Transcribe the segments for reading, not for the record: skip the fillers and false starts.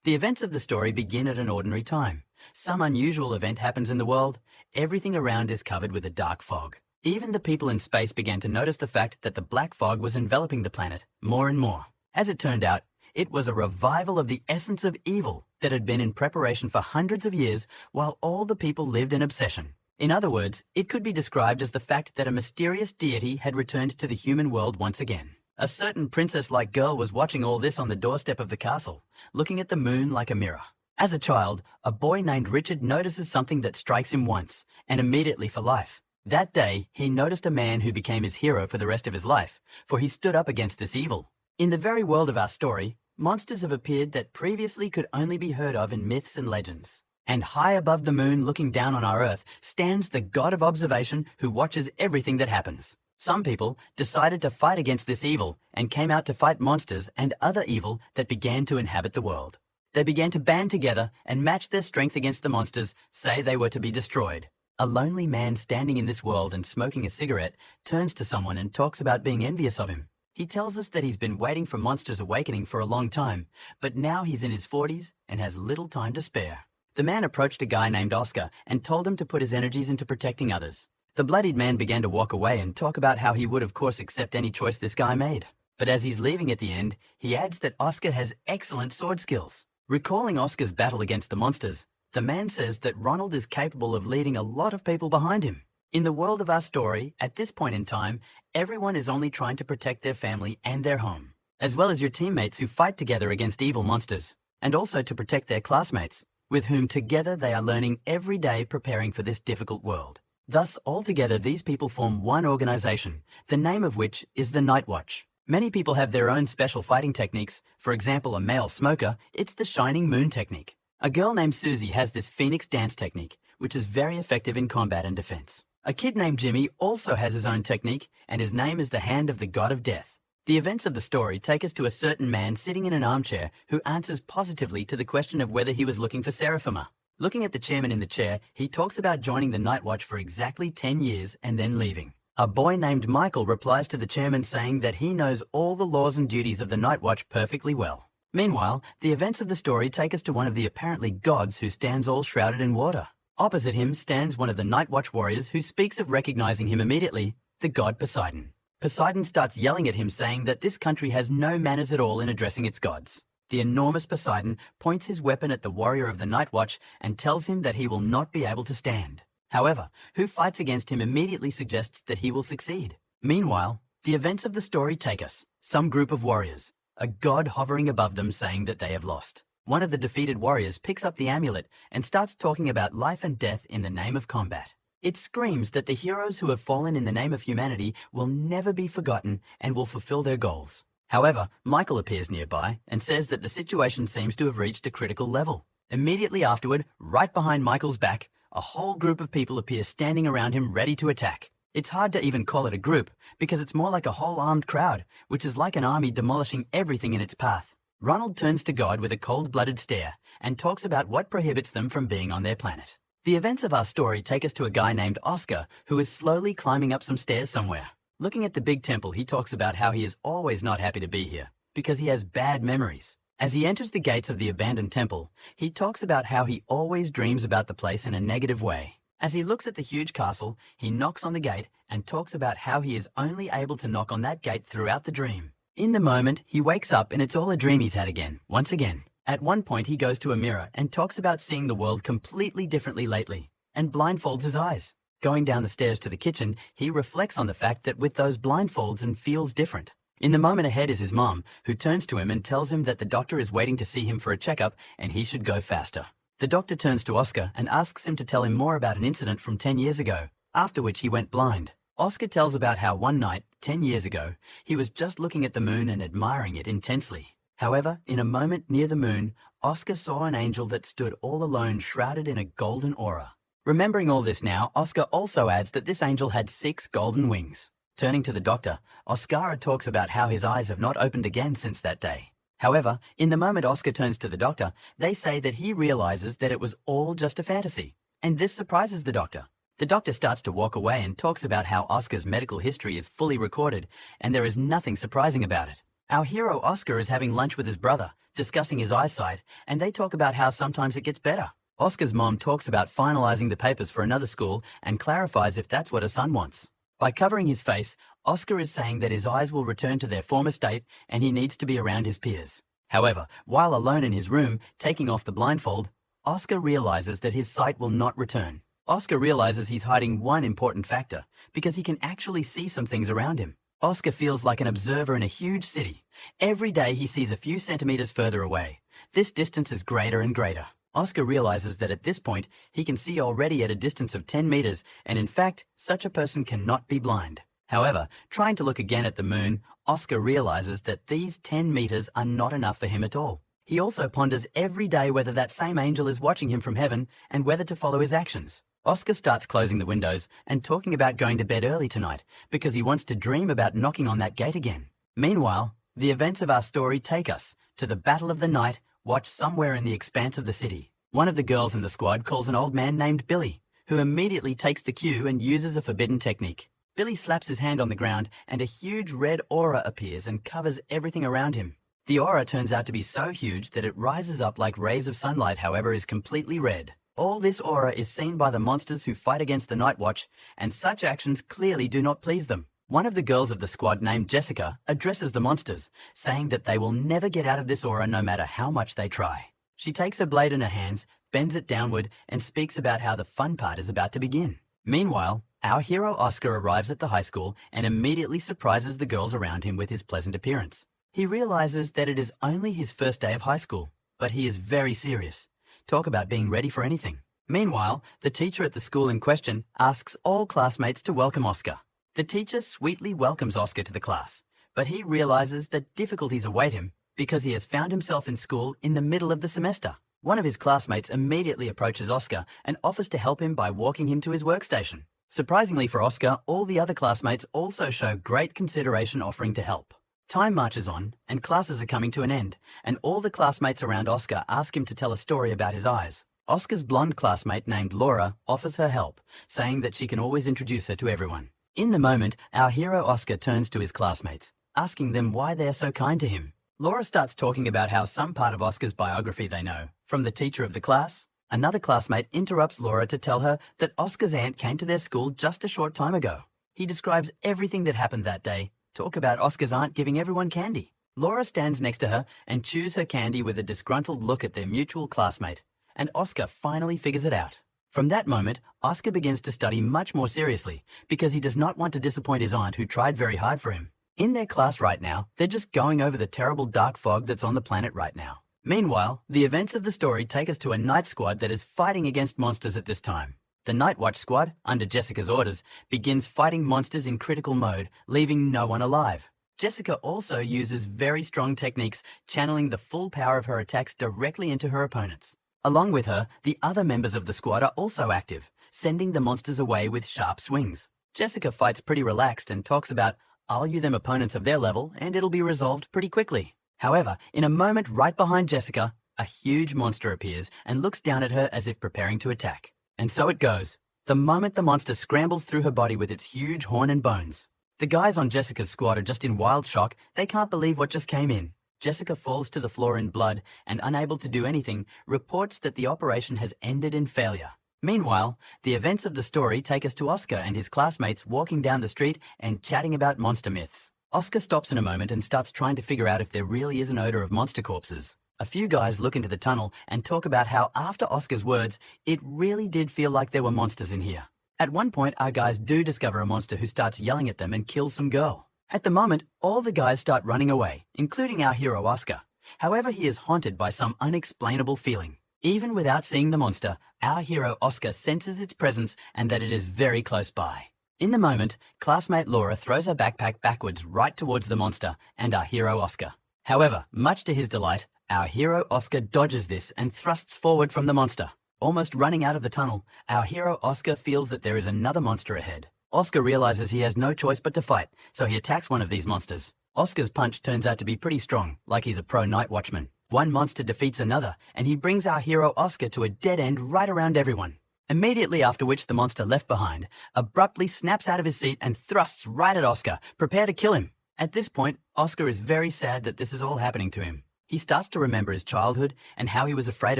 The events of the story begin at an ordinary time. Some unusual event happens in the world. Everything around is covered with a dark fog. Even the people in space began to notice the fact that the black fog was enveloping the planet more and more. As it turned out, it was a revival of the essence of evil that had been in preparation for hundreds of years while all the people lived in obsession. In other words, it could be described as the fact that a mysterious deity had returned to the human world once again. A certain princess-like girl was watching all this on the doorstep of the castle, looking at the moon like a mirror. As a child, a boy named Richard notices something that strikes him once, and immediately for life. That day, he noticed a man who became his hero for the rest of his life, for he stood up against this evil. In the very world of our story, monsters have appeared that previously could only be heard of in myths and legends. And high above the moon looking down on our Earth stands the god of observation who watches everything that happens. Some people decided to fight against this evil and came out to fight monsters and other evil that began to inhabit the world. They began to band together and match their strength against the monsters, say they were to be destroyed. A lonely man standing in this world and smoking a cigarette turns to someone and talks about being envious of him. He tells us that he's been waiting for Monsters Awakening for a long time, but now he's in his 40s and has little time to spare. The man approached a guy named Oscar and told him to put his energies into protecting others. The bloodied man began to walk away and talk about how he would of course accept any choice this guy made. But as he's leaving at the end, he adds that Oscar has excellent sword skills. Recalling Oscar's battle against the monsters, the man says that Ronald is capable of leading a lot of people behind him. In the world of our story, at this point in time, everyone is only trying to protect their family and their home, as well as your teammates who fight together against evil monsters, and also to protect their classmates, with whom together they are learning every day preparing for this difficult world. Thus, altogether, these people form one organization, the name of which is the Night Watch. Many people have their own special fighting techniques. For example, a male smoker, it's the Shining Moon technique. A girl named Susie has this Phoenix dance technique, which is very effective in combat and defense. A kid named Jimmy also has his own technique, and his name is the Hand of the God of Death. The events of the story take us to a certain man sitting in an armchair who answers positively to the question of whether he was looking for Seraphima. Looking at the chairman in the chair, he talks about joining the Night Watch for exactly 10 years and then leaving. A boy named Michael replies to the chairman saying that he knows all the laws and duties of the Night Watch perfectly well. Meanwhile, the events of the story take us to one of the apparently gods who stands all shrouded in water. Opposite him stands one of the Night Watch warriors who speaks of recognizing him immediately, the god Poseidon. Poseidon starts yelling at him saying that this country has no manners at all in addressing its gods. The enormous Poseidon points his weapon at the warrior of the Night Watch and tells him that he will not be able to stand. However, who fights against him immediately suggests that he will succeed. Meanwhile, the events of the story take us, some group of warriors, a god hovering above them saying that they have lost. One of the defeated warriors picks up the amulet and starts talking about life and death in the name of combat. It screams that the heroes who have fallen in the name of humanity will never be forgotten and will fulfill their goals. However, Michael appears nearby and says that the situation seems to have reached a critical level. Immediately afterward, right behind Michael's back, a whole group of people appear standing around him ready to attack. It's hard to even call it a group because it's more like a whole armed crowd, which is like an army demolishing everything in its path. Ronald turns to God with a cold-blooded stare and talks about what prohibits them from being on their planet. The events of our story take us to a guy named Oscar who is slowly climbing up some stairs somewhere. Looking at the big temple, he talks about how he is always not happy to be here because he has bad memories. As he enters the gates of the abandoned temple, he talks about how he always dreams about the place in a negative way. As he looks at the huge castle, he knocks on the gate and talks about how he is only able to knock on that gate throughout the dream. In the moment, he wakes up and it's all a dream he's had again, once again. At one point, he goes to a mirror and talks about seeing the world completely differently lately, and blindfolds his eyes. Going down the stairs to the kitchen, he reflects on the fact that with those blindfolds and feels different. In the moment ahead is his mom, who turns to him and tells him that the doctor is waiting to see him for a checkup and he should go faster. The doctor turns to Oscar and asks him to tell him more about an incident from 10 years ago, after which he went blind. Oscar tells about how one night, 10 years ago, he was just looking at the moon and admiring it intensely. However, in a moment near the moon, Oscar saw an angel that stood all alone shrouded in a golden aura. Remembering all this now, Oscar also adds that this angel had 6 golden wings. Turning to the doctor, Oscar talks about how his eyes have not opened again since that day. However, in the moment Oscar turns to the doctor, they say that he realizes that it was all just a fantasy. And this surprises the doctor. The doctor starts to walk away and talks about how Oscar's medical history is fully recorded and there is nothing surprising about it. Our hero Oscar is having lunch with his brother, discussing his eyesight, and they talk about how sometimes it gets better. Oscar's mom talks about finalizing the papers for another school and clarifies if that's what her son wants. By covering his face, Oscar is saying that his eyes will return to their former state and he needs to be around his peers. However, while alone in his room, taking off the blindfold, Oscar realizes that his sight will not return. Oscar realizes he's hiding one important factor, because he can actually see some things around him. Oscar feels like an observer in a huge city. Every day he sees a few centimeters further away. This distance is greater and greater. Oscar realizes that at this point, he can see already at a distance of 10 meters, and in fact, such a person cannot be blind. However, trying to look again at the moon, Oscar realizes that these 10 meters are not enough for him at all. He also ponders every day whether that same angel is watching him from heaven and whether to follow his actions. Oscar starts closing the windows and talking about going to bed early tonight because he wants to dream about knocking on that gate again. Meanwhile, the events of our story take us to the battle of the night, watched somewhere in the expanse of the city. One of the girls in the squad calls an old man named Billy, who immediately takes the cue and uses a forbidden technique. Billy slaps his hand on the ground and a huge red aura appears and covers everything around him. The aura turns out to be so huge that it rises up like rays of sunlight, however, is completely red. All this aura is seen by the monsters who fight against the Night Watch, and such actions clearly do not please them. One of the girls of the squad named Jessica addresses the monsters, saying that they will never get out of this aura no matter how much they try. She takes her blade in her hands, bends it downward, and speaks about how the fun part is about to begin. Meanwhile, our hero Oscar arrives at the high school and immediately surprises the girls around him with his pleasant appearance. He realizes that it is only his first day of high school, but he is very serious. Talk about being ready for anything. Meanwhile, the teacher at the school in question asks all classmates to welcome Oscar. The teacher sweetly welcomes Oscar to the class, but he realizes that difficulties await him because he has found himself in school in the middle of the semester. One of his classmates immediately approaches Oscar and offers to help him by walking him to his workstation. Surprisingly for Oscar, all the other classmates also show great consideration, offering to help. Time marches on, and classes are coming to an end, and all the classmates around Oscar ask him to tell a story about his eyes. Oscar's blonde classmate named Laura offers her help, saying that she can always introduce her to everyone. In the moment, our hero Oscar turns to his classmates, asking them why they are so kind to him. Laura starts talking about how some part of Oscar's biography they know from the teacher of the class. Another classmate interrupts Laura to tell her that Oscar's aunt came to their school just a short time ago. He describes everything that happened that day. Talk about Oscar's aunt giving everyone candy. Laura stands next to her and chews her candy with a disgruntled look at their mutual classmate, and Oscar finally figures it out. From that moment, Oscar begins to study much more seriously because he does not want to disappoint his aunt who tried very hard for him. In their class right now, they're just going over the terrible dark fog that's on the planet right now. Meanwhile, the events of the story take us to a night squad that is fighting against monsters at this time. The Night Watch squad, under Jessica's orders, begins fighting monsters in critical mode, leaving no one alive. Jessica also uses very strong techniques, channeling the full power of her attacks directly into her opponents. Along with her, the other members of the squad are also active, sending the monsters away with sharp swings. Jessica fights pretty relaxed and talks about, "I'll use them opponents of their level and it'll be resolved pretty quickly." However, in a moment right behind Jessica, a huge monster appears and looks down at her as if preparing to attack. And so it goes. The moment the monster scrambles through her body with its huge horn and bones. The guys on Jessica's squad are just in wild shock. They can't believe what just came in. Jessica falls to the floor in blood and, unable to do anything, reports that the operation has ended in failure. Meanwhile, the events of the story take us to Oscar and his classmates walking down the street and chatting about monster myths. Oscar stops in a moment and starts trying to figure out if there really is an odor of monster corpses. A few guys look into the tunnel and talk about how after Oscar's words, it really did feel like there were monsters in here. At one point, our guys do discover a monster who starts yelling at them and kills some girl. At the moment, all the guys start running away, including our hero Oscar. However, he is haunted by some unexplainable feeling. Even without seeing the monster, our hero Oscar senses its presence and that it is very close by. In the moment, classmate Laura throws her backpack backwards right towards the monster and our hero Oscar. However, much to his delight, our hero Oscar dodges this and thrusts forward from the monster. Almost running out of the tunnel, our hero Oscar feels that there is another monster ahead. Oscar realizes he has no choice but to fight, so he attacks one of these monsters. Oscar's punch turns out to be pretty strong, like he's a pro night watchman. One monster defeats another, and he brings our hero Oscar to a dead end right around everyone. Immediately after which the monster left behind abruptly snaps out of his seat and thrusts right at Oscar, prepare to kill him. At this point, Oscar is very sad that this is all happening to him. He starts to remember his childhood and how he was afraid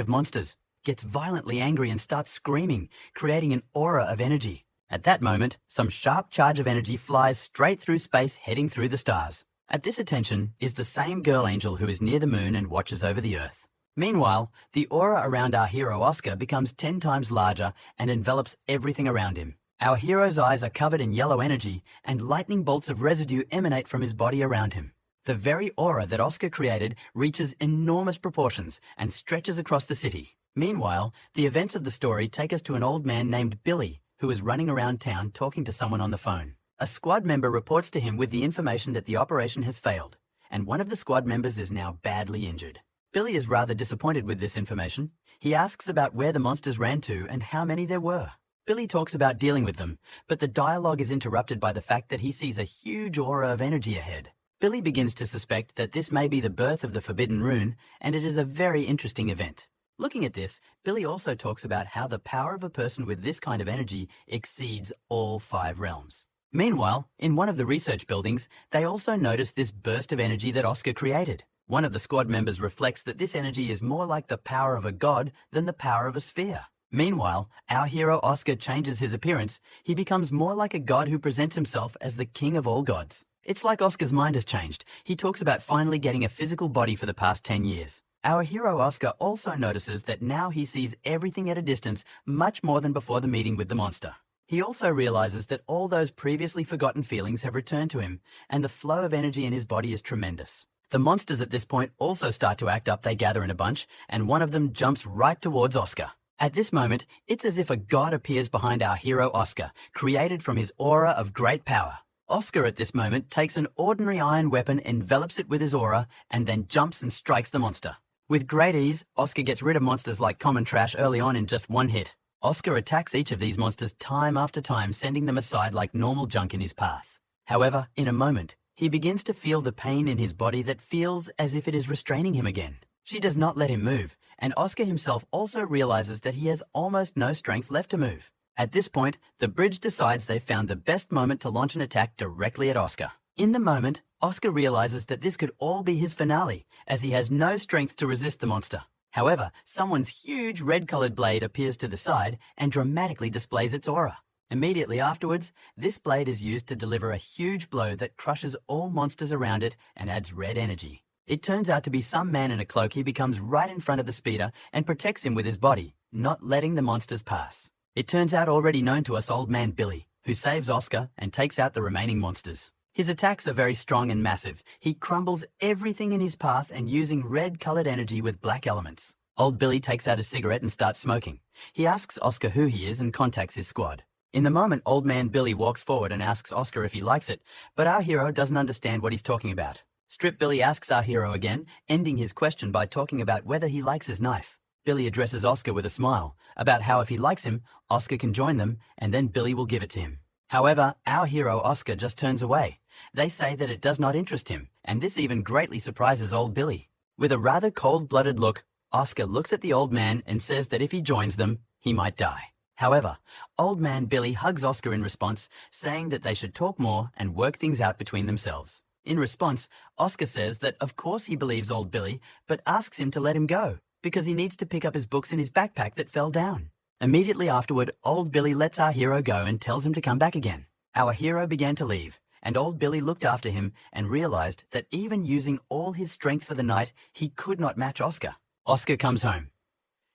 of monsters, gets violently angry and starts screaming, creating an aura of energy. At that moment, some sharp charge of energy flies straight through space, heading through the stars. At this attention is the same girl angel who is near the moon and watches over the Earth. Meanwhile, the aura around our hero Oscar becomes 10 times larger and envelops everything around him. Our hero's eyes are covered in yellow energy and lightning bolts of residue emanate from his body around him. The very aura that Oscar created reaches enormous proportions and stretches across the city. Meanwhile, the events of the story take us to an old man named Billy, who is running around town talking to someone on the phone. A squad member reports to him with the information that the operation has failed, and one of the squad members is now badly injured. Billy is rather disappointed with this information. He asks about where the monsters ran to and how many there were. Billy talks about dealing with them, but the dialogue is interrupted by the fact that he sees a huge aura of energy ahead. Billy begins to suspect that this may be the birth of the Forbidden Rune, and it is a very interesting event. Looking at this, Billy also talks about how the power of a person with this kind of energy exceeds all 5 realms. Meanwhile, in one of the research buildings, they also notice this burst of energy that Oscar created. One of the squad members reflects that this energy is more like the power of a god than the power of a sphere. Meanwhile, our hero Oscar changes his appearance. He becomes more like a god who presents himself as the king of all gods. It's like Oscar's mind has changed. He talks about finally getting a physical body for the past 10 years. Our hero Oscar also notices that now he sees everything at a distance much more than before the meeting with the monster. He also realizes that all those previously forgotten feelings have returned to him, and the flow of energy in his body is tremendous. The monsters at this point also start to act up. They gather in a bunch, and one of them jumps right towards Oscar. At this moment, it's as if a god appears behind our hero Oscar, created from his aura of great power. Oscar at this moment takes an ordinary iron weapon, envelops it with his aura, and then jumps and strikes the monster. With great ease, Oscar gets rid of monsters like common trash early on in just one hit. Oscar attacks each of these monsters time after time, sending them aside like normal junk in his path. However, in a moment, he begins to feel the pain in his body that feels as if it is restraining him again. She does not let him move, and Oscar himself also realizes that he has almost no strength left to move. At this point, the bridge decides they've found the best moment to launch an attack directly at Oscar. In the moment, Oscar realizes that this could all be his finale, as he has no strength to resist the monster. However, someone's huge red-colored blade appears to the side and dramatically displays its aura. Immediately afterwards, this blade is used to deliver a huge blow that crushes all monsters around it and adds red energy. It turns out to be some man in a cloak. He becomes right in front of the speeder and protects him with his body, not letting the monsters pass. It turns out already known to us old man Billy, who saves Oscar and takes out the remaining monsters. His attacks are very strong and massive. He crumbles everything in his path and using red-colored energy with black elements. Old Billy takes out a cigarette and starts smoking. He asks Oscar who he is and contacts his squad. In the moment, old man Billy walks forward and asks Oscar if he likes it, but our hero doesn't understand what he's talking about. Strip Billy asks our hero again, ending his question by talking about whether he likes his knife. Billy addresses Oscar with a smile, about how if he likes him, Oscar can join them, and then Billy will give it to him. However, our hero Oscar just turns away. They say that it does not interest him, and this even greatly surprises old Billy. With a rather cold-blooded look, Oscar looks at the old man and says that if he joins them, he might die. However, old man Billy hugs Oscar in response, saying that they should talk more and work things out between themselves. In response, Oscar says that of course he believes old Billy, but asks him to let him go, because he needs to pick up his books in his backpack that fell down. Immediately afterward, old Billy lets our hero go and tells him to come back again. Our hero began to leave, and old Billy looked after him and realized that even using all his strength for the night, he could not match Oscar. Oscar comes home.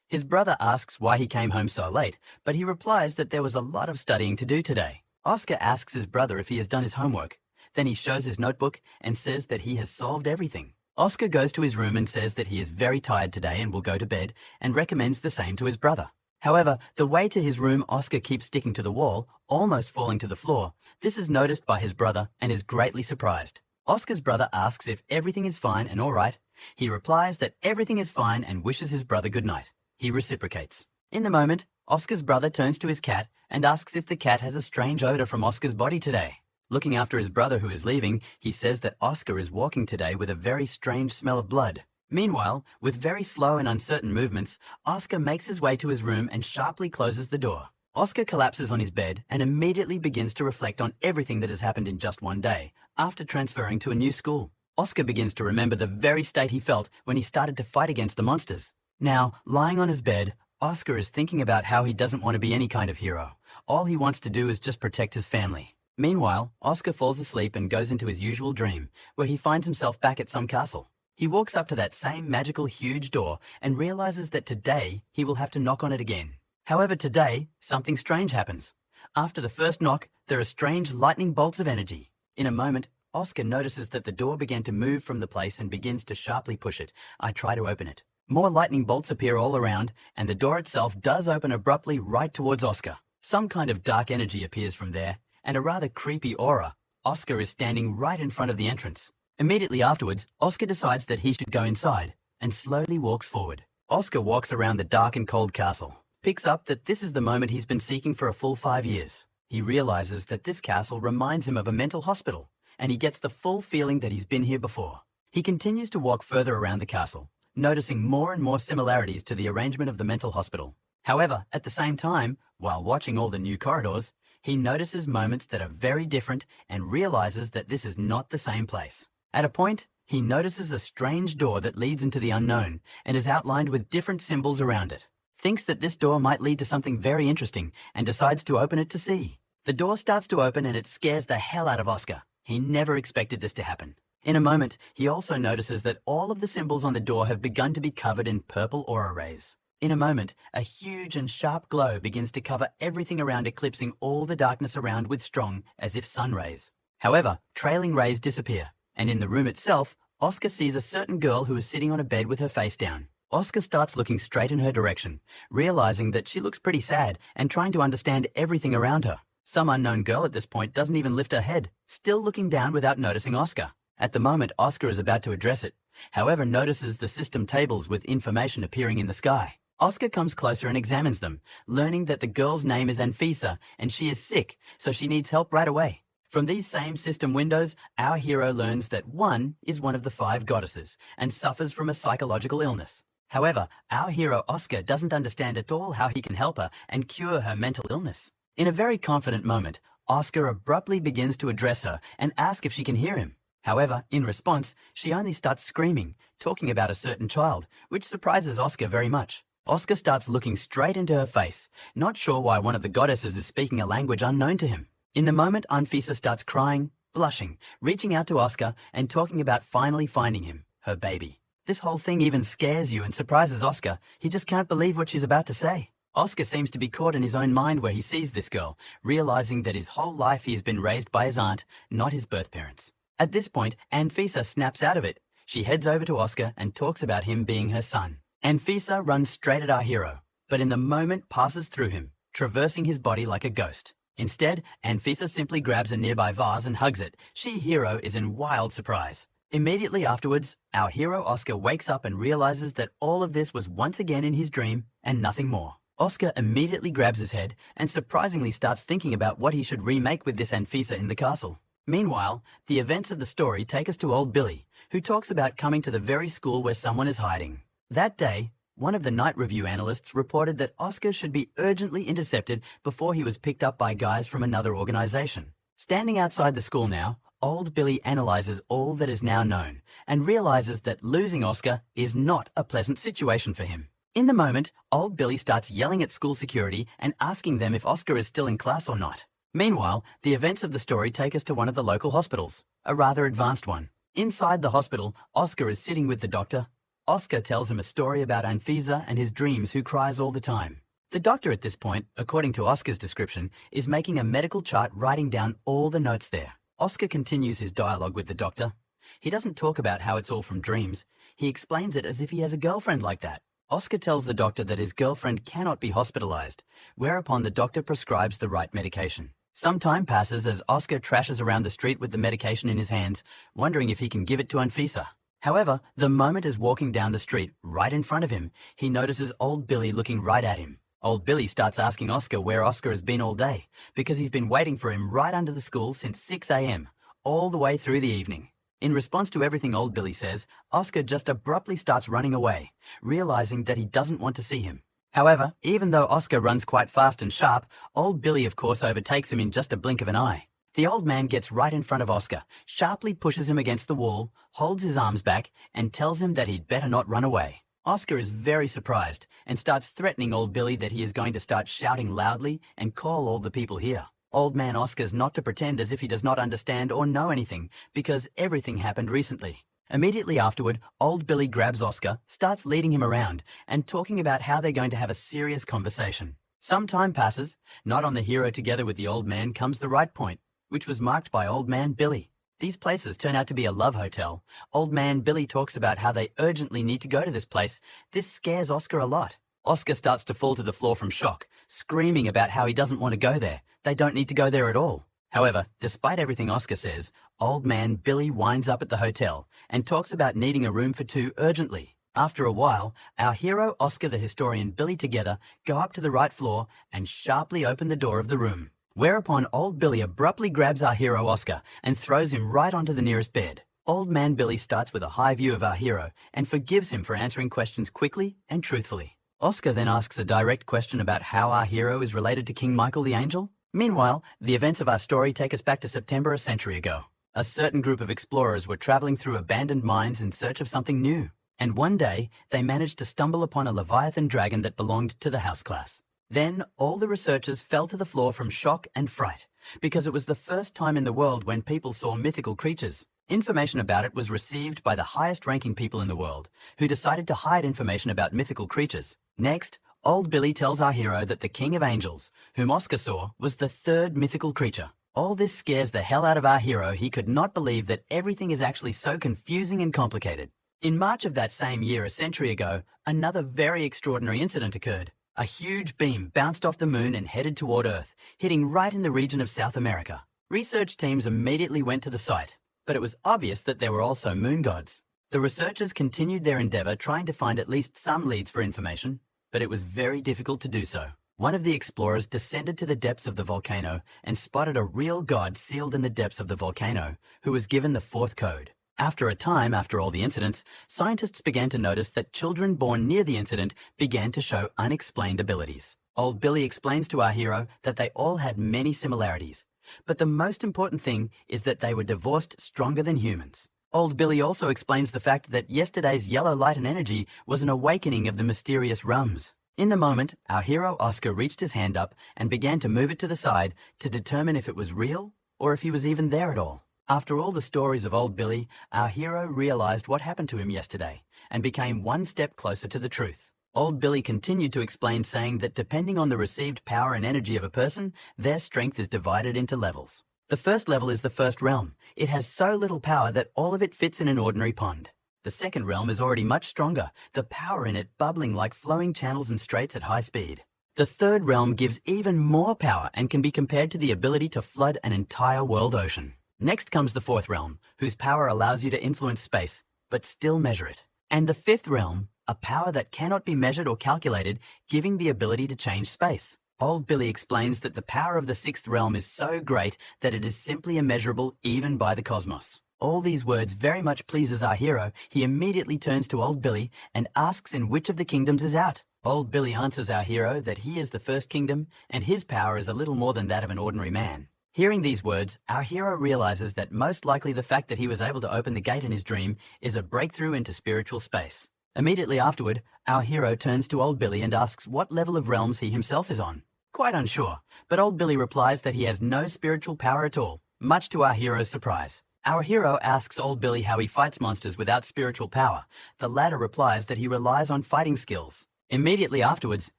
His brother asks why he came home so late, but he replies that there was a lot of studying to do today. Oscar asks his brother if he has done his homework. Then he shows his notebook and says that he has solved everything. Oscar goes to his room and says that he is very tired today and will go to bed, and recommends the same to his brother. However, the way to his room, Oscar keeps sticking to the wall, almost falling to the floor. This is noticed by his brother and is greatly surprised. Oscar's brother asks if everything is fine and all right. He replies that everything is fine and wishes his brother good night. He reciprocates. In the moment, Oscar's brother turns to his cat and asks if the cat has a strange odor from Oscar's body today. Looking after his brother who is leaving, he says that Oscar is walking today with a very strange smell of blood. Meanwhile, with very slow and uncertain movements, Oscar makes his way to his room and sharply closes the door. Oscar collapses on his bed and immediately begins to reflect on everything that has happened in just one day, after transferring to a new school. Oscar begins to remember the very state he felt when he started to fight against the monsters. Now, lying on his bed, Oscar is thinking about how he doesn't want to be any kind of hero. All he wants to do is just protect his family. Meanwhile, Oscar falls asleep and goes into his usual dream, where he finds himself back at some castle. He walks up to that same magical huge door and realizes that today he will have to knock on it again. However, today, something strange happens. After the first knock, there are strange lightning bolts of energy. In a moment, Oscar notices that the door began to move from the place and begins to sharply push it. I try to open it. More lightning bolts appear all around, and the door itself does open abruptly right towards Oscar. Some kind of dark energy appears from there, and a rather creepy aura. Oscar is standing right in front of the entrance. Immediately afterwards, Oscar decides that he should go inside, and slowly walks forward. Oscar walks around the dark and cold castle, picks up that this is the moment he's been seeking for a full 5 years. He realizes that this castle reminds him of a mental hospital, and he gets the full feeling that he's been here before. He continues to walk further around the castle, noticing more and more similarities to the arrangement of the mental hospital. However, at the same time, while watching all the new corridors, he notices moments that are very different and realizes that this is not the same place. At a point, he notices a strange door that leads into the unknown and is outlined with different symbols around it. Thinks that this door might lead to something very interesting and decides to open it to see. The door starts to open and it scares the hell out of Oscar. He never expected this to happen. In a moment, he also notices that all of the symbols on the door have begun to be covered in purple aura rays. In a moment, a huge and sharp glow begins to cover everything around, eclipsing all the darkness around with strong, as if sun rays. However, trailing rays disappear, and in the room itself, Oscar sees a certain girl who is sitting on a bed with her face down. Oscar starts looking straight in her direction, realizing that she looks pretty sad and trying to understand everything around her. Some unknown girl at this point doesn't even lift her head, still looking down without noticing Oscar. At the moment, Oscar is about to address it, however notices the system tables with information appearing in the sky. Oscar comes closer and examines them, learning that the girl's name is Anisa and she is sick, so she needs help right away. From these same system windows, our hero learns that one is one of the 5 goddesses and suffers from a psychological illness. However, our hero Oscar doesn't understand at all how he can help her and cure her mental illness. In a very confident moment, Oscar abruptly begins to address her and ask if she can hear him. However, in response, she only starts screaming, talking about a certain child, which surprises Oscar very much. Oscar starts looking straight into her face, not sure why one of the goddesses is speaking a language unknown to him. In the moment, Anisa starts crying, blushing, reaching out to Oscar and talking about finally finding him, her baby. This whole thing even scares you and surprises Oscar. He just can't believe what she's about to say. Oscar seems to be caught in his own mind where he sees this girl, realizing that his whole life he has been raised by his aunt, not his birth parents. At this point, Anisa snaps out of it. She heads over to Oscar and talks about him being her son. Anisa runs straight at our hero, but in the moment passes through him, traversing his body like a ghost. Instead, Anisa simply grabs a nearby vase and hugs it. She, hero, is in wild surprise. Immediately afterwards, our hero Oscar wakes up and realizes that all of this was once again in his dream and nothing more. Oscar immediately grabs his head and surprisingly starts thinking about what he should remake with this Anisa in the castle. Meanwhile, the events of the story take us to old Billy, who talks about coming to the very school where someone is hiding. That day, one of the night review analysts reported that Oscar should be urgently intercepted before he was picked up by guys from another organization. Standing outside the school now, old Billy analyzes all that is now known and realizes that losing Oscar is not a pleasant situation for him. In the moment, old Billy starts yelling at school security and asking them if Oscar is still in class or not. Meanwhile, the events of the story take us to one of the local hospitals, a rather advanced one. Inside the hospital, Oscar is sitting with the doctor. Oscar tells him a story about Anisa and his dreams, who cries all the time. The doctor at this point, according to Oscar's description, is making a medical chart, writing down all the notes there. Oscar continues his dialogue with the doctor. He doesn't talk about how it's all from dreams. He explains it as if he has a girlfriend like that. Oscar tells the doctor that his girlfriend cannot be hospitalized, whereupon the doctor prescribes the right medication. Some time passes as Oscar trashes around the street with the medication in his hands, wondering if he can give it to Anisa. However, the moment is walking down the street, right in front of him, he notices old Billy looking right at him. Old Billy starts asking Oscar where Oscar has been all day, because he's been waiting for him right under the school since 6 a.m., all the way through the evening. In response to everything old Billy says, Oscar just abruptly starts running away, realizing that he doesn't want to see him. However, even though Oscar runs quite fast and sharp, old Billy of course overtakes him in just a blink of an eye. The old man gets right in front of Oscar, sharply pushes him against the wall, holds his arms back, and tells him that he'd better not run away. Oscar is very surprised and starts threatening old Billy that he is going to start shouting loudly and call all the people here. Old man Oscar's not to pretend as if he does not understand or know anything, because everything happened recently. Immediately afterward, old Billy grabs Oscar, starts leading him around, and talking about how they're going to have a serious conversation. Some time passes. Not on the hero together with the old man comes the right point, which was marked by old man Billy. These places turn out to be a love hotel. Old man Billy talks about how they urgently need to go to this place. This scares Oscar a lot. Oscar starts to fall to the floor from shock, screaming about how he doesn't want to go there. They don't need to go there at all. However, despite everything Oscar says, old man Billy winds up at the hotel and talks about needing a room for two urgently. After a while, our hero Oscar the historian Billy together go up to the right floor and sharply open the door of the room. Whereupon old Billy abruptly grabs our hero Oscar and throws him right onto the nearest bed. Old man Billy starts with a high view of our hero and forgives him for answering questions quickly and truthfully. Oscar then asks a direct question about how our hero is related to King Michael the Angel. Meanwhile, the events of our story take us back to September a century ago. A certain group of explorers were traveling through abandoned mines in search of something new. And one day, they managed to stumble upon a Leviathan dragon that belonged to the house class. Then, all the researchers fell to the floor from shock and fright, because it was the first time in the world when people saw mythical creatures. Information about it was received by the highest-ranking people in the world, who decided to hide information about mythical creatures. Next, old Billy tells our hero that the King of Angels, whom Oscar saw, was the third mythical creature. All this scares the hell out of our hero. He could not believe that everything is actually so confusing and complicated. In March of that same year, a century ago, another very extraordinary incident occurred. A huge beam bounced off the moon and headed toward Earth, hitting right in the region of South America. Research teams immediately went to the site, but it was obvious that there were also moon gods. The researchers continued their endeavor trying to find at least some leads for information, but it was very difficult to do so. One of the explorers descended to the depths of the volcano and spotted a real god sealed in the depths of the volcano, who was given the fourth code. After a time, after all the incidents, scientists began to notice that children born near the incident began to show unexplained abilities. Old Billy explains to our hero that they all had many similarities, but the most important thing is that they were divorced stronger than humans. Old Billy also explains the fact that yesterday's yellow light and energy was an awakening of the mysterious realms. In the moment, our hero Oscar reached his hand up and began to move it to the side to determine if it was real or if he was even there at all. After all the stories of old Billy, our hero realized what happened to him yesterday and became one step closer to the truth. Old Billy continued to explain, saying that depending on the received power and energy of a person, their strength is divided into levels. The first level is the first realm. It has so little power that all of it fits in an ordinary pond. The second realm is already much stronger, the power in it bubbling like flowing channels and straits at high speed. The third realm gives even more power and can be compared to the ability to flood an entire world ocean. Next comes the fourth realm, whose power allows you to influence space, but still measure it. And the fifth realm, a power that cannot be measured or calculated, giving the ability to change space. Old Billy explains that the power of the sixth realm is so great that it is simply immeasurable even by the cosmos. All these words very much pleases our hero. He immediately turns to old Billy and asks in which of the kingdoms is out. Old Billy answers our hero that he is the first kingdom and his power is a little more than that of an ordinary man. Hearing these words, our hero realizes that most likely the fact that he was able to open the gate in his dream is a breakthrough into spiritual space. Immediately afterward, our hero turns to old Billy and asks what level of realms he himself is on. Quite unsure, but old Billy replies that he has no spiritual power at all, much to our hero's surprise. Our hero asks old Billy how he fights monsters without spiritual power. The latter replies that he relies on fighting skills. Immediately afterwards,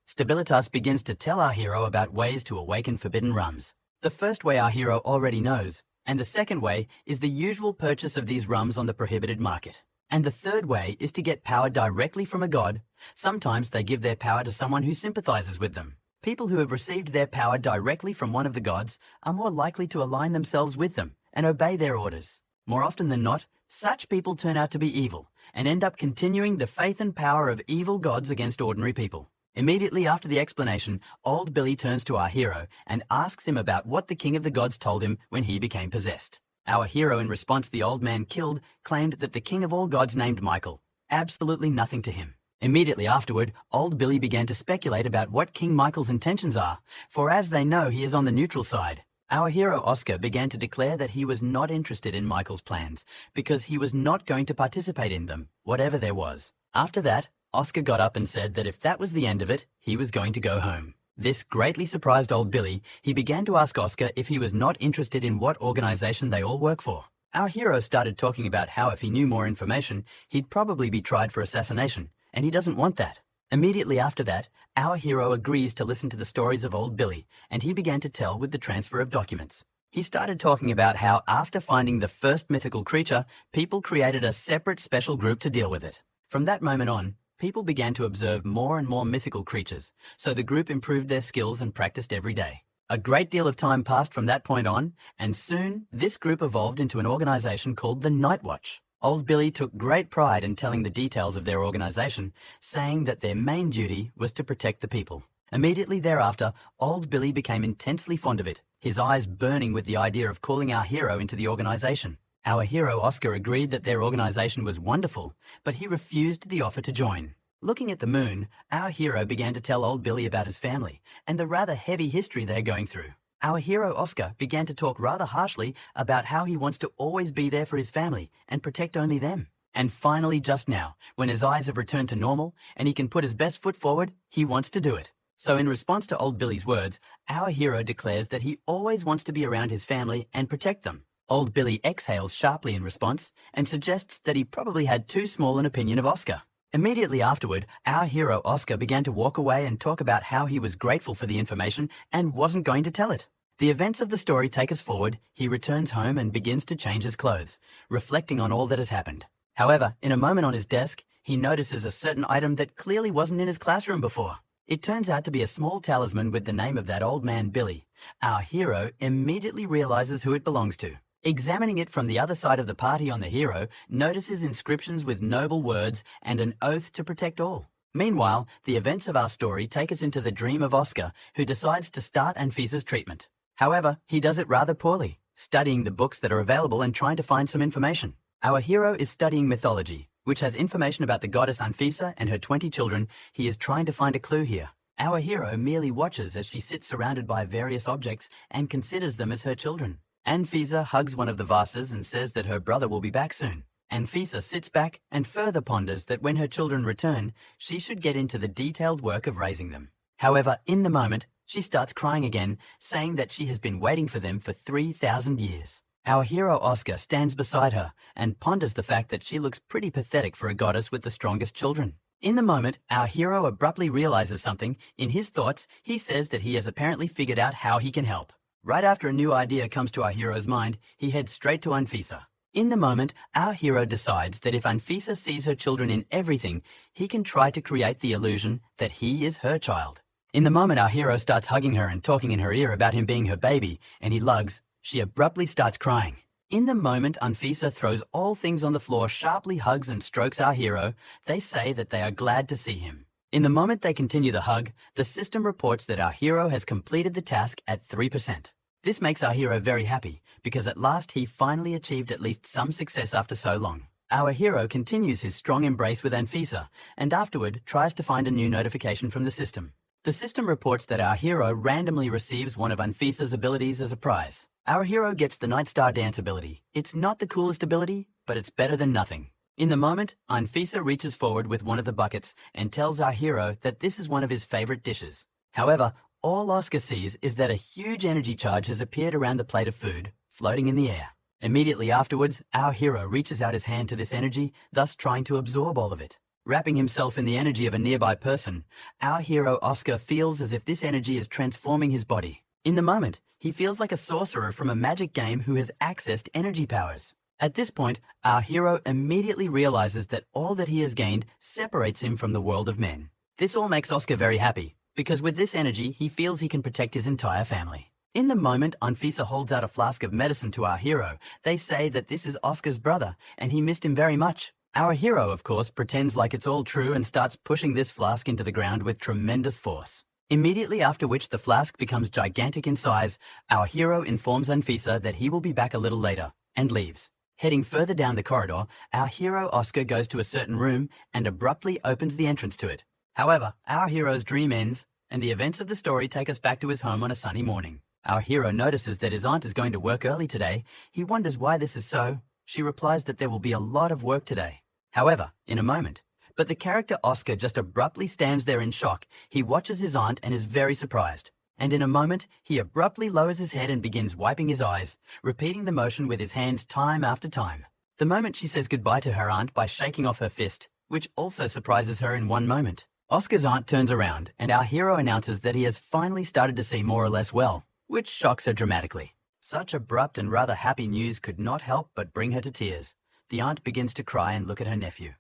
Stabilitas begins to tell our hero about ways to awaken forbidden realms. The first way our hero already knows, and the second way is the usual purchase of these realms on the prohibited market. And the third way is to get power directly from a god. Sometimes they give their power to someone who sympathizes with them. People who have received their power directly from one of the gods are more likely to align themselves with them and obey their orders. More often than not, such people turn out to be evil and end up continuing the faith and power of evil gods against ordinary people. Immediately after the explanation, old Billy turns to our hero and asks him about what the king of the gods told him when he became possessed. Our hero, in response the old man killed, claimed that the king of all gods named Michael. Absolutely nothing to him. Immediately afterward, old Billy began to speculate about what King Michael's intentions are, for as they know, he is on the neutral side. Our hero Oscar began to declare that he was not interested in Michael's plans because he was not going to participate in them, whatever there was. After that, Oscar got up and said that if that was the end of it, he was going to go home. This greatly surprised old Billy. He began to ask Oscar if he was not interested in what organization they all work for. Our hero started talking about how if he knew more information, he'd probably be tried for assassination, and he doesn't want that. Immediately after that, our hero agrees to listen to the stories of old Billy, and he began to tell with the transfer of documents. He started talking about how after finding the first mythical creature, people created a separate special group to deal with it. From that moment on, people began to observe more and more mythical creatures, so the group improved their skills and practiced every day. A great deal of time passed from that point on, and soon this group evolved into an organization called the Night Watch. Old Billy took great pride in telling the details of their organization, saying that their main duty was to protect the people. Immediately thereafter, old Billy became intensely fond of it, his eyes burning with the idea of calling our hero into the organization. Our hero Oscar agreed that their organization was wonderful, but he refused the offer to join. Looking at the moon, our hero began to tell old Billy about his family and the rather heavy history they're going through. Our hero Oscar began to talk rather harshly about how he wants to always be there for his family and protect only them. And finally, just now, when his eyes have returned to normal and he can put his best foot forward, he wants to do it. So in response to old Billy's words, our hero declares that he always wants to be around his family and protect them. Old Billy exhales sharply in response and suggests that he probably had too small an opinion of Oscar. Immediately afterward, our hero Oscar began to walk away and talk about how he was grateful for the information and wasn't going to tell it. The events of the story take us forward. He returns home and begins to change his clothes, reflecting on all that has happened. However, in a moment on his desk, he notices a certain item that clearly wasn't in his classroom before. It turns out to be a small talisman with the name of that old man Billy. Our hero immediately realizes who it belongs to. Examining it from the other side of the party on the hero, notices inscriptions with noble words and an oath to protect all. Meanwhile, the events of our story take us into the dream of Oscar, who decides to start Anfisa's treatment. However, he does it rather poorly, studying the books that are available and trying to find some information. Our hero is studying mythology, which has information about the goddess Anfisa and her 20 children. He is trying to find a clue here. Our hero merely watches as she sits surrounded by various objects and considers them as her children. Anfisa hugs one of the vases and says that her brother will be back soon. Anfisa sits back and further ponders that when her children return, she should get into the detailed work of raising them. However, in the moment, she starts crying again, saying that she has been waiting for them for 3,000 years. Our hero Oscar stands beside her and ponders the fact that she looks pretty pathetic for a goddess with the strongest children. In the moment, our hero abruptly realizes something. In his thoughts, he says that he has apparently figured out how he can help. Right after a new idea comes to our hero's mind, he heads straight to Anfisa. In the moment, our hero decides that if Anfisa sees her children in everything, he can try to create the illusion that he is her child. In the moment, our hero starts hugging her and talking in her ear about him being her baby, and he lugs. She abruptly starts crying. In the moment, Anfisa throws all things on the floor, sharply hugs and strokes our hero. They say that they are glad to see him. In the moment they continue the hug, the system reports that our hero has completed the task at 3%. This makes our hero very happy, because at last he finally achieved at least some success after so long. Our hero continues his strong embrace with Anfisa, and afterward tries to find a new notification from the system. The system reports that our hero randomly receives one of Anfisa's abilities as a prize. Our hero gets the Night Star Dance ability. It's not the coolest ability, but it's better than nothing. In the moment, Anfisa reaches forward with one of the buckets and tells our hero that this is one of his favorite dishes. However, all Oscar sees is that a huge energy charge has appeared around the plate of food, floating in the air. Immediately afterwards, our hero reaches out his hand to this energy, thus trying to absorb all of it. Wrapping himself in the energy of a nearby person, our hero Oscar feels as if this energy is transforming his body. In the moment, he feels like a sorcerer from a magic game who has accessed energy powers. At this point, our hero immediately realizes that all that he has gained separates him from the world of men. This all makes Oscar very happy, because with this energy, he feels he can protect his entire family. In the moment, Anfisa holds out a flask of medicine to our hero. They say that this is Oscar's brother, and he missed him very much. Our hero, of course, pretends like it's all true and starts pushing this flask into the ground with tremendous force. Immediately after which the flask becomes gigantic in size, our hero informs Anfisa that he will be back a little later, and leaves. Heading further down the corridor, our hero Oscar goes to a certain room and abruptly opens the entrance to it. However, our hero's dream ends, and the events of the story take us back to his home on a sunny morning. Our hero notices that his aunt is going to work early today. He wonders why this is so. She replies that there will be a lot of work today. However, in a moment. But the character Oscar just abruptly stands there in shock. He watches his aunt and is very surprised. And in a moment, he abruptly lowers his head and begins wiping his eyes, repeating the motion with his hands time after time. The moment she says goodbye to her aunt by shaking off her fist, which also surprises her in one moment. Oscar's aunt turns around, and our hero announces that he has finally started to see more or less well, which shocks her dramatically. Such abrupt and rather happy news could not help but bring her to tears. The aunt begins to cry and look at her nephew.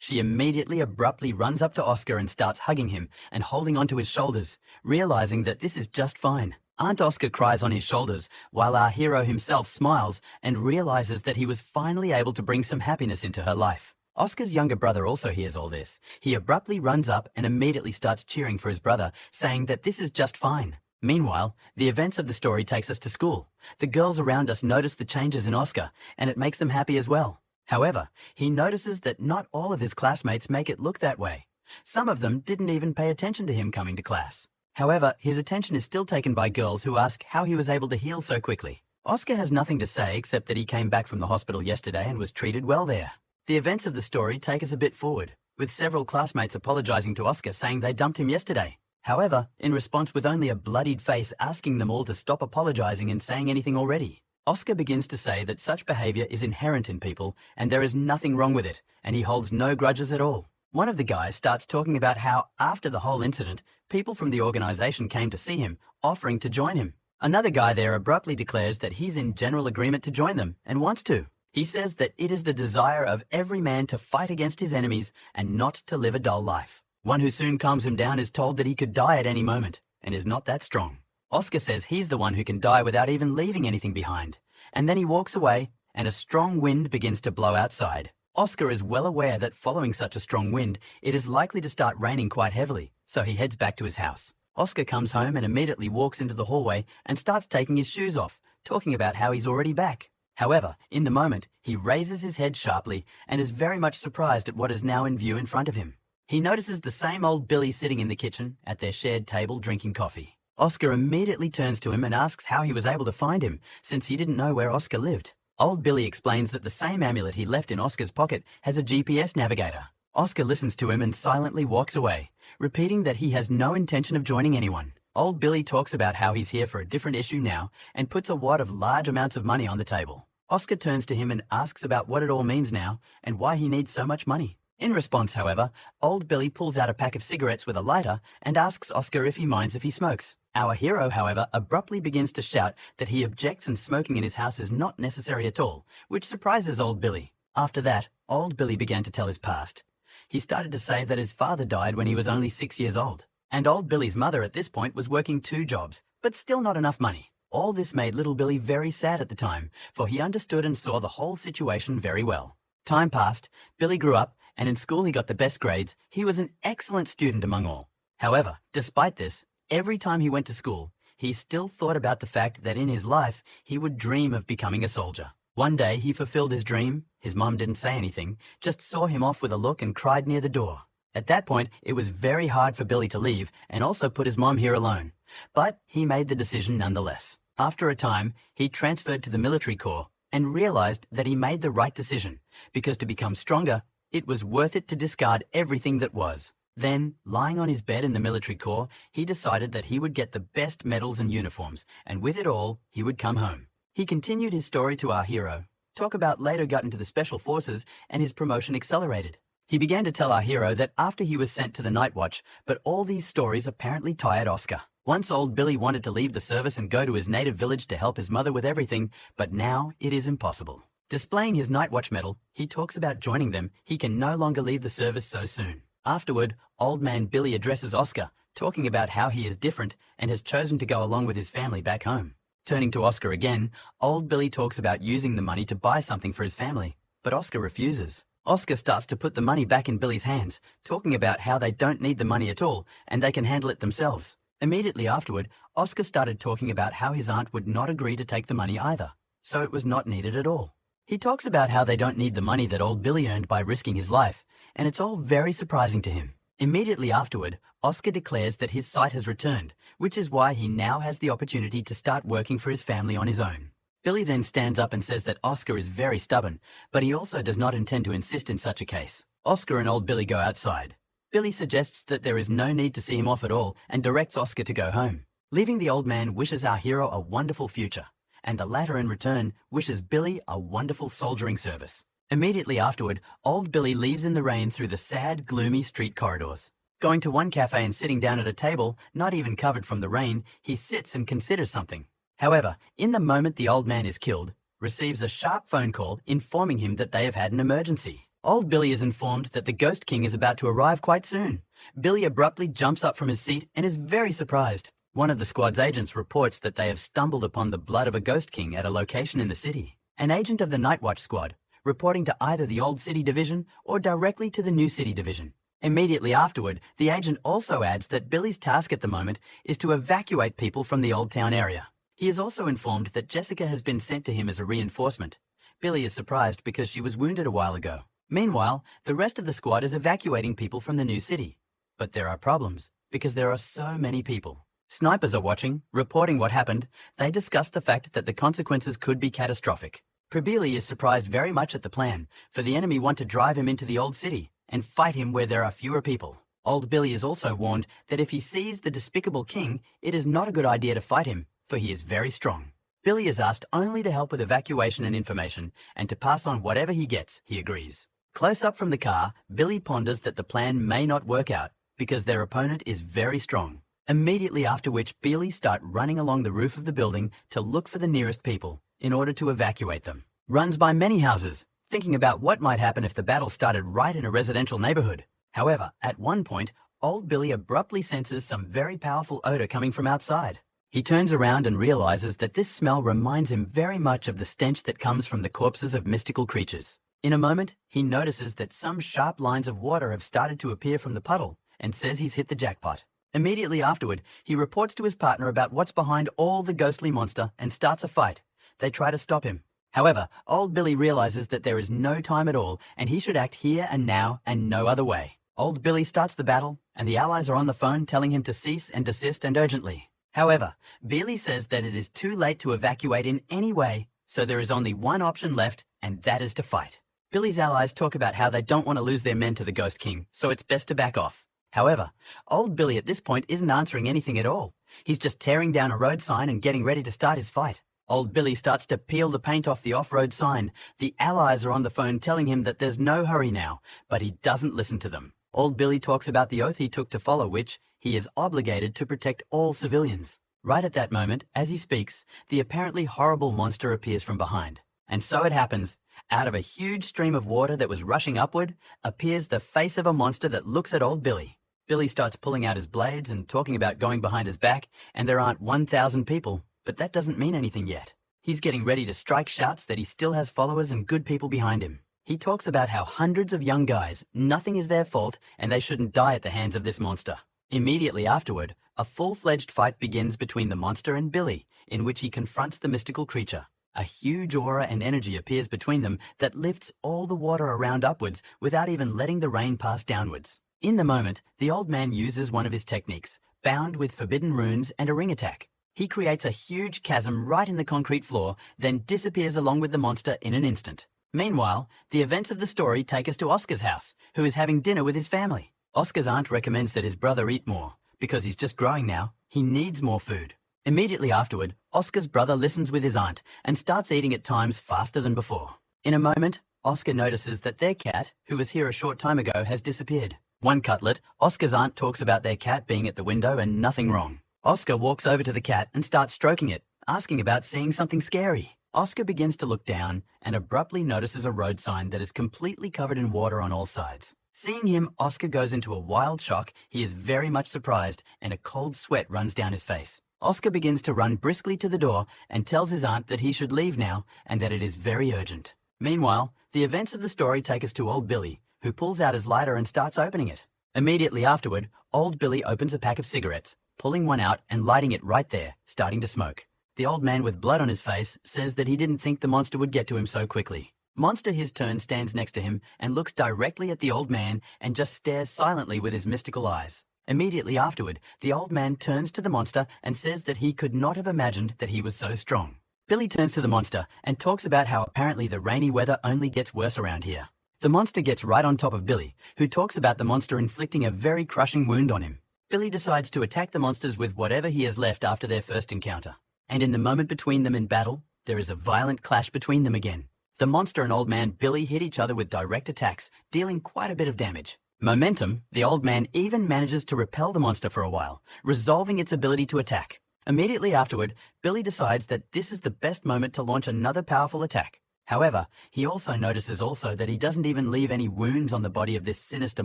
She immediately abruptly runs up to Oscar and starts hugging him and holding onto his shoulders, realizing that this is just fine. Aunt Oscar cries on his shoulders, while our hero himself smiles and realizes that he was finally able to bring some happiness into her life. Oscar's younger brother also hears all this. He abruptly runs up and immediately starts cheering for his brother, saying that this is just fine. Meanwhile, the events of the story takes us to school. The girls around us notice the changes in Oscar, and it makes them happy as well. However, he notices that not all of his classmates make it look that way. Some of them didn't even pay attention to him coming to class. However, his attention is still taken by girls who ask how he was able to heal so quickly. Oscar has nothing to say except that he came back from the hospital yesterday and was treated well there. The events of the story take us a bit forward, with several classmates apologizing to Oscar saying they dumped him yesterday. However, in response with only a bloodied face asking them all to stop apologizing and saying anything already. Oscar begins to say that such behavior is inherent in people and there is nothing wrong with it, and he holds no grudges at all. One of the guys starts talking about how, after the whole incident, people from the organization came to see him, offering to join him. Another guy there abruptly declares that he's in general agreement to join them and wants to. He says that it is the desire of every man to fight against his enemies and not to live a dull life. One who soon calms him down is told that he could die at any moment and is not that strong. Oscar says he's the one who can die without even leaving anything behind. And then he walks away and a strong wind begins to blow outside. Oscar is well aware that following such a strong wind, it is likely to start raining quite heavily, so he heads back to his house. Oscar comes home and immediately walks into the hallway and starts taking his shoes off, talking about how he's already back. However, in the moment, he raises his head sharply and is very much surprised at what is now in view in front of him. He notices the same old Billy sitting in the kitchen at their shared table drinking coffee. Oscar immediately turns to him and asks how he was able to find him, since he didn't know where Oscar lived. Old Billy explains that the same amulet he left in Oscar's pocket has a GPS navigator. Oscar listens to him and silently walks away, repeating that he has no intention of joining anyone. Old Billy talks about how he's here for a different issue now and puts a wad of large amounts of money on the table. Oscar turns to him and asks about what it all means now and why he needs so much money. In response, however, old Billy pulls out a pack of cigarettes with a lighter and asks Oscar if he minds if he smokes. Our hero, however, abruptly begins to shout that he objects and smoking in his house is not necessary at all, which surprises old Billy. After that, old Billy began to tell his past. He started to say that his father died when he was only 6 years old, and old Billy's mother at this point was working 2 jobs, but still not enough money. All this made little Billy very sad at the time, for he understood and saw the whole situation very well. Time passed, Billy grew up, and in school he got the best grades. He was an excellent student among all. However, despite this, every time he went to school, he still thought about the fact that in his life, he would dream of becoming a soldier. One day, he fulfilled his dream. His mom didn't say anything, just saw him off with a look and cried near the door. At that point, it was very hard for Billy to leave and also put his mom here alone. But he made the decision nonetheless. After a time, he transferred to the military corps and realized that he made the right decision, because to become stronger, it was worth it to discard everything that was. Then, lying on his bed in the military corps, he decided that he would get the best medals and uniforms, and with it all, he would come home. He continued his story to our hero, talk about later got into the special forces, and his promotion accelerated. He began to tell our hero that after he was sent to the night watch, but all these stories apparently tired Oscar. Once old Billy wanted to leave the service and go to his native village to help his mother with everything, but now it is impossible. Displaying his night watch medal, he talks about joining them. He can no longer leave the service so soon. Afterward, old man Billy addresses Oscar, talking about how he is different and has chosen to go along with his family back home. Turning to Oscar again, old Billy talks about using the money to buy something for his family, but Oscar refuses. Oscar starts to put the money back in Billy's hands, talking about how they don't need the money at all and they can handle it themselves. Immediately afterward, Oscar started talking about how his aunt would not agree to take the money either, so it was not needed at all. He talks about how they don't need the money that old Billy earned by risking his life, and it's all very surprising to him. Immediately afterward, Oscar declares that his sight has returned, which is why he now has the opportunity to start working for his family on his own. Billy then stands up and says that Oscar is very stubborn, but he also does not intend to insist in such a case. Oscar and old Billy go outside. Billy suggests that there is no need to see him off at all and directs Oscar to go home. Leaving, the old man wishes our hero a wonderful future, and the latter in return wishes Billy a wonderful soldiering service. Immediately afterward, old Billy leaves in the rain through the sad, gloomy street corridors. Going to one cafe and sitting down at a table, not even covered from the rain, he sits and considers something. However, in the moment the old man is killed, receives a sharp phone call informing him that they have had an emergency. Old Billy is informed that the Ghost King is about to arrive quite soon. Billy abruptly jumps up from his seat and is very surprised. One of the squad's agents reports that they have stumbled upon the blood of a Ghost King at a location in the city. An agent of the Night Watch squad, reporting to either the Old City Division or directly to the New City Division. Immediately afterward, the agent also adds that Billy's task at the moment is to evacuate people from the Old Town area. He is also informed that Jessica has been sent to him as a reinforcement. Billy is surprised because she was wounded a while ago. Meanwhile, the rest of the squad is evacuating people from the new city. But there are problems, because there are so many people. Snipers are watching, reporting what happened. They discuss the fact that the consequences could be catastrophic. Probili is surprised very much at the plan, for the enemy want to drive him into the old city and fight him where there are fewer people. Old Billy is also warned that if he sees the despicable king, it is not a good idea to fight him, for he is very strong. Billy is asked only to help with evacuation and information, and to pass on whatever he gets, he agrees. Close up from the car, Billy ponders that the plan may not work out, because their opponent is very strong. Immediately after which, Billy starts running along the roof of the building to look for the nearest people, in order to evacuate them. Runs by many houses, thinking about what might happen if the battle started right in a residential neighborhood. However, at one point, old Billy abruptly senses some very powerful odor coming from outside. He turns around and realizes that this smell reminds him very much of the stench that comes from the corpses of mystical creatures. In a moment, he notices that some sharp lines of water have started to appear from the puddle, and says he's hit the jackpot. Immediately afterward, he reports to his partner about what's behind all the ghostly monster and starts a fight. They try to stop him. However, old Billy realizes that there is no time at all and he should act here and now and no other way. Old Billy starts the battle and the allies are on the phone telling him to cease and desist and urgently. However, Billy says that it is too late to evacuate in any way, so there is only one option left, and that is to fight. Billy's allies talk about how they don't want to lose their men to the Ghost King, so it's best to back off. However, old Billy at this point isn't answering anything at all. He's just tearing down a road sign and getting ready to start his fight. Old Billy starts to peel the paint off the off-road sign. The allies are on the phone telling him that there's no hurry now, but he doesn't listen to them. Old Billy talks about the oath he took to follow, which he is obligated to protect all civilians. Right at that moment, as he speaks, the apparently horrible monster appears from behind. And so it happens. Out of a huge stream of water that was rushing upward, appears the face of a monster that looks at old Billy. Billy starts pulling out his blades and talking about going behind his back, and there aren't 1,000 people. But that doesn't mean anything yet. He's getting ready to strike shouts that he still has followers and good people behind him. He talks about how hundreds of young guys, nothing is their fault, and they shouldn't die at the hands of this monster. Immediately afterward, a full-fledged fight begins between the monster and Billy, in which he confronts the mystical creature. A huge aura and energy appears between them that lifts all the water around upwards without even letting the rain pass downwards. In the moment, the old man uses one of his techniques, bound with forbidden runes and a ring attack. He creates a huge chasm right in the concrete floor, then disappears along with the monster in an instant. Meanwhile, the events of the story take us to Oscar's house, who is having dinner with his family. Oscar's aunt recommends that his brother eat more, because he's just growing now. He needs more food. Immediately afterward, Oscar's brother listens with his aunt and starts eating at times faster than before. In a moment, Oscar notices that their cat, who was here a short time ago, has disappeared. One cutlet, Oscar's aunt talks about their cat being at the window and nothing wrong. Oscar walks over to the cat and starts stroking it, asking about seeing something scary. Oscar begins to look down and abruptly notices a road sign that is completely covered in water on all sides. Seeing him, Oscar goes into a wild shock. He is very much surprised and a cold sweat runs down his face. Oscar begins to run briskly to the door and tells his aunt that he should leave now and that it is very urgent. Meanwhile, the events of the story take us to old Billy, who pulls out his lighter and starts opening it. Immediately afterward, old Billy opens a pack of cigarettes, pulling one out and lighting it right there, starting to smoke. The old man with blood on his face says that he didn't think the monster would get to him so quickly. Monster his turn stands next to him and looks directly at the old man and just stares silently with his mystical eyes. Immediately afterward, the old man turns to the monster and says that he could not have imagined that he was so strong. Billy turns to the monster and talks about how apparently the rainy weather only gets worse around here. The monster gets right on top of Billy, who talks about the monster inflicting a very crushing wound on him. Billy decides to attack the monsters with whatever he has left after their first encounter. And in the moment between them in battle, there is a violent clash between them again. The monster and old man Billy hit each other with direct attacks, dealing quite a bit of damage. Momentum, the old man even manages to repel the monster for a while, resolving its ability to attack. Immediately afterward, Billy decides that this is the best moment to launch another powerful attack. However, he also notices that he doesn't even leave any wounds on the body of this sinister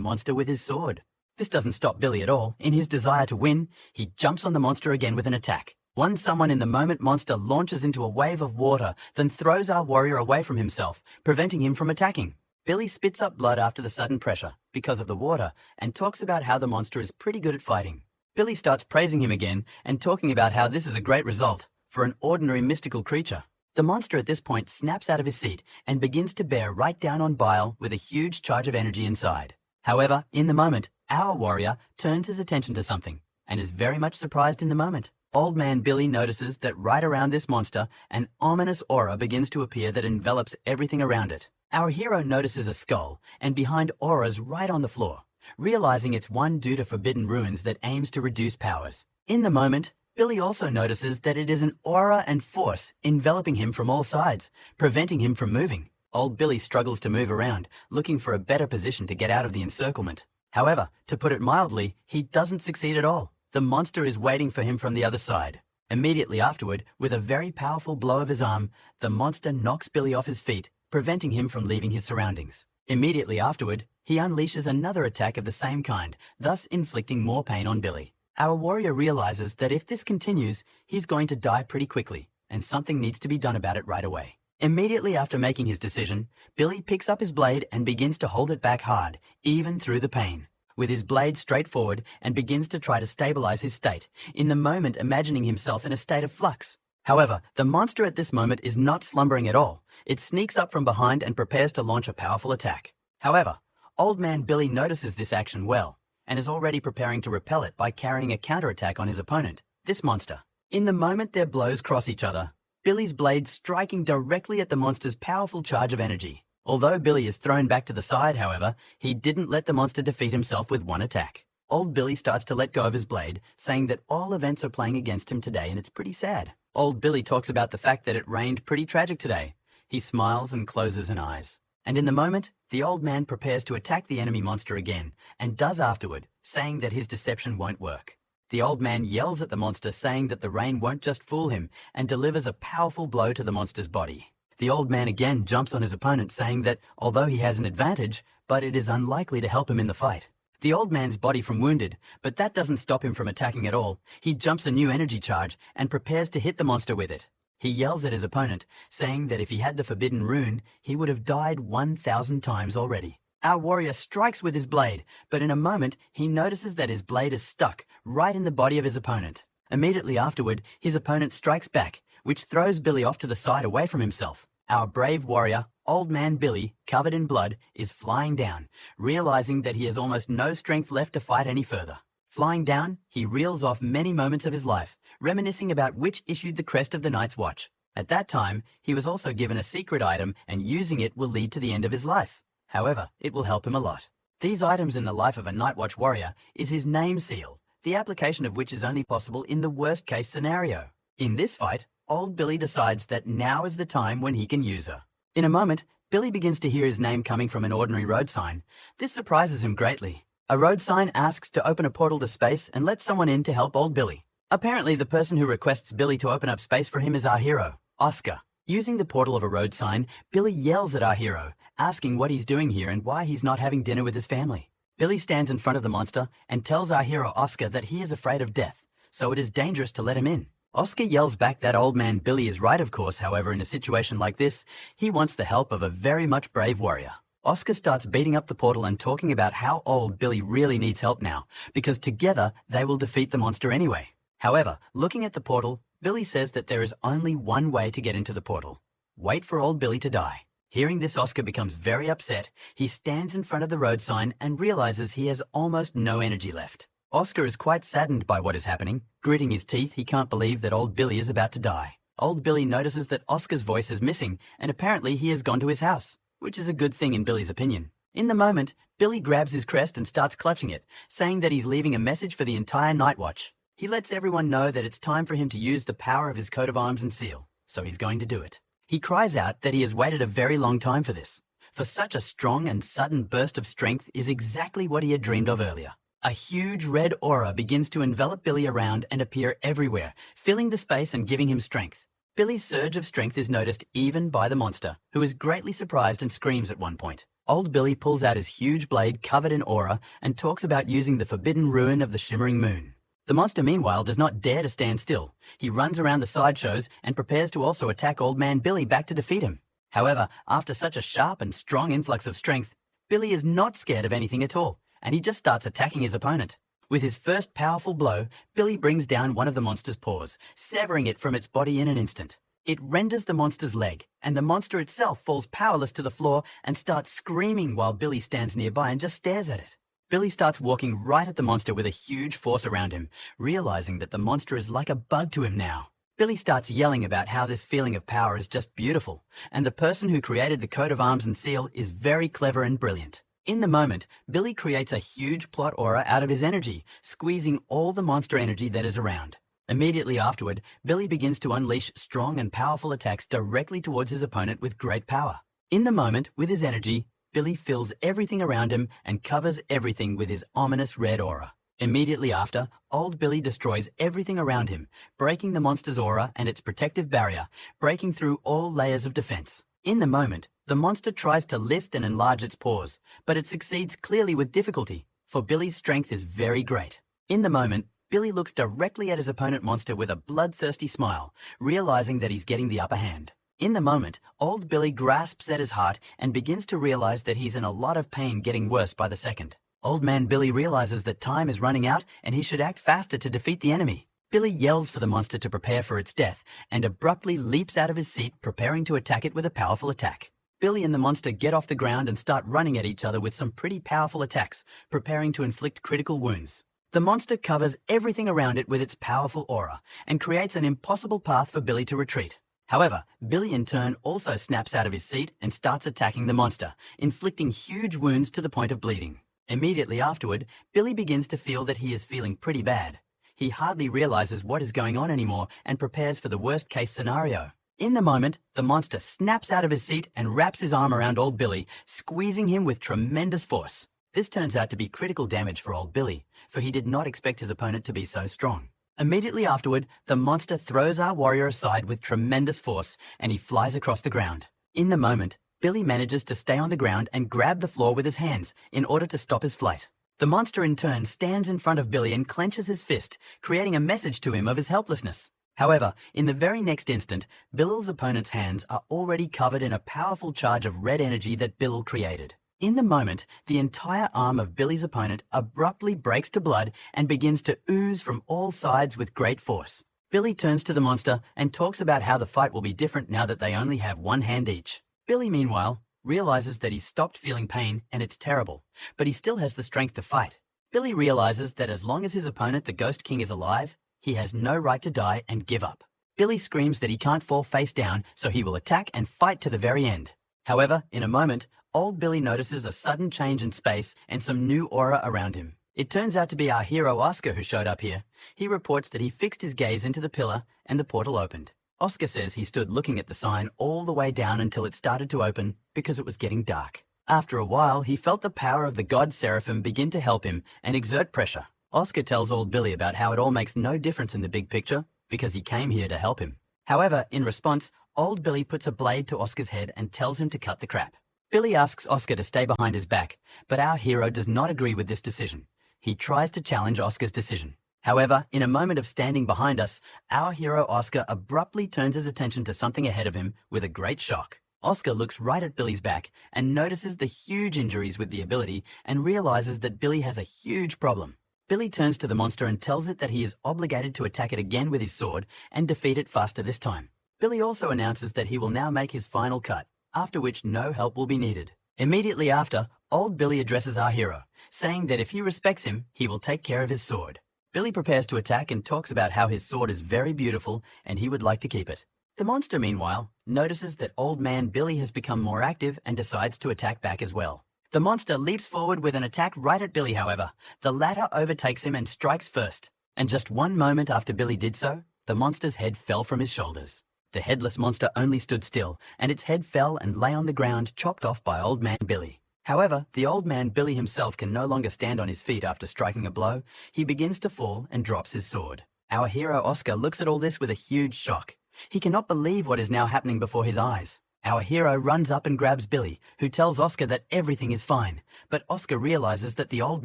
monster with his sword. This doesn't stop Billy at all. In his desire to win, he jumps on the monster again with an attack. One someone in the moment monster launches into a wave of water, then throws our warrior away from himself, preventing him from attacking. Billy spits up blood after the sudden pressure, because of the water, and talks about how the monster is pretty good at fighting. Billy starts praising him again and talking about how this is a great result for an ordinary mystical creature. The monster at this point snaps out of his seat and begins to bear right down on Bile with a huge charge of energy inside. However, in the moment, our warrior turns his attention to something and is very much surprised in the moment. Old man Billy notices that right around this monster, an ominous aura begins to appear that envelops everything around it. Our hero notices a skull, and behind auras right on the floor, realizing it's one due to forbidden ruins that aims to reduce powers. In the moment, Billy also notices that it is an aura and force enveloping him from all sides, preventing him from moving. Old Billy struggles to move around, looking for a better position to get out of the encirclement. However, to put it mildly, he doesn't succeed at all. The monster is waiting for him from the other side. Immediately afterward, with a very powerful blow of his arm, the monster knocks Billy off his feet, preventing him from leaving his surroundings. Immediately afterward, he unleashes another attack of the same kind, thus inflicting more pain on Billy. Our warrior realizes that if this continues, he's going to die pretty quickly, and something needs to be done about it right away. Immediately after making his decision, Billy picks up his blade and begins to hold it back hard, even through the pain, with his blade straight forward, and begins to try to stabilize his state, in the moment imagining himself in a state of flux. However, the monster at this moment is not slumbering at all. It sneaks up from behind and prepares to launch a powerful attack. However, Old Man Billy notices this action well, and is already preparing to repel it by carrying a counterattack on his opponent, this monster. In the moment their blows cross each other, Billy's blade striking directly at the monster's powerful charge of energy. Although Billy is thrown back to the side, however, he didn't let the monster defeat himself with one attack. Old Billy starts to let go of his blade, saying that all events are playing against him today and it's pretty sad. Old Billy talks about the fact that it rained pretty tragic today. He smiles and closes an eyes. And in the moment, the old man prepares to attack the enemy monster again, and does afterward, saying that his deception won't work. The old man yells at the monster, saying that the rain won't just fool him, and delivers a powerful blow to the monster's body. The old man again jumps on his opponent, saying that although he has an advantage, but it is unlikely to help him in the fight. The old man's body from wounded, but that doesn't stop him from attacking at all. He jumps a new energy charge and prepares to hit the monster with it. He yells at his opponent, saying that if he had the forbidden rune, he would have died 1,000 times already. Our warrior strikes with his blade, but in a moment, he notices that his blade is stuck right in the body of his opponent. Immediately afterward, his opponent strikes back, which throws Billy off to the side away from himself. Our brave warrior, Old Man Billy, covered in blood, is flying down, realizing that he has almost no strength left to fight any further. Flying down, he reels off many moments of his life, reminiscing about which issued the crest of the Night's Watch. At that time, he was also given a secret item, and using it will lead to the end of his life. However, it will help him a lot. These items in the life of a Night Watch warrior is his name seal, the application of which is only possible in the worst case scenario. In this fight, Old Billy decides that now is the time when he can use her. In a moment, Billy begins to hear his name coming from an ordinary road sign. This surprises him greatly. A road sign asks to open a portal to space and let someone in to help Old Billy. Apparently, the person who requests Billy to open up space for him is our hero, Oscar. Using the portal of a road sign, Billy yells at our hero, asking what he's doing here and why he's not having dinner with his family. Billy stands in front of the monster and tells our hero Oscar that he is afraid of death, so it is dangerous to let him in. Oscar yells back that Old Man Billy is right, of course. However, in a situation like this, he wants the help of a very much brave warrior. Oscar starts beating up the portal and talking about how Old Billy really needs help now, because together they will defeat the monster anyway. However, looking at the portal, Billy says that there is only one way to get into the portal. Wait for Old Billy to die. Hearing this, Oscar becomes very upset. He stands in front of the road sign and realizes he has almost no energy left. Oscar is quite saddened by what is happening. Gritting his teeth, he can't believe that old Billy is about to die. Old Billy notices that Oscar's voice is missing, and apparently he has gone to his house, which is a good thing in Billy's opinion. In the moment, Billy grabs his crest and starts clutching it, saying that he's leaving a message for the entire night watch. He lets everyone know that it's time for him to use the power of his coat of arms and seal, so he's going to do it. He cries out that he has waited a very long time for this, for such a strong and sudden burst of strength is exactly what he had dreamed of earlier. A huge red aura begins to envelop Billy around and appear everywhere, filling the space and giving him strength. Billy's surge of strength is noticed even by the monster, who is greatly surprised and screams at one point. Old Billy pulls out his huge blade covered in aura and talks about using the forbidden ruin of the shimmering moon. The monster, meanwhile, does not dare to stand still. He runs around the sideshows and prepares to also attack Old Man Billy back to defeat him. However, after such a sharp and strong influx of strength, Billy is not scared of anything at all, and he just starts attacking his opponent. With his first powerful blow, Billy brings down one of the monster's paws, severing it from its body in an instant. It renders the monster's leg, and the monster itself falls powerless to the floor and starts screaming while Billy stands nearby and just stares at it. Billy starts walking right at the monster with a huge force around him, realizing that the monster is like a bug to him now. Billy starts yelling about how this feeling of power is just beautiful, and the person who created the coat of arms and seal is very clever and brilliant. In the moment, Billy creates a huge plot aura out of his energy, squeezing all the monster energy that is around. Immediately afterward, Billy begins to unleash strong and powerful attacks directly towards his opponent with great power. In the moment, with his energy, Billy fills everything around him and covers everything with his ominous red aura. Immediately after, old Billy destroys everything around him, breaking the monster's aura and its protective barrier, breaking through all layers of defense. In the moment, the monster tries to lift and enlarge its paws, but it succeeds clearly with difficulty, for Billy's strength is very great. In the moment, Billy looks directly at his opponent monster with a bloodthirsty smile, realizing that he's getting the upper hand. In the moment, old Billy grasps at his heart and begins to realize that he's in a lot of pain, getting worse by the second. Old Man Billy realizes that time is running out and he should act faster to defeat the enemy. Billy yells for the monster to prepare for its death and abruptly leaps out of his seat, preparing to attack it with a powerful attack. Billy and the monster get off the ground and start running at each other with some pretty powerful attacks, preparing to inflict critical wounds. The monster covers everything around it with its powerful aura and creates an impossible path for Billy to retreat. However, Billy in turn also snaps out of his seat and starts attacking the monster, inflicting huge wounds to the point of bleeding. Immediately afterward, Billy begins to feel that he is feeling pretty bad. He hardly realizes what is going on anymore and prepares for the worst-case scenario. In the moment, the monster snaps out of his seat and wraps his arm around old Billy, squeezing him with tremendous force. This turns out to be critical damage for old Billy, for he did not expect his opponent to be so strong. Immediately afterward, the monster throws our warrior aside with tremendous force, and he flies across the ground. In the moment, Billy manages to stay on the ground and grab the floor with his hands in order to stop his flight. The monster in turn stands in front of Billy and clenches his fist, creating a message to him of his helplessness. However, in the very next instant, Bill's opponent's hands are already covered in a powerful charge of red energy that Bill created. In the moment, the entire arm of Billy's opponent abruptly breaks to blood and begins to ooze from all sides with great force. Billy turns to the monster and talks about how the fight will be different now that they only have one hand each. Billy, meanwhile, realizes that he's stopped feeling pain and it's terrible, but he still has the strength to fight. Billy realizes that as long as his opponent, the Ghost King, is alive, he has no right to die and give up. Billy screams that he can't fall face down, so he will attack and fight to the very end. However, in a moment, old Billy notices a sudden change in space and some new aura around him. It turns out to be our hero Oscar who showed up here. He reports that he fixed his gaze into the pillar and the portal opened. Oscar says he stood looking at the sign all the way down until it started to open because it was getting dark. After a while, he felt the power of the god Seraphim begin to help him and exert pressure. Oscar tells old Billy about how it all makes no difference in the big picture because he came here to help him. However, in response, old Billy puts a blade to Oscar's head and tells him to cut the crap. Billy asks Oscar to stay behind his back, but our hero does not agree with this decision. He tries to challenge Oscar's decision. However, in a moment of standing behind us, our hero Oscar abruptly turns his attention to something ahead of him with a great shock. Oscar looks right at Billy's back and notices the huge injuries with the ability and realizes that Billy has a huge problem. Billy turns to the monster and tells it that he is obligated to attack it again with his sword and defeat it faster this time. Billy also announces that he will now make his final cut. after which no help will be needed. Immediately after, old Billy addresses our hero, saying that if he respects him, he will take care of his sword. Billy prepares to attack and talks about how his sword is very beautiful and he would like to keep it. The monster, meanwhile, notices that old man Billy has become more active and decides to attack back as well. The monster leaps forward with an attack right at Billy, however. The latter overtakes him and strikes first. And just one moment after Billy did so, the monster's head fell from his shoulders. The headless monster only stood still, and its head fell and lay on the ground, chopped off by old man Billy. However, the old man Billy himself can no longer stand on his feet after striking a blow. He begins to fall and drops his sword. Our hero Oscar looks at all this with a huge shock. He cannot believe what is now happening before his eyes. Our hero runs up and grabs Billy, who tells Oscar that everything is fine, but Oscar realizes that the old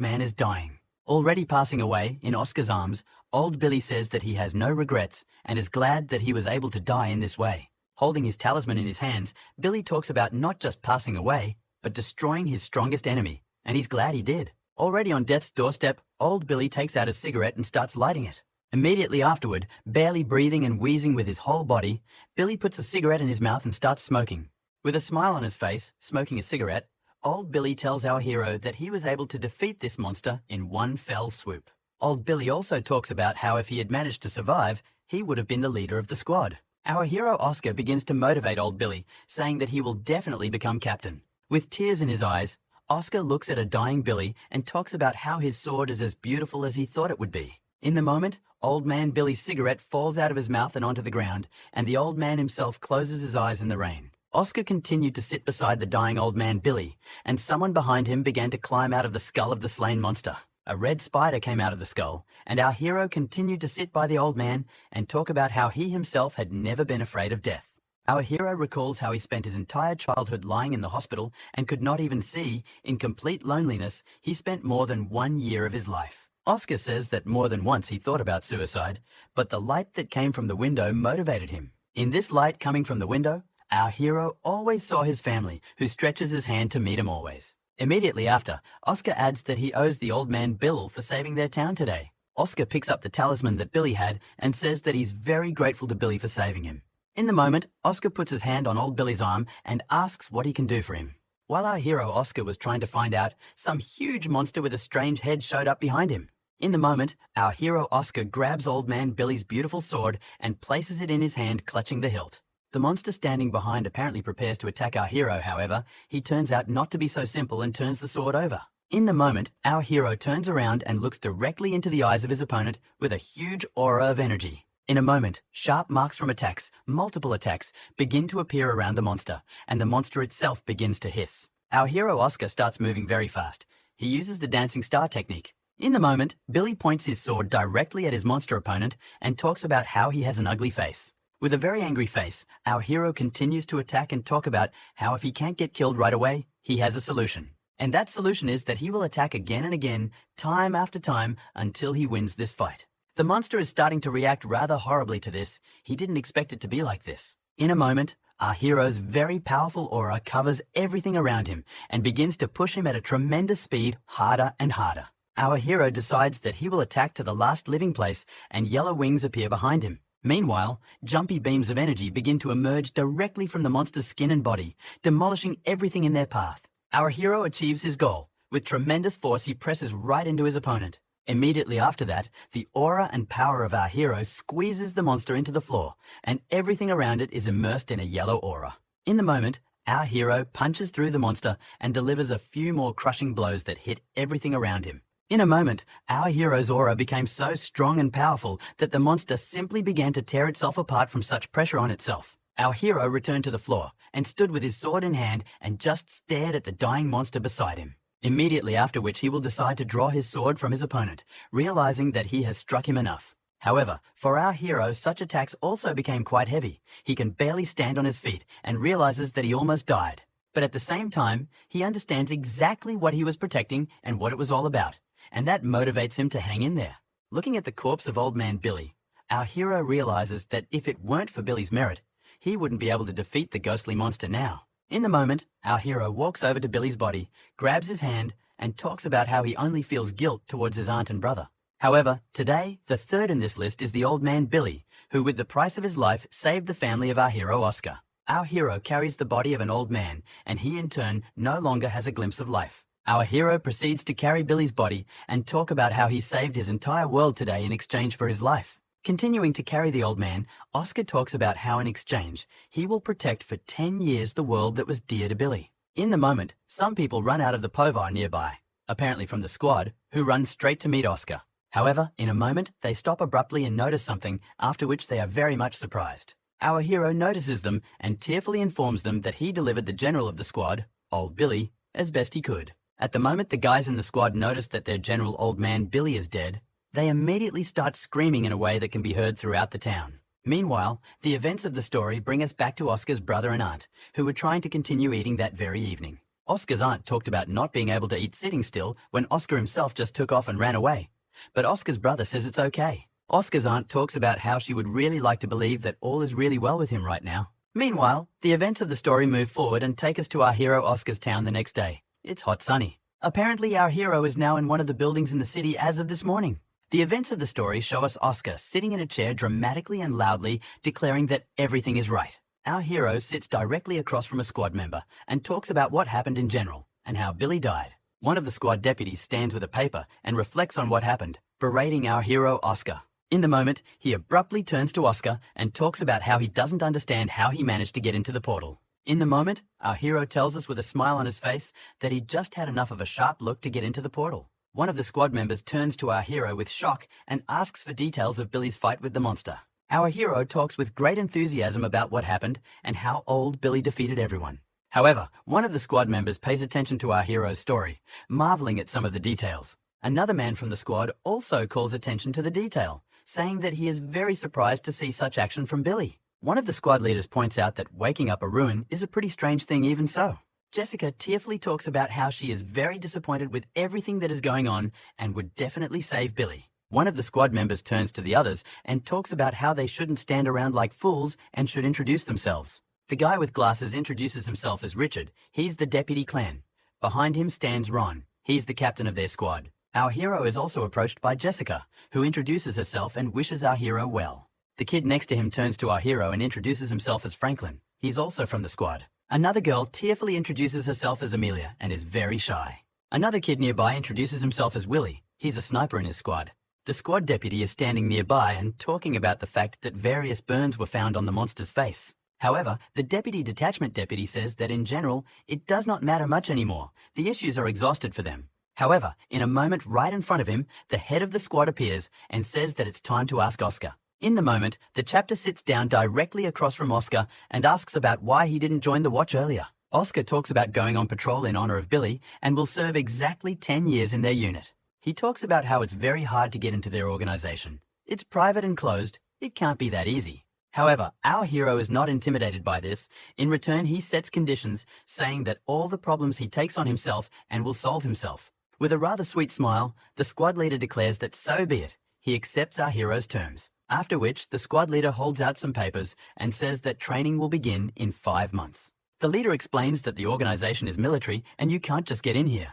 man is dying. Already passing away in Oscar's arms, old Billy says that he has no regrets and is glad that he was able to die in this way. Holding his talisman in his hands, Billy talks about not just passing away, but destroying his strongest enemy, and he's glad he did. Already on death's doorstep, old Billy takes out a cigarette and starts lighting it. Immediately afterward, barely breathing and wheezing with his whole body, Billy puts a cigarette in his mouth and starts smoking. With a smile on his face, smoking a cigarette, old Billy tells our hero that he was able to defeat this monster in one fell swoop. Old Billy also talks about how if he had managed to survive, he would have been the leader of the squad. Our hero Oscar begins to motivate old Billy, saying that he will definitely become captain. With tears in his eyes, Oscar looks at a dying Billy and talks about how his sword is as beautiful as he thought it would be. In the moment, old man Billy's cigarette falls out of his mouth and onto the ground, and the old man himself closes his eyes in the rain. Oscar continued to sit beside the dying old man Billy, and someone behind him began to climb out of the skull of the slain monster. A red spider came out of the skull, and our hero continued to sit by the old man and talk about how he himself had never been afraid of death. Our hero recalls how he spent his entire childhood lying in the hospital and could not even see. In complete loneliness, he spent more than 1 year of his life. Oscar says that more than once he thought about suicide, but the light that came from the window motivated him. In this light coming from the window, our hero always saw his family, who stretches his hand to meet him always. Immediately after, Oscar adds that he owes the old man Bill for saving their town today. Oscar picks up the talisman that Billy had and says that he's very grateful to Billy for saving him. In the moment, Oscar puts his hand on old Billy's arm and asks what he can do for him. While our hero Oscar was trying to find out, some huge monster with a strange head showed up behind him. In the moment, our hero Oscar grabs old man Billy's beautiful sword and places it in his hand, clutching the hilt. The monster standing behind apparently prepares to attack our hero. However, he turns out not to be so simple and turns the sword over. In the moment, our hero turns around and looks directly into the eyes of his opponent with a huge aura of energy. In a moment, sharp marks from attacks, multiple attacks, begin to appear around the monster, and the monster itself begins to hiss. Our hero Oscar starts moving very fast. He uses the dancing star technique. In the moment, Billy points his sword directly at his monster opponent and talks about how he has an ugly face. With a very angry face, our hero continues to attack and talk about how if he can't get killed right away, he has a solution. And that solution is that he will attack again and again, time after time, until he wins this fight. The monster is starting to react rather horribly to this. He didn't expect it to be like this. In a moment, our hero's very powerful aura covers everything around him and begins to push him at a tremendous speed, harder and harder. Our hero decides that he will attack to the last living place, and yellow wings appear behind him. Meanwhile, jumpy beams of energy begin to emerge directly from the monster's skin and body, demolishing everything in their path. Our hero achieves his goal. With tremendous force, he presses right into his opponent. Immediately after that, the aura and power of our hero squeezes the monster into the floor, and everything around it is immersed in a yellow aura. In the moment, our hero punches through the monster and delivers a few more crushing blows that hit everything around him. In a moment, our hero's aura became so strong and powerful that the monster simply began to tear itself apart from such pressure on itself. Our hero returned to the floor and stood with his sword in hand and just stared at the dying monster beside him. Immediately after which he will decide to draw his sword from his opponent, realizing that he has struck him enough. However, for our hero, such attacks also became quite heavy. He can barely stand on his feet and realizes that he almost died. But at the same time, he understands exactly what he was protecting and what it was all about. And that motivates him to hang in there. Looking at the corpse of old man Billy, our hero realizes that if it weren't for Billy's merit, he wouldn't be able to defeat the ghostly monster now. In the moment, our hero walks over to Billy's body, grabs his hand, and talks about how he only feels guilt towards his aunt and brother. However, today, the third in this list is the old man Billy, who with the price of his life saved the family of our hero Oscar. Our hero carries the body of an old man, and he in turn no longer has a glimpse of life. Our hero proceeds to carry Billy's body and talk about how he saved his entire world today in exchange for his life. Continuing to carry the old man, Oscar talks about how in exchange, he will protect for 10 years the world that was dear to Billy. In the moment, some people run out of the povar nearby, apparently from the squad, who run straight to meet Oscar. However, in a moment, they stop abruptly and notice something, after which they are very much surprised. Our hero notices them and tearfully informs them that he delivered the general of the squad, old Billy, as best he could. At the moment the guys in the squad notice that their general old man Billy is dead, they immediately start screaming in a way that can be heard throughout the town. Meanwhile, the events of the story bring us back to Oscar's brother and aunt, who were trying to continue eating that very evening. Oscar's aunt talked about not being able to eat sitting still when Oscar himself just took off and ran away. But Oscar's brother says it's okay. Oscar's aunt talks about how she would really like to believe that all is really well with him right now. Meanwhile, the events of the story move forward and take us to our hero Oscar's town the next day. It's hot sunny. Apparently our hero is now in one of the buildings in the city as of this morning. The events of the story show us Oscar sitting in a chair dramatically and loudly declaring that everything is right. Our hero sits directly across from a squad member and talks about what happened in general and how Billy died. One of the squad deputies stands with a paper and reflects on what happened, berating our hero Oscar. In the moment, he abruptly turns to Oscar and talks about how he doesn't understand how he managed to get into the portal. In the moment, our hero tells us with a smile on his face that he just had enough of a sharp look to get into the portal. One of the squad members turns to our hero with shock and asks for details of Billy's fight with the monster. Our hero talks with great enthusiasm about what happened and how old Billy defeated everyone. However, one of the squad members pays attention to our hero's story, marveling at some of the details. Another man from the squad also calls attention to the detail, saying that he is very surprised to see such action from Billy. One of the squad leaders points out that waking up a ruin is a pretty strange thing even so. Jessica tearfully talks about how she is very disappointed with everything that is going on and would definitely save Billy. One of the squad members turns to the others and talks about how they shouldn't stand around like fools and should introduce themselves. The guy with glasses introduces himself as Richard. He's the deputy clan. Behind him stands Ron. He's the captain of their squad. Our hero is also approached by Jessica, who introduces herself and wishes our hero well. The kid next to him turns to our hero and introduces himself as Franklin. He's also from the squad. Another girl tearfully introduces herself as Amelia and is very shy. Another kid nearby introduces himself as Willie. He's a sniper in his squad. The squad deputy is standing nearby and talking about the fact that various burns were found on the monster's face. However, the deputy detachment deputy says that in general, it does not matter much anymore. The issues are exhausted for them. However, in a moment right in front of him, the head of the squad appears and says that it's time to ask Oscar. In the moment, the chapter sits down directly across from Oscar and asks about why he didn't join the watch earlier. Oscar talks about going on patrol in honor of Billy and will serve exactly 10 years in their unit. He talks about how it's very hard to get into their organization. It's private and closed. It can't be that easy. However, our hero is not intimidated by this. In return, he sets conditions, saying that all the problems he takes on himself and will solve himself. With a rather sweet smile, the squad leader declares that so be it. He accepts our hero's terms. After which, the squad leader holds out some papers and says that training will begin in 5 months. The leader explains that the organization is military and you can't just get in here.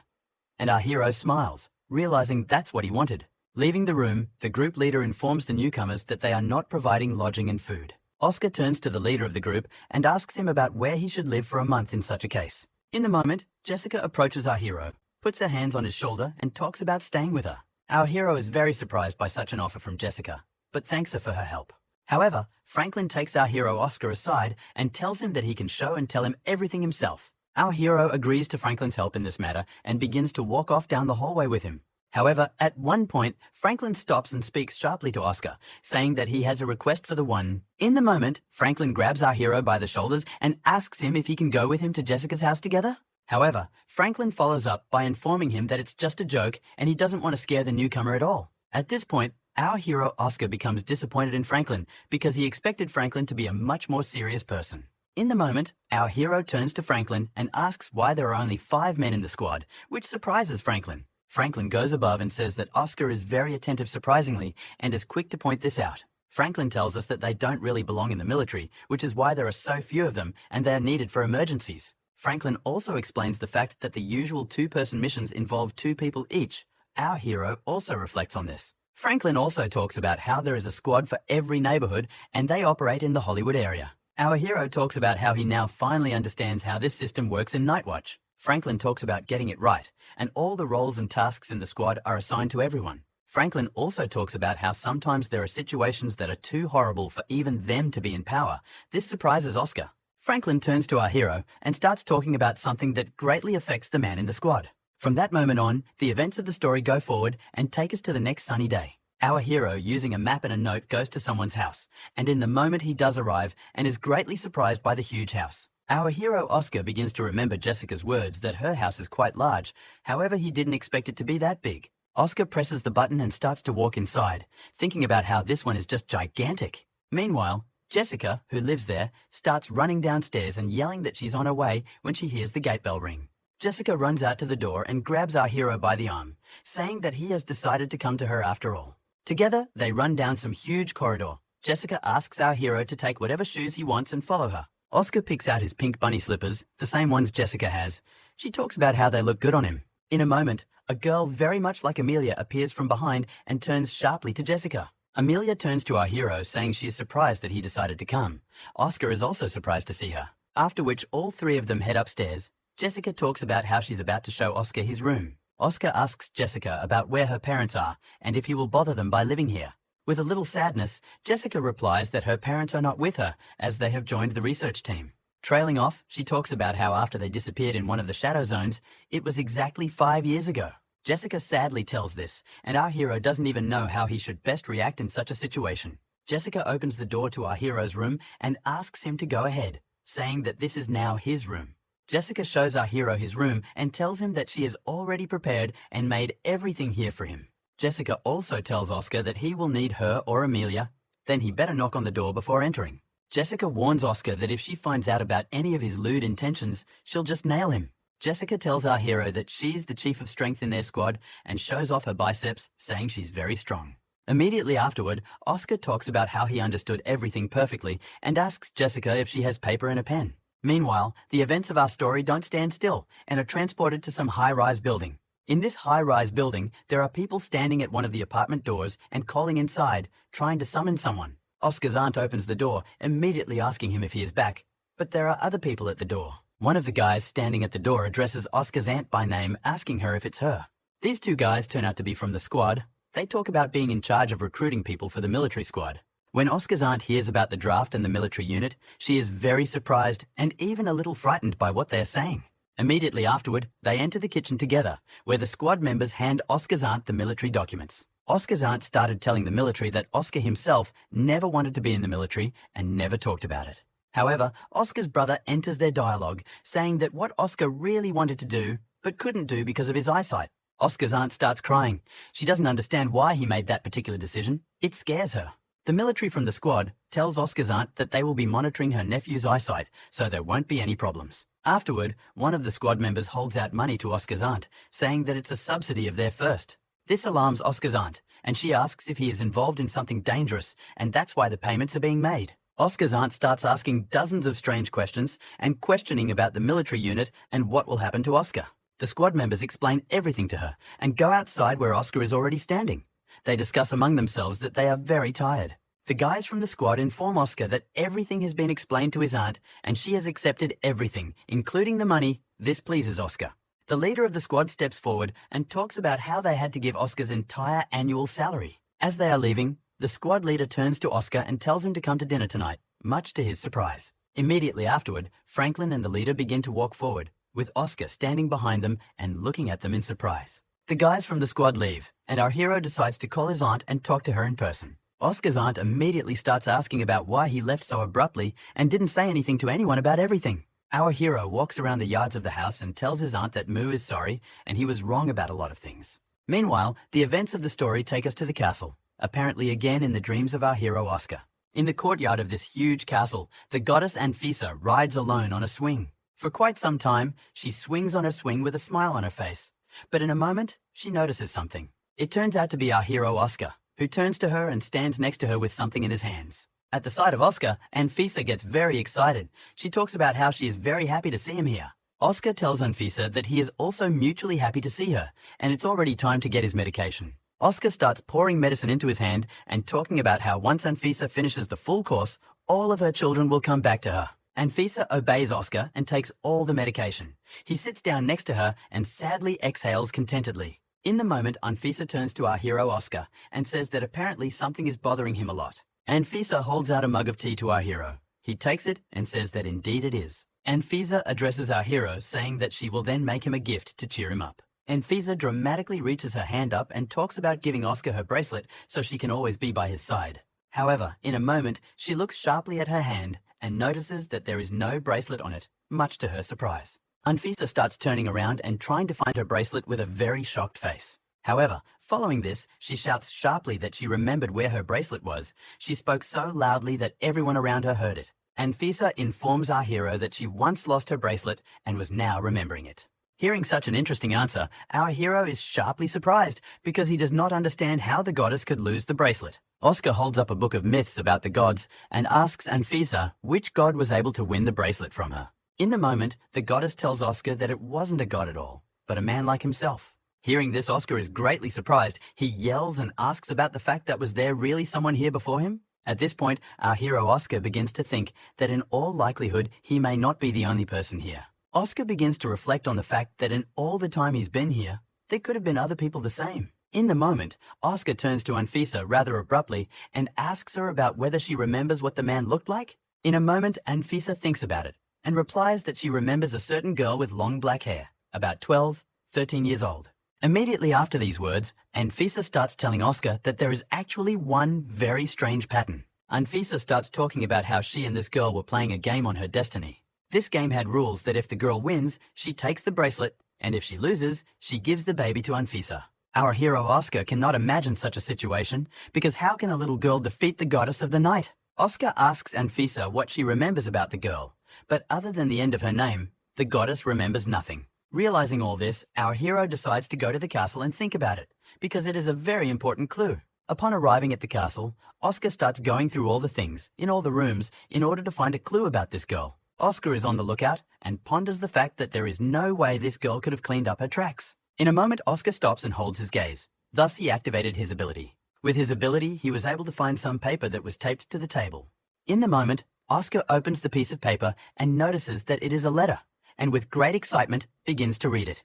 And our hero smiles, realizing that's what he wanted. Leaving the room, the group leader informs the newcomers that they are not providing lodging and food. Oscar turns to the leader of the group and asks him about where he should live for a month in such a case. In the moment, Jessica approaches our hero, puts her hands on his shoulder and talks about staying with her. Our hero is very surprised by such an offer from Jessica, but thanks her for her help. However, Franklin takes our hero Oscar aside and tells him that he can show and tell him everything himself. Our hero agrees to Franklin's help in this matter and begins to walk off down the hallway with him. However, at one point, Franklin stops and speaks sharply to Oscar, saying that he has a request for the one. In the moment, Franklin grabs our hero by the shoulders and asks him if he can go with him to Jessica's house together. However, Franklin follows up by informing him that it's just a joke and he doesn't want to scare the newcomer at all. At this point, our hero Oscar becomes disappointed in Franklin because he expected Franklin to be a much more serious person. In the moment, our hero turns to Franklin and asks why there are only 5 men in the squad, which surprises Franklin. Franklin goes above and says that Oscar is very attentive surprisingly and is quick to point this out. Franklin tells us that they don't really belong in the military, which is why there are so few of them and they are needed for emergencies. Franklin also explains the fact that the usual 2-person missions involve 2 people each. Our hero also reflects on this. Franklin also talks about how there is a squad for every neighborhood and they operate in the Hollywood area. Our hero talks about how he now finally understands how this system works in Night Watch. Franklin talks about getting it right, and all the roles and tasks in the squad are assigned to everyone. Franklin also talks about how sometimes there are situations that are too horrible for even them to be in power. This surprises Oscar. Franklin turns to our hero and starts talking about something that greatly affects the man in the squad. From that moment on, the events of the story go forward and take us to the next sunny day. Our hero, using a map and a note, goes to someone's house, and in the moment he does arrive and is greatly surprised by the huge house. Our hero Oscar begins to remember Jessica's words that her house is quite large, however he didn't expect it to be that big. Oscar presses the button and starts to walk inside, thinking about how this one is just gigantic. Meanwhile, Jessica, who lives there, starts running downstairs and yelling that she's on her way when she hears the gate bell ring. Jessica runs out to the door and grabs our hero by the arm, saying that he has decided to come to her after all. Together, they run down some huge corridor. Jessica asks our hero to take whatever shoes he wants and follow her. Oscar picks out his pink bunny slippers, the same ones Jessica has. She talks about how they look good on him. In a moment, a girl very much like Amelia appears from behind and turns sharply to Jessica. Amelia turns to our hero, saying she is surprised that he decided to come. Oscar is also surprised to see her. After which, all three of them head upstairs. Jessica talks about how she's about to show Oscar his room. Oscar asks Jessica about where her parents are and if he will bother them by living here. With a little sadness, Jessica replies that her parents are not with her as they have joined the research team. Trailing off, she talks about how after they disappeared in one of the shadow zones, it was exactly 5 years ago. Jessica sadly tells this, and our hero doesn't even know how he should best react in such a situation. Jessica opens the door to our hero's room and asks him to go ahead, saying that this is now his room. Jessica shows our hero his room and tells him that she is already prepared and made everything here for him. Jessica also tells Oscar that he will need her or Amelia, then he better knock on the door before entering. Jessica warns Oscar that if she finds out about any of his lewd intentions, she'll just nail him. Jessica tells our hero that she's the chief of strength in their squad and shows off her biceps, saying she's very strong. Immediately afterward, Oscar talks about how he understood everything perfectly and asks Jessica if she has paper and a pen. Meanwhile, the events of our story don't stand still and are transported to some high-rise building. In this high-rise building, there are people standing at one of the apartment doors and calling inside, trying to summon someone. Oscar's aunt opens the door, immediately asking him if he is back, but there are other people at the door. One of the guys standing at the door addresses Oscar's aunt by name, asking her if it's her. These two guys turn out to be from the squad. They talk about being in charge of recruiting people for the military squad. When Oscar's aunt hears about the draft and the military unit, she is very surprised and even a little frightened by what they are saying. Immediately afterward, they enter the kitchen together, where the squad members hand Oscar's aunt the military documents. Oscar's aunt started telling the military that Oscar himself never wanted to be in the military and never talked about it. However, Oscar's brother enters their dialogue, saying that what Oscar really wanted to do, but couldn't do because of his eyesight. Oscar's aunt starts crying. She doesn't understand why he made that particular decision. It scares her. The military from the squad tells Oscar's aunt that they will be monitoring her nephew's eyesight, so there won't be any problems. Afterward, one of the squad members holds out money to Oscar's aunt, saying that it's a subsidy of their first. This alarms Oscar's aunt, and she asks if he is involved in something dangerous, and that's why the payments are being made. Oscar's aunt starts asking dozens of strange questions and questioning about the military unit and what will happen to Oscar. The squad members explain everything to her and go outside where Oscar is already standing. They discuss among themselves that they are very tired. The guys from the squad inform Oscar that everything has been explained to his aunt and she has accepted everything, including the money. This pleases Oscar. The leader of the squad steps forward and talks about how they had to give Oscar's entire annual salary. As they are leaving, the squad leader turns to Oscar and tells him to come to dinner tonight, much to his surprise. Immediately afterward, Franklin and the leader begin to walk forward, with Oscar standing behind them and looking at them in surprise. The guys from the squad leave, and our hero decides to call his aunt and talk to her in person. Oscar's aunt immediately starts asking about why he left so abruptly and didn't say anything to anyone about everything. Our hero walks around the yards of the house and tells his aunt that Moo is sorry and he was wrong about a lot of things. Meanwhile, the events of the story take us to the castle, apparently again in the dreams of our hero Oscar. In the courtyard of this huge castle, the goddess Anfisa rides alone on a swing. For quite some time, she swings on her swing with a smile on her face. But in a moment, she notices something. It turns out to be our hero Oscar, who turns to her and stands next to her with something in his hands. At the sight of Oscar, Anfisa gets very excited. She talks about how she is very happy to see him here. Oscar tells Anfisa that he is also mutually happy to see her, and it's already time to get his medication. Oscar starts pouring medicine into his hand and talking about how once Anfisa finishes the full course, all of her children will come back to her. Anfisa obeys Oscar and takes all the medication. He sits down next to her and sadly exhales contentedly. In the moment, Anfisa turns to our hero Oscar and says that apparently something is bothering him a lot. Anfisa holds out a mug of tea to our hero. He takes it and says that indeed it is. Anfisa addresses our hero, saying that she will then make him a gift to cheer him up. Anfisa dramatically reaches her hand up and talks about giving Oscar her bracelet so she can always be by his side. However, in a moment, she looks sharply at her hand and notices that there is no bracelet on it, much to her surprise. Anfisa starts turning around and trying to find her bracelet with a very shocked face. However, following this, she shouts sharply that she remembered where her bracelet was. She spoke so loudly that everyone around her heard it. Anfisa informs our hero that she once lost her bracelet and was now remembering it. Hearing such an interesting answer, our hero is sharply surprised because he does not understand how the goddess could lose the bracelet. Oscar holds up a book of myths about the gods and asks Anfisa which god was able to win the bracelet from her. In the moment, the goddess tells Oscar that it wasn't a god at all, but a man like himself. Hearing this, Oscar is greatly surprised. He yells and asks about the fact that was there really someone here before him? At this point, our hero Oscar begins to think that in all likelihood, he may not be the only person here. Oscar begins to reflect on the fact that in all the time he's been here, there could have been other people the same. In the moment, Oscar turns to Anfisa rather abruptly and asks her about whether she remembers what the man looked like. In a moment, Anfisa thinks about it and replies that she remembers a certain girl with long black hair, about 12, 13 years old. Immediately after these words, Anfisa starts telling Oscar that there is actually one very strange pattern. Anfisa starts talking about how she and this girl were playing a game on her destiny. This game had rules that if the girl wins, she takes the bracelet, and if she loses, she gives the baby to Anfisa. Our hero Oscar cannot imagine such a situation, because how can a little girl defeat the goddess of the night? Oscar asks Anfisa what she remembers about the girl, but other than the end of her name, the goddess remembers nothing. Realizing all this, our hero decides to go to the castle and think about it, because it is a very important clue. Upon arriving at the castle, Oscar starts going through all the things, in all the rooms, in order to find a clue about this girl. Oscar is on the lookout and ponders the fact that there is no way this girl could have cleaned up her tracks. In a moment, Oscar stops and holds his gaze. Thus, he activated his ability. With his ability, he was able to find some paper that was taped to the table. In the moment, Oscar opens the piece of paper and notices that it is a letter, and with great excitement, begins to read it.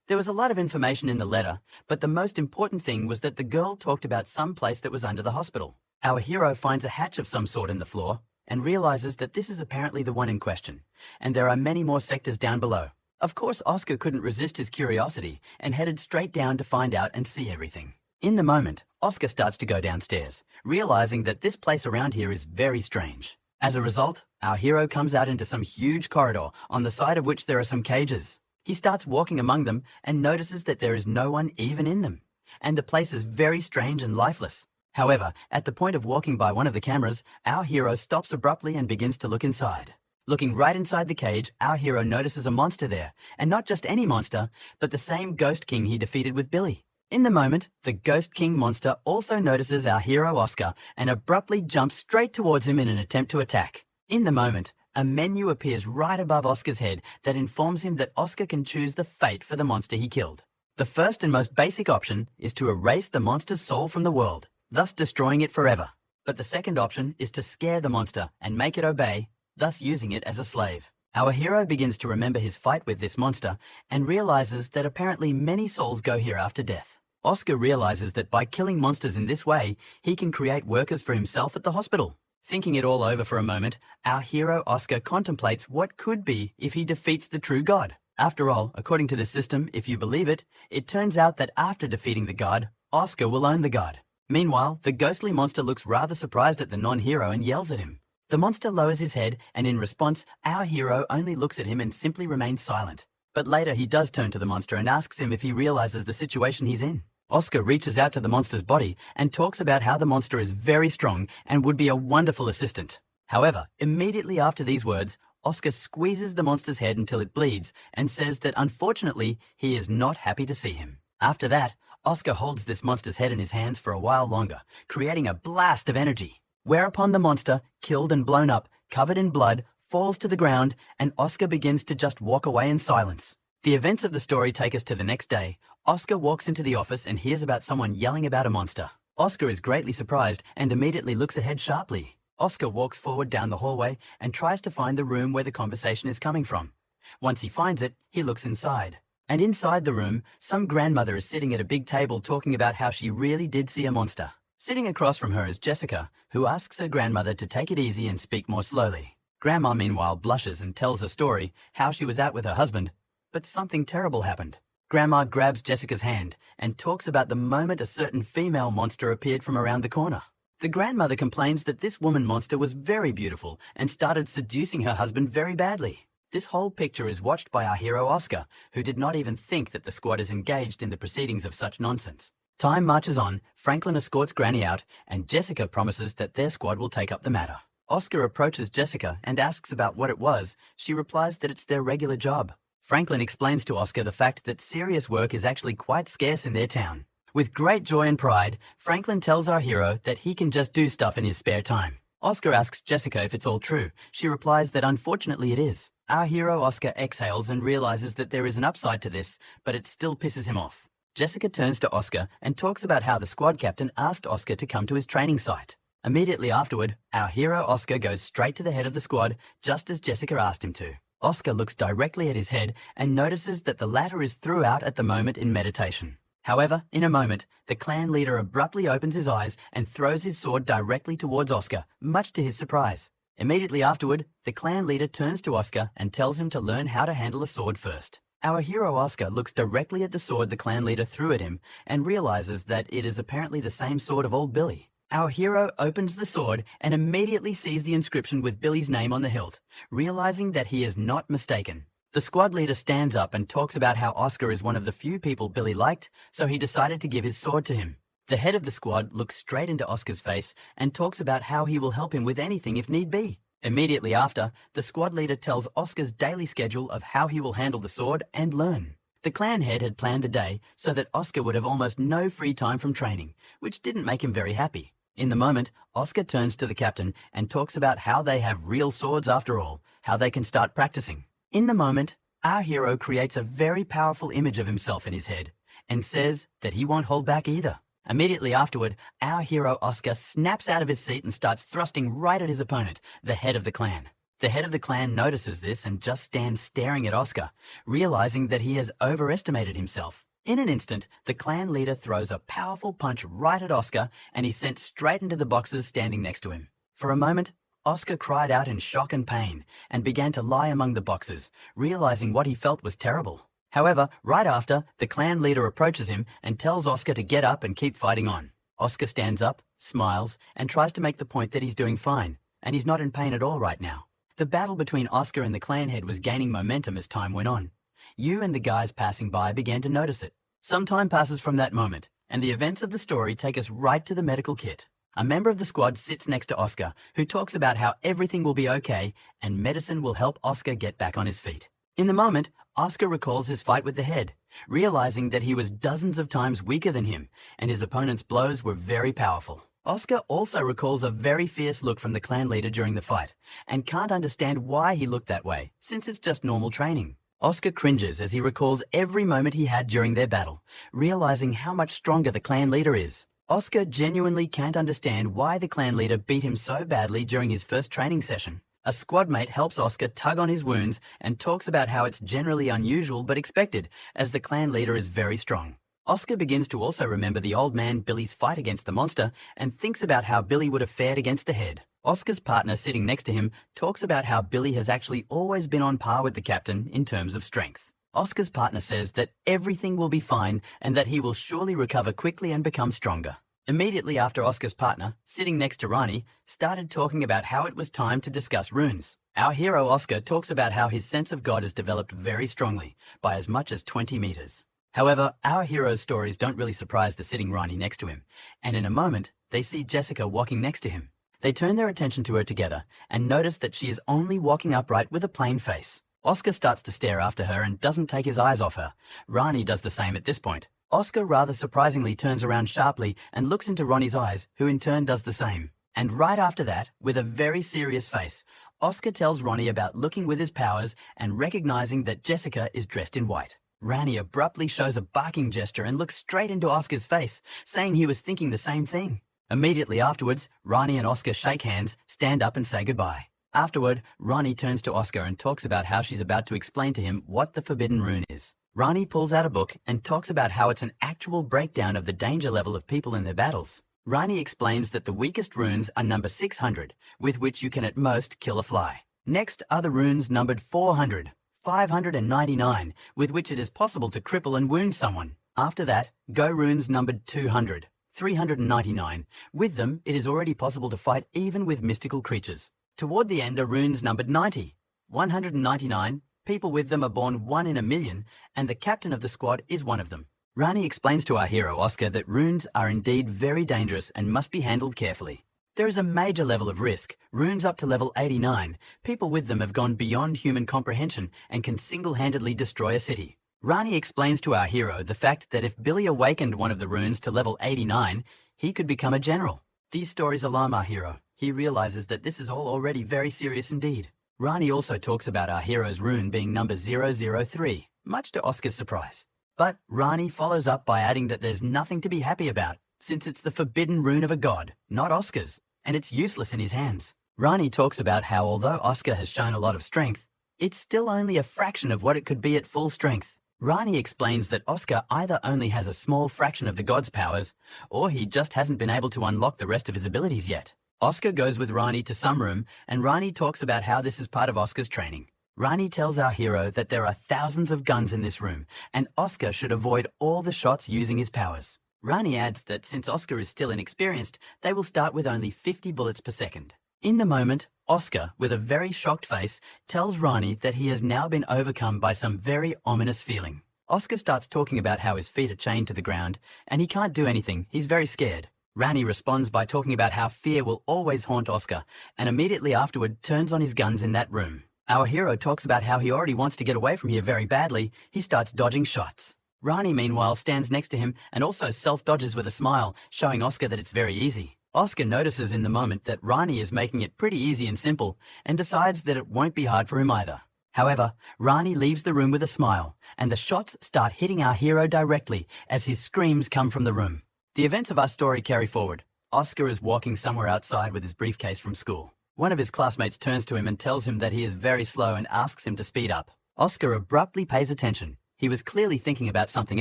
There was a lot of information in the letter, but the most important thing was that the girl talked about some place that was under the hospital. Our hero finds a hatch of some sort in the floor and realizes that this is apparently the one in question, and there are many more sectors down below. Of course, Oscar couldn't resist his curiosity and headed straight down to find out and see everything. In the moment, Oscar starts to go downstairs, realizing that this place around here is very strange. As a result, our hero comes out into some huge corridor, on the side of which there are some cages. He starts walking among them and notices that there is no one even in them, and the place is very strange and lifeless. However, at the point of walking by one of the cameras, our hero stops abruptly and begins to look inside. Looking right inside the cage, our hero notices a monster there, and not just any monster, but the same Ghost King he defeated with Billy. In the moment, the Ghost King monster also notices our hero Oscar and abruptly jumps straight towards him in an attempt to attack. In the moment, a menu appears right above Oscar's head that informs him that Oscar can choose the fate for the monster he killed. The first and most basic option is to erase the monster's soul from the world, thus destroying it forever. But the second option is to scare the monster and make it obey, thus using it as a slave. Our hero begins to remember his fight with this monster and realizes that apparently many souls go here after death. Oscar realizes that by killing monsters in this way, he can create workers for himself at the hospital. Thinking it all over for a moment, our hero Oscar contemplates what could be if he defeats the true god. After all, according to the system, if you believe it, it turns out that after defeating the god, Oscar will own the god. Meanwhile, the ghostly monster looks rather surprised at the non-hero and yells at him. The monster lowers his head, and in response, our hero only looks at him and simply remains silent. But later he does turn to the monster and asks him if he realizes the situation he's in. Oscar reaches out to the monster's body and talks about how the monster is very strong and would be a wonderful assistant. However, immediately after these words, Oscar squeezes the monster's head until it bleeds and says that unfortunately, he is not happy to see him. After that, Oscar holds this monster's head in his hands for a while longer, creating a blast of energy. Whereupon the monster, killed and blown up, covered in blood, falls to the ground, and Oscar begins to just walk away in silence. The events of the story take us to the next day. Oscar walks into the office and hears about someone yelling about a monster. Oscar is greatly surprised and immediately looks ahead sharply. Oscar walks forward down the hallway and tries to find the room where the conversation is coming from. Once he finds it, he looks inside. And inside the room, some grandmother is sitting at a big table talking about how she really did see a monster. Sitting across from her is Jessica, who asks her grandmother to take it easy and speak more slowly. Grandma, meanwhile, blushes and tells her story, how she was out with her husband, but something terrible happened. Grandma grabs Jessica's hand and talks about the moment a certain female monster appeared from around the corner. The grandmother complains that this woman monster was very beautiful and started seducing her husband very badly. This whole picture is watched by our hero Oscar, who did not even think that the squad is engaged in the proceedings of such nonsense. Time marches on, Franklin escorts Granny out, and Jessica promises that their squad will take up the matter. Oscar approaches Jessica and asks about what it was. She replies that it's their regular job. Franklin explains to Oscar the fact that serious work is actually quite scarce in their town. With great joy and pride, Franklin tells our hero that he can just do stuff in his spare time. Oscar asks Jessica if it's all true. She replies that unfortunately it is. Our hero Oscar exhales and realizes that there is an upside to this, but it still pisses him off. Jessica turns to Oscar and talks about how the squad captain asked Oscar to come to his training site. Immediately afterward, our hero Oscar goes straight to the head of the squad, just as Jessica asked him to. Oscar looks directly at his head and notices that the latter is throughout at the moment in meditation. However, in a moment, the clan leader abruptly opens his eyes and throws his sword directly towards Oscar, much to his surprise. Immediately afterward, the clan leader turns to Oscar and tells him to learn how to handle a sword first. Our hero Oscar looks directly at the sword the clan leader threw at him and realizes that it is apparently the same sword of old Billy. Our hero opens the sword and immediately sees the inscription with Billy's name on the hilt, realizing that he is not mistaken. The squad leader stands up and talks about how Oscar is one of the few people Billy liked, so he decided to give his sword to him. The head of the squad looks straight into Oscar's face and talks about how he will help him with anything if need be. Immediately after, the squad leader tells Oscar's daily schedule of how he will handle the sword and learn. The clan head had planned the day so that Oscar would have almost no free time from training, which didn't make him very happy. In the moment, Oscar turns to the captain and talks about how they have real swords after all, how they can start practicing. In the moment, our hero creates a very powerful image of himself in his head and says that he won't hold back either. Immediately afterward, our hero Oscar snaps out of his seat and starts thrusting right at his opponent, the head of the clan. The head of the clan notices this and just stands staring at Oscar, realizing that he has overestimated himself. In an instant, the clan leader throws a powerful punch right at Oscar and he's sent straight into the boxes standing next to him. For a moment, Oscar cried out in shock and pain and began to lie among the boxes, realizing what he felt was terrible. However, right after, the clan leader approaches him and tells Oscar to get up and keep fighting on. Oscar stands up, smiles, and tries to make the point that he's doing fine, and he's not in pain at all right now. The battle between Oscar and the clan head was gaining momentum as time went on. You and the guys passing by began to notice it. Some time passes from that moment, and the events of the story take us right to the medical kit. A member of the squad sits next to Oscar, who talks about how everything will be okay and medicine will help Oscar get back on his feet. In the moment, Oscar recalls his fight with the head, realizing that he was dozens of times weaker than him, and his opponent's blows were very powerful. Oscar also recalls a very fierce look from the clan leader during the fight, and can't understand why he looked that way, since it's just normal training. Oscar cringes as he recalls every moment he had during their battle, realizing how much stronger the clan leader is. Oscar genuinely can't understand why the clan leader beat him so badly during his first training session. A squad mate helps Oscar tug on his wounds and talks about how it's generally unusual but expected, as the clan leader is very strong. Oscar begins to also remember the old man Billy's fight against the monster and thinks about how Billy would have fared against the head. Oscar's partner sitting next to him talks about how Billy has actually always been on par with the captain in terms of strength. Oscar's partner says that everything will be fine and that he will surely recover quickly and become stronger. Immediately after, Oscar's partner, sitting next to Rani, started talking about how it was time to discuss runes. Our hero Oscar talks about how his sense of God has developed very strongly, by as much as 20 meters. However, our hero's stories don't really surprise the sitting Rani next to him, and in a moment, they see Jessica walking next to him. They turn their attention to her together and notice that she is only walking upright with a plain face. Oscar starts to stare after her and doesn't take his eyes off her. Rani does the same at this point. Oscar rather surprisingly turns around sharply and looks into Ronnie's eyes, who in turn does the same. And right after that, with a very serious face, Oscar tells Ronnie about looking with his powers and recognizing that Jessica is dressed in white. Ronnie abruptly shows a barking gesture and looks straight into Oscar's face, saying he was thinking the same thing. Immediately afterwards, Ronnie and Oscar shake hands, stand up and say goodbye. Afterward, Ronnie turns to Oscar and talks about how she's about to explain to him what the forbidden rune is. Ronnie pulls out a book and talks about how it's an actual breakdown of the danger level of people in their battles. Ronnie explains that the weakest runes are number 600, with which you can at most kill a fly. Next are the runes numbered 400, 599, with which it is possible to cripple and wound someone. After that, go runes numbered 200, 399. With them, it is already possible to fight even with mystical creatures. Toward the end are runes numbered 90, 199. People with them are born 1 in a million, and the captain of the squad is one of them. Rani explains to our hero Oscar that runes are indeed very dangerous and must be handled carefully. There is a major level of risk. Runes up to level 89, people with them have gone beyond human comprehension and can single-handedly destroy a city. Rani explains to our hero the fact that if Billy awakened one of the runes to level 89, he could become a general. These stories alarm our hero. He realizes that this is all already very serious indeed. Rani also talks about our hero's rune being number 003, much to Oscar's surprise. But Rani follows up by adding that there's nothing to be happy about, since it's the forbidden rune of a god, not Oscar's, and it's useless in his hands. Rani talks about how although Oscar has shown a lot of strength, it's still only a fraction of what it could be at full strength. Rani explains that Oscar either only has a small fraction of the god's powers, or he just hasn't been able to unlock the rest of his abilities yet. Oscar goes with Rani to some room, and Rani talks about how this is part of Oscar's training. Rani tells our hero that there are thousands of guns in this room, and Oscar should avoid all the shots using his powers. Rani adds that since Oscar is still inexperienced, they will start with only 50 bullets per second. In the moment, Oscar, with a very shocked face, tells Rani that he has now been overcome by some very ominous feeling. Oscar starts talking about how his feet are chained to the ground, and he can't do anything. He's very scared. Rani responds by talking about how fear will always haunt Oscar, and immediately afterward turns on his guns in that room. Our hero talks about how he already wants to get away from here very badly. He starts dodging shots. Rani, meanwhile, stands next to him and also self-dodges with a smile, showing Oscar that it's very easy. Oscar notices in the moment that Rani is making it pretty easy and simple, and decides that it won't be hard for him either. However, Rani leaves the room with a smile, and the shots start hitting our hero directly as his screams come from the room. The events of our story carry forward. Oscar is walking somewhere outside with his briefcase from school. One of his classmates turns to him and tells him that he is very slow and asks him to speed up. Oscar abruptly pays attention. He was clearly thinking about something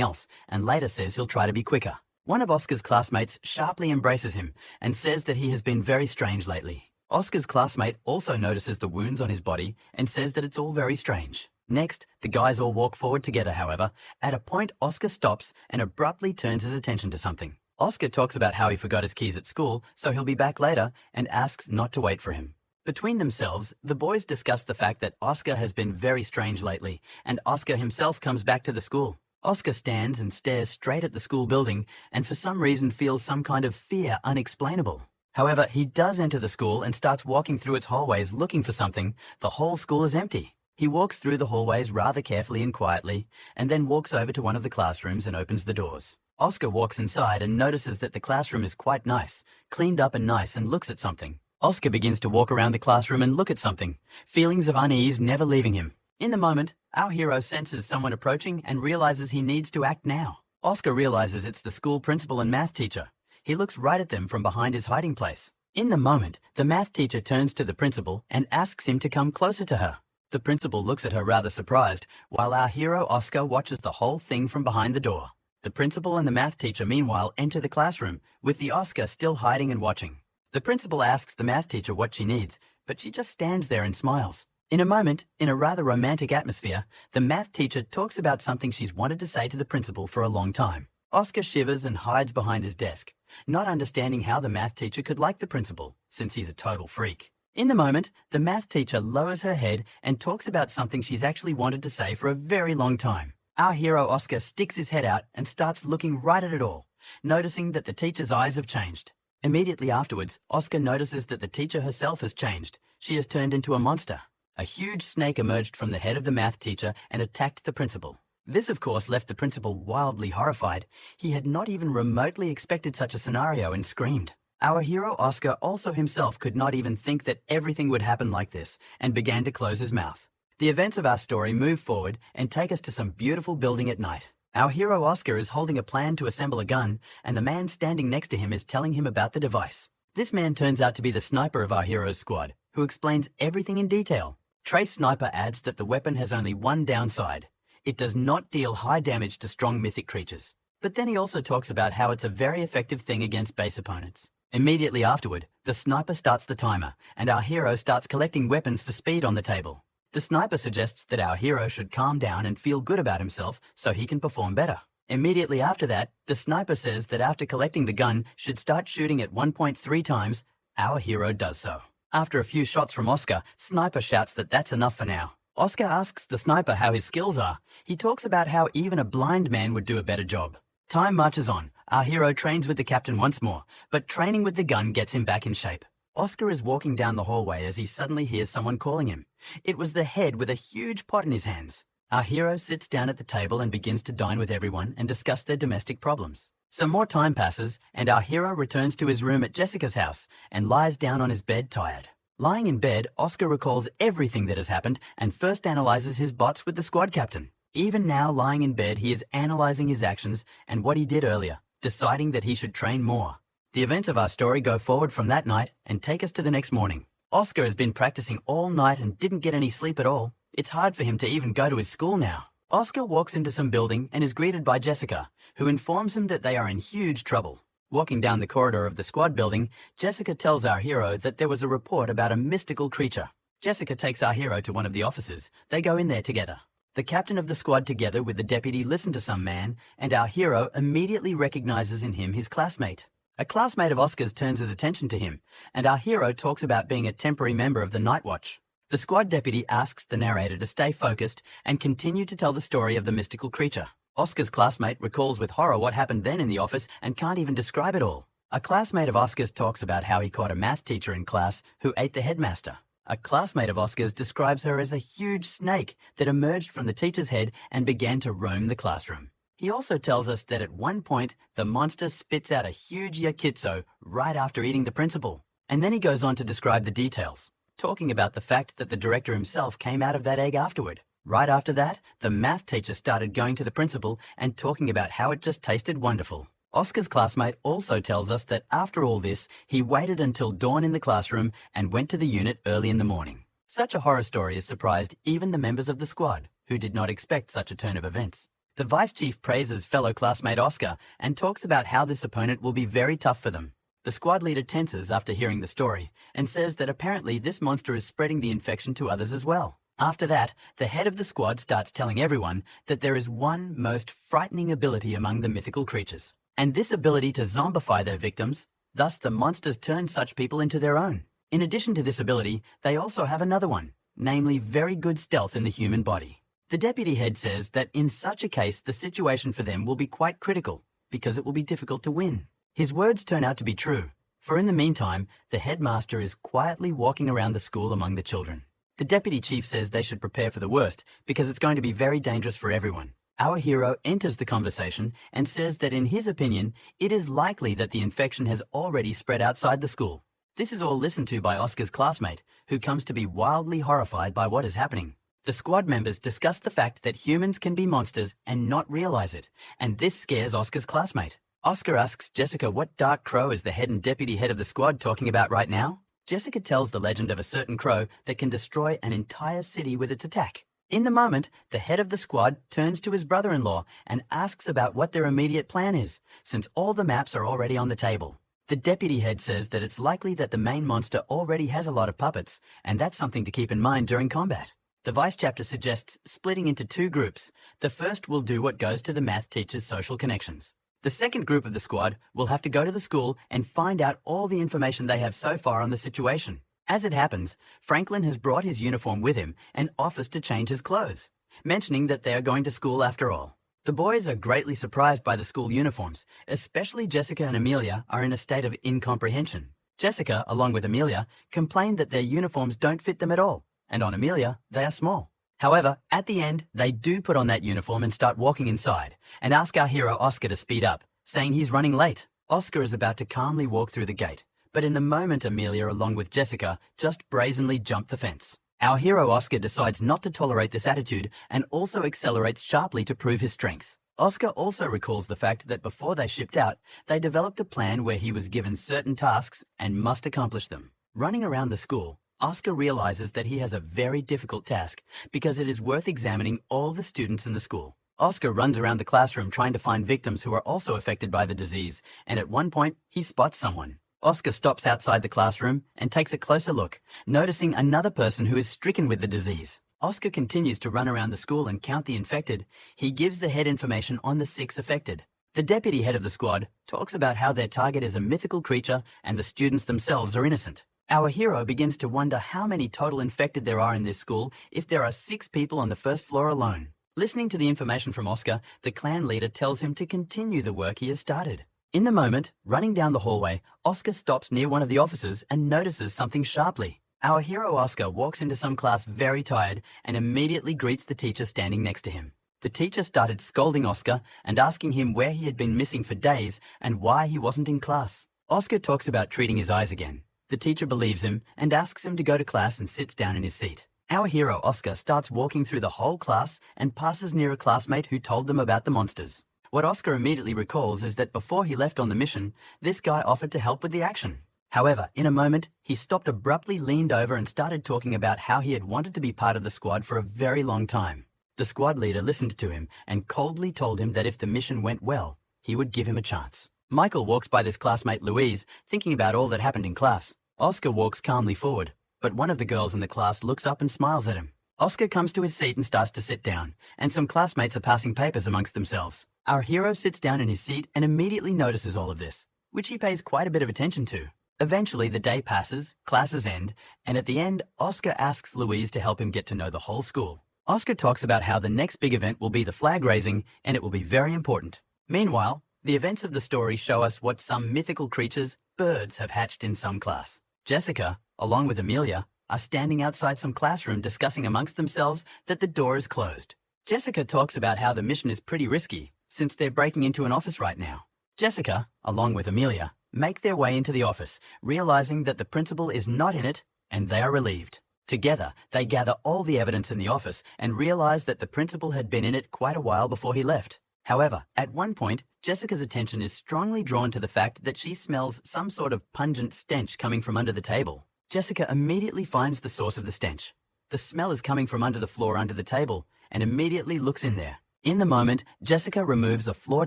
else, and later says he'll try to be quicker. One of Oscar's classmates sharply embraces him and says that he has been very strange lately. Oscar's classmate also notices the wounds on his body and says that it's all very strange. Next, the guys all walk forward together, however. At a point, Oscar stops and abruptly turns his attention to something. Oscar talks about how he forgot his keys at school, so he'll be back later, and asks not to wait for him. Between themselves, the boys discuss the fact that Oscar has been very strange lately, and Oscar himself comes back to the school. Oscar stands and stares straight at the school building, and for some reason feels some kind of fear unexplainable. However, he does enter the school and starts walking through its hallways looking for something. The whole school is empty. He walks through the hallways rather carefully and quietly, and then walks over to one of the classrooms and opens the doors. Oscar walks inside and notices that the classroom is quite nice, cleaned up and nice, and looks at something. Oscar begins to walk around the classroom and look at something, feelings of unease never leaving him. In the moment, our hero senses someone approaching and realizes he needs to act now. Oscar realizes it's the school principal and math teacher. He looks right at them from behind his hiding place. In the moment, the math teacher turns to the principal and asks him to come closer to her. The principal looks at her rather surprised, while our hero Oscar watches the whole thing from behind the door. The principal and the math teacher meanwhile enter the classroom, with the Oscar still hiding and watching. The principal asks the math teacher what she needs, but she just stands there and smiles. In a moment, in a rather romantic atmosphere, the math teacher talks about something she's wanted to say to the principal for a long time. Oscar shivers and hides behind his desk, not understanding how the math teacher could like the principal, since he's a total freak. In the moment, the math teacher lowers her head and talks about something she's actually wanted to say for a very long time. Our hero Oscar sticks his head out and starts looking right at it all, noticing that the teacher's eyes have changed. Immediately afterwards, Oscar notices that the teacher herself has changed. She has turned into a monster. A huge snake emerged from the head of the math teacher and attacked the principal. This, of course, left the principal wildly horrified. He had not even remotely expected such a scenario and screamed. Our hero Oscar also himself could not even think that everything would happen like this and began to close his mouth. The events of our story move forward and take us to some beautiful building at night. Our hero Oscar is holding a plan to assemble a gun, and the man standing next to him is telling him about the device. This man turns out to be the sniper of our hero's squad, who explains everything in detail. Trace Sniper adds that the weapon has only one downside. It does not deal high damage to strong mythic creatures. But then he also talks about how it's a very effective thing against base opponents. Immediately afterward, the sniper starts the timer, and our hero starts collecting weapons for speed on the table. The sniper suggests that our hero should calm down and feel good about himself so he can perform better. Immediately after that, the sniper says that after collecting the gun should start shooting at 1.3 times. Our hero does so. After a few shots from Oscar, Sniper shouts that that's enough for now. Oscar asks the sniper how his skills are. He talks about how even a blind man would do a better job. Time marches on. Our hero trains with the captain once more, but training with the gun gets him back in shape. Oscar is walking down the hallway as he suddenly hears someone calling him. It was the head with a huge pot in his hands. Our hero sits down at the table and begins to dine with everyone and discuss their domestic problems. Some more time passes, and our hero returns to his room at Jessica's house and lies down on his bed tired. Lying in bed, Oscar recalls everything that has happened and first analyzes his bots with the squad captain. Even now, lying in bed, he is analyzing his actions and what he did earlier, deciding that he should train more. The events of our story go forward from that night and take us to the next morning. Oscar has been practicing all night and didn't get any sleep at all. It's hard for him to even go to his school now. Oscar walks into some building and is greeted by Jessica, who informs him that they are in huge trouble. Walking down the corridor of the squad building, Jessica tells our hero that there was a report about a mystical creature. Jessica takes our hero to one of the offices. They go in there together. The captain of the squad together with the deputy listen to some man, and our hero immediately recognizes in him his classmate. A classmate of Oscar's turns his attention to him, and our hero talks about being a temporary member of the Night Watch. The squad deputy asks the narrator to stay focused and continue to tell the story of the mystical creature. Oscar's classmate recalls with horror what happened then in the office and can't even describe it all. A classmate of Oscar's talks about how he caught a math teacher in class who ate the headmaster. A classmate of Oscar's describes her as a huge snake that emerged from the teacher's head and began to roam the classroom. He also tells us that at one point, the monster spits out a huge yakitsu right after eating the principal. And then he goes on to describe the details, talking about the fact that the director himself came out of that egg afterward. Right after that, the math teacher started going to the principal and talking about how it just tasted wonderful. Oscar's classmate also tells us that after all this, he waited until dawn in the classroom and went to the unit early in the morning. Such a horror story has surprised even the members of the squad, who did not expect such a turn of events. The vice chief praises fellow classmate Oscar and talks about how this opponent will be very tough for them. The squad leader tenses after hearing the story and says that apparently this monster is spreading the infection to others as well. After that, the head of the squad starts telling everyone that there is one most frightening ability among the mythical creatures, and this ability to zombify their victims. Thus, the monsters turn such people into their own. In addition to this ability, they also have another one, namely very good stealth in the human body. The deputy head says that in such a case, the situation for them will be quite critical because it will be difficult to win. His words turn out to be true, for in the meantime, the headmaster is quietly walking around the school among the children. The deputy chief says they should prepare for the worst because it's going to be very dangerous for everyone. Our hero enters the conversation and says that in his opinion, it is likely that the infection has already spread outside the school. This is all listened to by Oscar's classmate, who comes to be wildly horrified by what is happening. The squad members discuss the fact that humans can be monsters and not realize it, and this scares Oscar's classmate. Oscar asks Jessica what dark crow is the head and deputy head of the squad talking about right now. Jessica tells the legend of a certain crow that can destroy an entire city with its attack. In the moment, the head of the squad turns to his brother-in-law and asks about what their immediate plan is, since all the maps are already on the table. The deputy head says that it's likely that the main monster already has a lot of puppets, and that's something to keep in mind during combat. The vice chapter suggests splitting into two groups. The first will do what goes to the math teacher's social connections. The second group of the squad will have to go to the school and find out all the information they have so far on the situation. As it happens, Franklin has brought his uniform with him and offers to change his clothes, mentioning that they are going to school after all. The boys are greatly surprised by the school uniforms, especially Jessica and Amelia are in a state of incomprehension. Jessica, along with Amelia, complain that their uniforms don't fit them at all, and on Amelia, they are small. However, at the end, they do put on that uniform and start walking inside, and ask our hero Oscar to speed up, saying he's running late. Oscar is about to calmly walk through the gate, but in the moment Amelia, along with Jessica, just brazenly jump the fence. Our hero Oscar decides not to tolerate this attitude and also accelerates sharply to prove his strength. Oscar also recalls the fact that before they shipped out, they developed a plan where he was given certain tasks and must accomplish them. Running around the school, Oscar realizes that he has a very difficult task because it is worth examining all the students in the school. Oscar runs around the classroom trying to find victims who are also affected by the disease, and at one point, he spots someone. Oscar stops outside the classroom and takes a closer look, noticing another person who is stricken with the disease. Oscar continues to run around the school and count the infected. He gives the head information on the 6 affected. The deputy head of the squad talks about how their target is a mythical creature and the students themselves are innocent. Our hero begins to wonder how many total infected there are in this school if there are 6 people on the first floor alone. Listening to the information from Oscar, the clan leader tells him to continue the work he has started. In the moment, running down the hallway, Oscar stops near one of the officers and notices something sharply. Our hero Oscar walks into some class very tired and immediately greets the teacher standing next to him. The teacher started scolding Oscar and asking him where he had been missing for days and why he wasn't in class. Oscar talks about treating his eyes again. The teacher believes him and asks him to go to class and sits down in his seat. Our hero Oscar starts walking through the whole class and passes near a classmate who told them about the monsters. What Oscar immediately recalls is that before he left on the mission, this guy offered to help with the action. However, in a moment, he stopped abruptly, leaned over and started talking about how he had wanted to be part of the squad for a very long time. The squad leader listened to him and coldly told him that if the mission went well, he would give him a chance. Michael walks by this classmate Louise, thinking about all that happened in class. Oscar walks calmly forward, but one of the girls in the class looks up and smiles at him. Oscar comes to his seat and starts to sit down, and some classmates are passing papers amongst themselves. Our hero sits down in his seat and immediately notices all of this, which he pays quite a bit of attention to. Eventually, the day passes, classes end, and at the end, Oscar asks Louise to help him get to know the whole school. Oscar talks about how the next big event will be the flag raising, and it will be very important. Meanwhile, the events of the story show us what some mythical creatures, birds, have hatched in some class. Jessica, along with Amelia, are standing outside some classroom discussing amongst themselves that the door is closed. Jessica talks about how the mission is pretty risky, since they're breaking into an office right now. Jessica, along with Amelia, make their way into the office, realizing that the principal is not in it, and they are relieved. Together, they gather all the evidence in the office and realize that the principal had been in it quite a while before he left. However, at one point, Jessica's attention is strongly drawn to the fact that she smells some sort of pungent stench coming from under the table. Jessica immediately finds the source of the stench. The smell is coming from under the floor under the table, and immediately looks in there. In the moment, Jessica removes a floor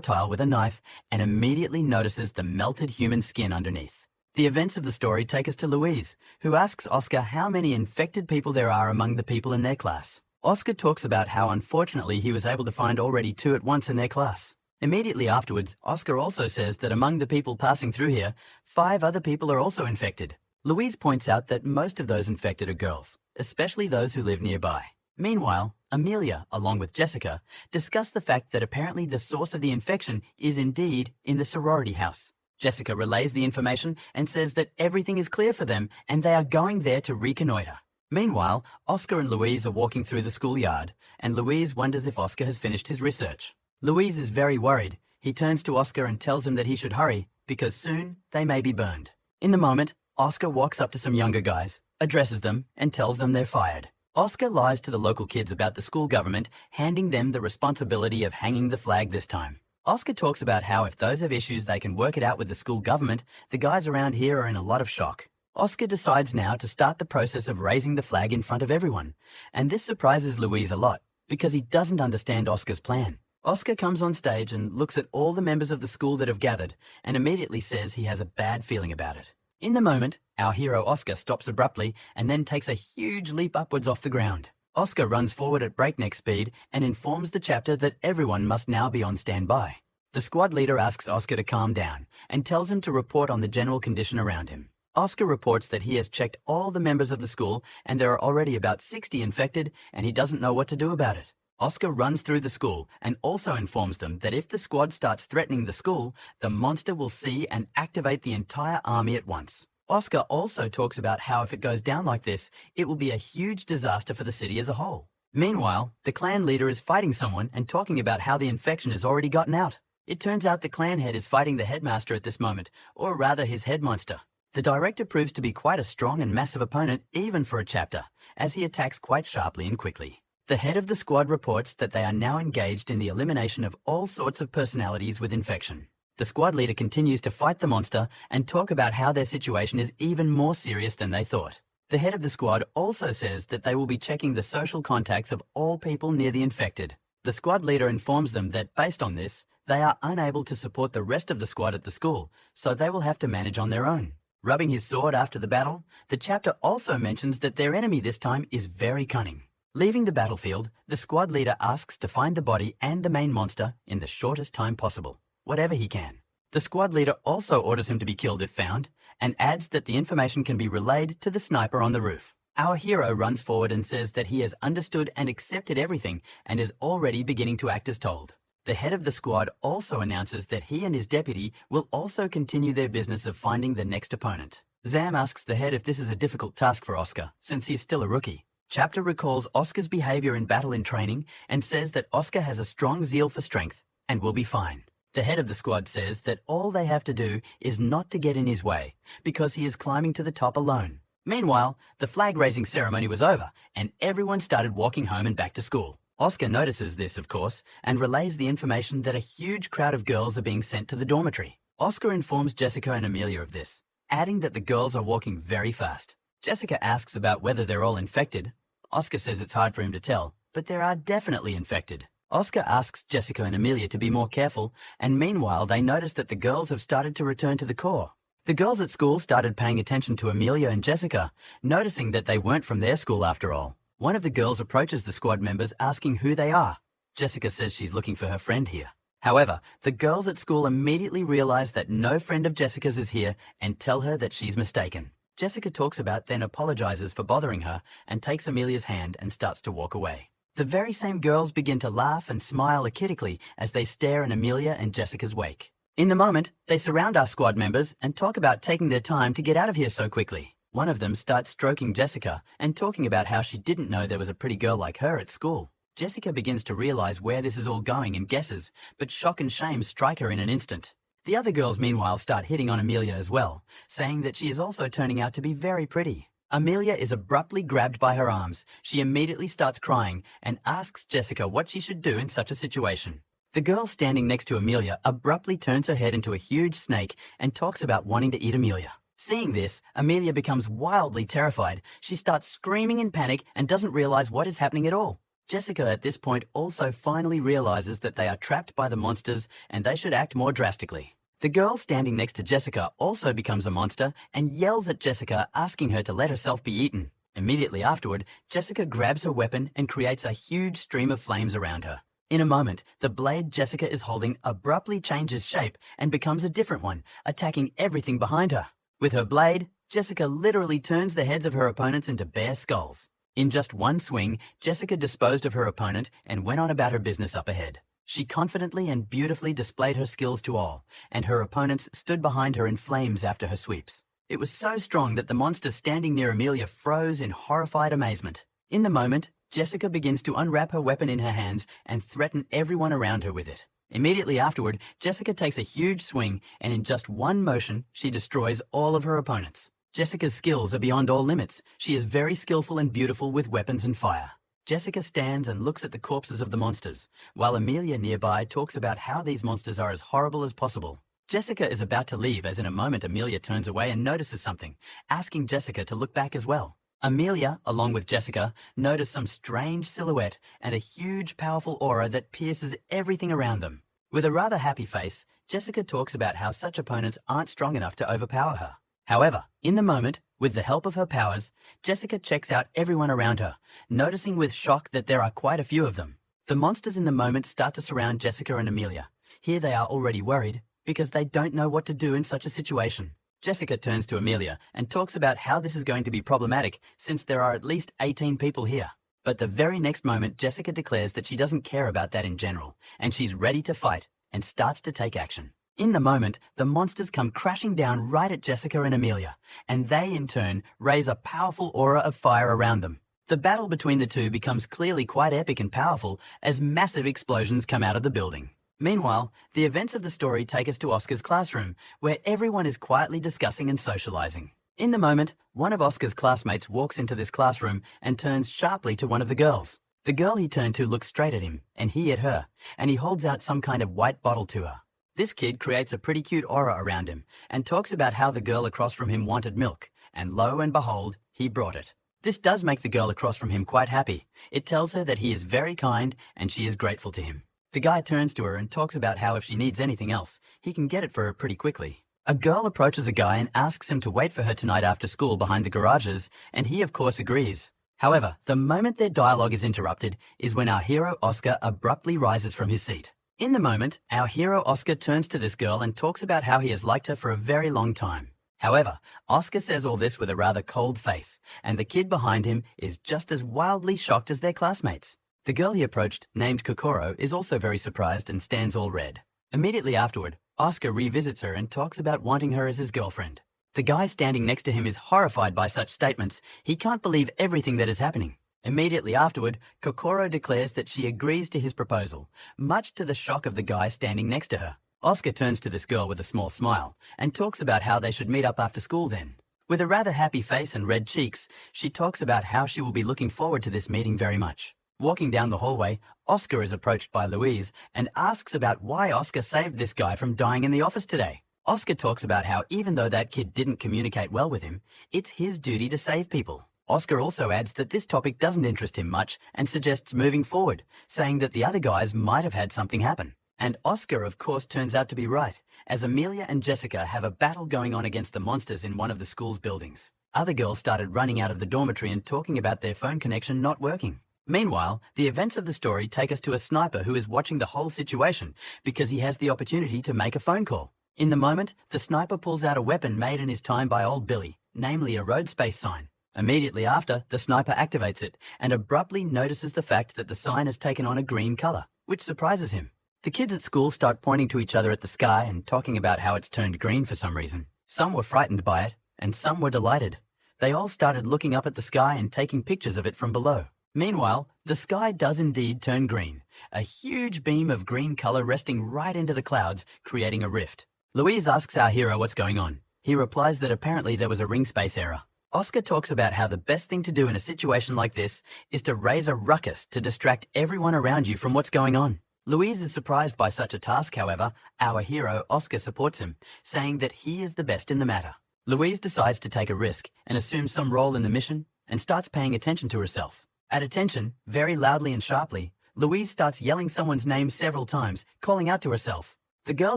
tile with a knife and immediately notices the melted human skin underneath. The events of the story take us to Louise, who asks Oscar how many infected people there are among the people in their class. Oscar talks about how unfortunately he was able to find already 2 at once in their class. Immediately afterwards, Oscar also says that among the people passing through here, 5 other people are also infected. Louise points out that most of those infected are girls, especially those who live nearby. Meanwhile, Amelia, along with Jessica, discuss the fact that apparently the source of the infection is indeed in the sorority house. Jessica relays the information and says that everything is clear for them and they are going there to reconnoiter. Meanwhile, Oscar and Louise are walking through the schoolyard, and Louise wonders if Oscar has finished his research. Louise is very worried. He turns to Oscar and tells him that he should hurry, because soon they may be burned. In the moment, Oscar walks up to some younger guys, addresses them, and tells them they're fired. Oscar lies to the local kids about the school government, handing them the responsibility of hanging the flag this time. Oscar talks about how if those have issues they can work it out with the school government, the guys around here are in a lot of shock. Oscar decides now to start the process of raising the flag in front of everyone, and this surprises Louise a lot, because he doesn't understand Oscar's plan. Oscar comes on stage and looks at all the members of the school that have gathered, and immediately says he has a bad feeling about it. In the moment, our hero Oscar stops abruptly and then takes a huge leap upwards off the ground. Oscar runs forward at breakneck speed and informs the chapter that everyone must now be on standby. The squad leader asks Oscar to calm down and tells him to report on the general condition around him. Oscar reports that he has checked all the members of the school and there are already about 60 infected and he doesn't know what to do about it. Oscar runs through the school and also informs them that if the squad starts threatening the school, the monster will see and activate the entire army at once. Oscar also talks about how if it goes down like this, it will be a huge disaster for the city as a whole. Meanwhile, the clan leader is fighting someone and talking about how the infection has already gotten out. It turns out the clan head is fighting the headmaster at this moment, or rather his head monster. The director proves to be quite a strong and massive opponent even for a chapter, as he attacks quite sharply and quickly. The head of the squad reports that they are now engaged in the elimination of all sorts of personalities with infection. The squad leader continues to fight the monster and talk about how their situation is even more serious than they thought. The head of the squad also says that they will be checking the social contacts of all people near the infected. The squad leader informs them that based on this, they are unable to support the rest of the squad at the school, so they will have to manage on their own. Rubbing his sword after the battle, the chapter also mentions that their enemy this time is very cunning. Leaving the battlefield, the squad leader asks to find the body and the main monster in the shortest time possible, whatever he can. The squad leader also orders him to be killed if found, and adds that the information can be relayed to the sniper on the roof. Our hero runs forward and says that he has understood and accepted everything and is already beginning to act as told. The head of the squad also announces that he and his deputy will also continue their business of finding the next opponent. Zam asks the head if this is a difficult task for Oscar, since he's still a rookie. Chapter recalls Oscar's behavior in battle and training and says that Oscar has a strong zeal for strength and will be fine. The head of the squad says that all they have to do is not to get in his way, because he is climbing to the top alone. Meanwhile, the flag-raising ceremony was over, and everyone started walking home and back to school. Oscar notices this, of course, and relays the information that a huge crowd of girls are being sent to the dormitory. Oscar informs Jessica and Amelia of this, adding that the girls are walking very fast. Jessica asks about whether they're all infected. Oscar says it's hard for him to tell, but they are definitely infected. Oscar asks Jessica and Amelia to be more careful, and meanwhile they notice that the girls have started to return to the core. The girls at school started paying attention to Amelia and Jessica, noticing that they weren't from their school after all. One of the girls approaches the squad members asking who they are. Jessica says she's looking for her friend here. However, the girls at school immediately realize that no friend of Jessica's is here and tell her that she's mistaken. Jessica talks about then apologizes for bothering her and takes Amelia's hand and starts to walk away. The very same girls begin to laugh and smile achidically as they stare in Amelia and Jessica's wake. In the moment, they surround our squad members and talk about taking their time to get out of here so quickly. One of them starts stroking Jessica and talking about how she didn't know there was a pretty girl like her at school. Jessica begins to realize where this is all going and guesses, but shock and shame strike her in an instant. The other girls meanwhile start hitting on Amelia as well, saying that she is also turning out to be very pretty. Amelia is abruptly grabbed by her arms. She immediately starts crying and asks Jessica what she should do in such a situation. The girl standing next to Amelia abruptly turns her head into a huge snake and talks about wanting to eat Amelia. Seeing this, Amelia becomes wildly terrified. She starts screaming in panic and doesn't realize what is happening at all. Jessica at this point also finally realizes that they are trapped by the monsters and they should act more drastically. The girl standing next to Jessica also becomes a monster and yells at Jessica, asking her to let herself be eaten. Immediately afterward, Jessica grabs her weapon and creates a huge stream of flames around her. In a moment, the blade Jessica is holding abruptly changes shape and becomes a different one, attacking everything behind her. With her blade, Jessica literally turns the heads of her opponents into bare skulls. In just one swing, Jessica disposed of her opponent and went on about her business up ahead. She confidently and beautifully displayed her skills to all, and her opponents stood behind her in flames after her sweeps. It was so strong that the monster standing near Amelia froze in horrified amazement. In the moment, Jessica begins to unwrap her weapon in her hands and threaten everyone around her with it. Immediately afterward, Jessica takes a huge swing, and in just one motion, she destroys all of her opponents. Jessica's skills are beyond all limits. She is very skillful and beautiful with weapons and fire. Jessica stands and looks at the corpses of the monsters, while Amelia nearby talks about how these monsters are as horrible as possible. Jessica is about to leave as in a moment Amelia turns away and notices something, asking Jessica to look back as well. Amelia, along with Jessica, notice some strange silhouette and a huge powerful aura that pierces everything around them. With a rather happy face, Jessica talks about how such opponents aren't strong enough to overpower her. However, in the moment, with the help of her powers, Jessica checks out everyone around her, noticing with shock that there are quite a few of them. The monsters in the moment start to surround Jessica and Amelia. Here they are already worried because they don't know what to do in such a situation. Jessica turns to Amelia and talks about how this is going to be problematic since there are at least 18 people here. But the very next moment, Jessica declares that she doesn't care about that in general, and she's ready to fight and starts to take action. In the moment, the monsters come crashing down right at Jessica and Amelia, and they in turn raise a powerful aura of fire around them. The battle between the two becomes clearly quite epic and powerful as massive explosions come out of the building. Meanwhile, the events of the story take us to Oscar's classroom, where everyone is quietly discussing and socializing. In the moment, one of Oscar's classmates walks into this classroom and turns sharply to one of the girls. The girl he turned to looks straight at him, and he at her, and he holds out some kind of white bottle to her. This kid creates a pretty cute aura around him, and talks about how the girl across from him wanted milk, and lo and behold, he brought it. This does make the girl across from him quite happy. It tells her that he is very kind, and she is grateful to him. The guy turns to her and talks about how if she needs anything else, he can get it for her pretty quickly. A girl approaches a guy and asks him to wait for her tonight after school behind the garages, and he of course agrees. However, the moment their dialogue is interrupted is when our hero Oscar abruptly rises from his seat. In the moment, our hero Oscar turns to this girl and talks about how he has liked her for a very long time. However, Oscar says all this with a rather cold face, and the kid behind him is just as wildly shocked as their classmates. The girl he approached, named Kokoro, is also very surprised and stands all red. Immediately afterward, Oscar revisits her and talks about wanting her as his girlfriend. The guy standing next to him is horrified by such statements. He can't believe everything that is happening. Immediately afterward, Kokoro declares that she agrees to his proposal, much to the shock of the guy standing next to her. Oscar turns to this girl with a small smile and talks about how they should meet up after school then. With a rather happy face and red cheeks, she talks about how she will be looking forward to this meeting very much. Walking down the hallway, Oscar is approached by Louise and asks about why Oscar saved this guy from dying in the office today. Oscar talks about how even though that kid didn't communicate well with him, it's his duty to save people. Oscar also adds that this topic doesn't interest him much and suggests moving forward, saying that the other guys might have had something happen. And Oscar of course turns out to be right, as Amelia and Jessica have a battle going on against the monsters in one of the school's buildings. Other girls started running out of the dormitory and talking about their phone connection not working. Meanwhile, the events of the story take us to a sniper who is watching the whole situation because he has the opportunity to make a phone call. In the moment, the sniper pulls out a weapon made in his time by old Billy, namely a road space sign. Immediately after, the sniper activates it and abruptly notices the fact that the sign has taken on a green color, which surprises him. The kids at school start pointing to each other at the sky and talking about how it's turned green for some reason. Some were frightened by it, and some were delighted. They all started looking up at the sky and taking pictures of it from below. Meanwhile, the sky does indeed turn green, a huge beam of green color resting right into the clouds, creating a rift. Louise asks our hero what's going on. He replies that apparently there was a ring space error. Oscar talks about how the best thing to do in a situation like this is to raise a ruckus to distract everyone around you from what's going on. Louise is surprised by such a task, however. Our hero, Oscar, supports him, saying that he is the best in the matter. Louise decides to take a risk and assumes some role in the mission and starts paying attention to herself. At attention, very loudly and sharply, Louise starts yelling someone's name several times, calling out to herself. The girl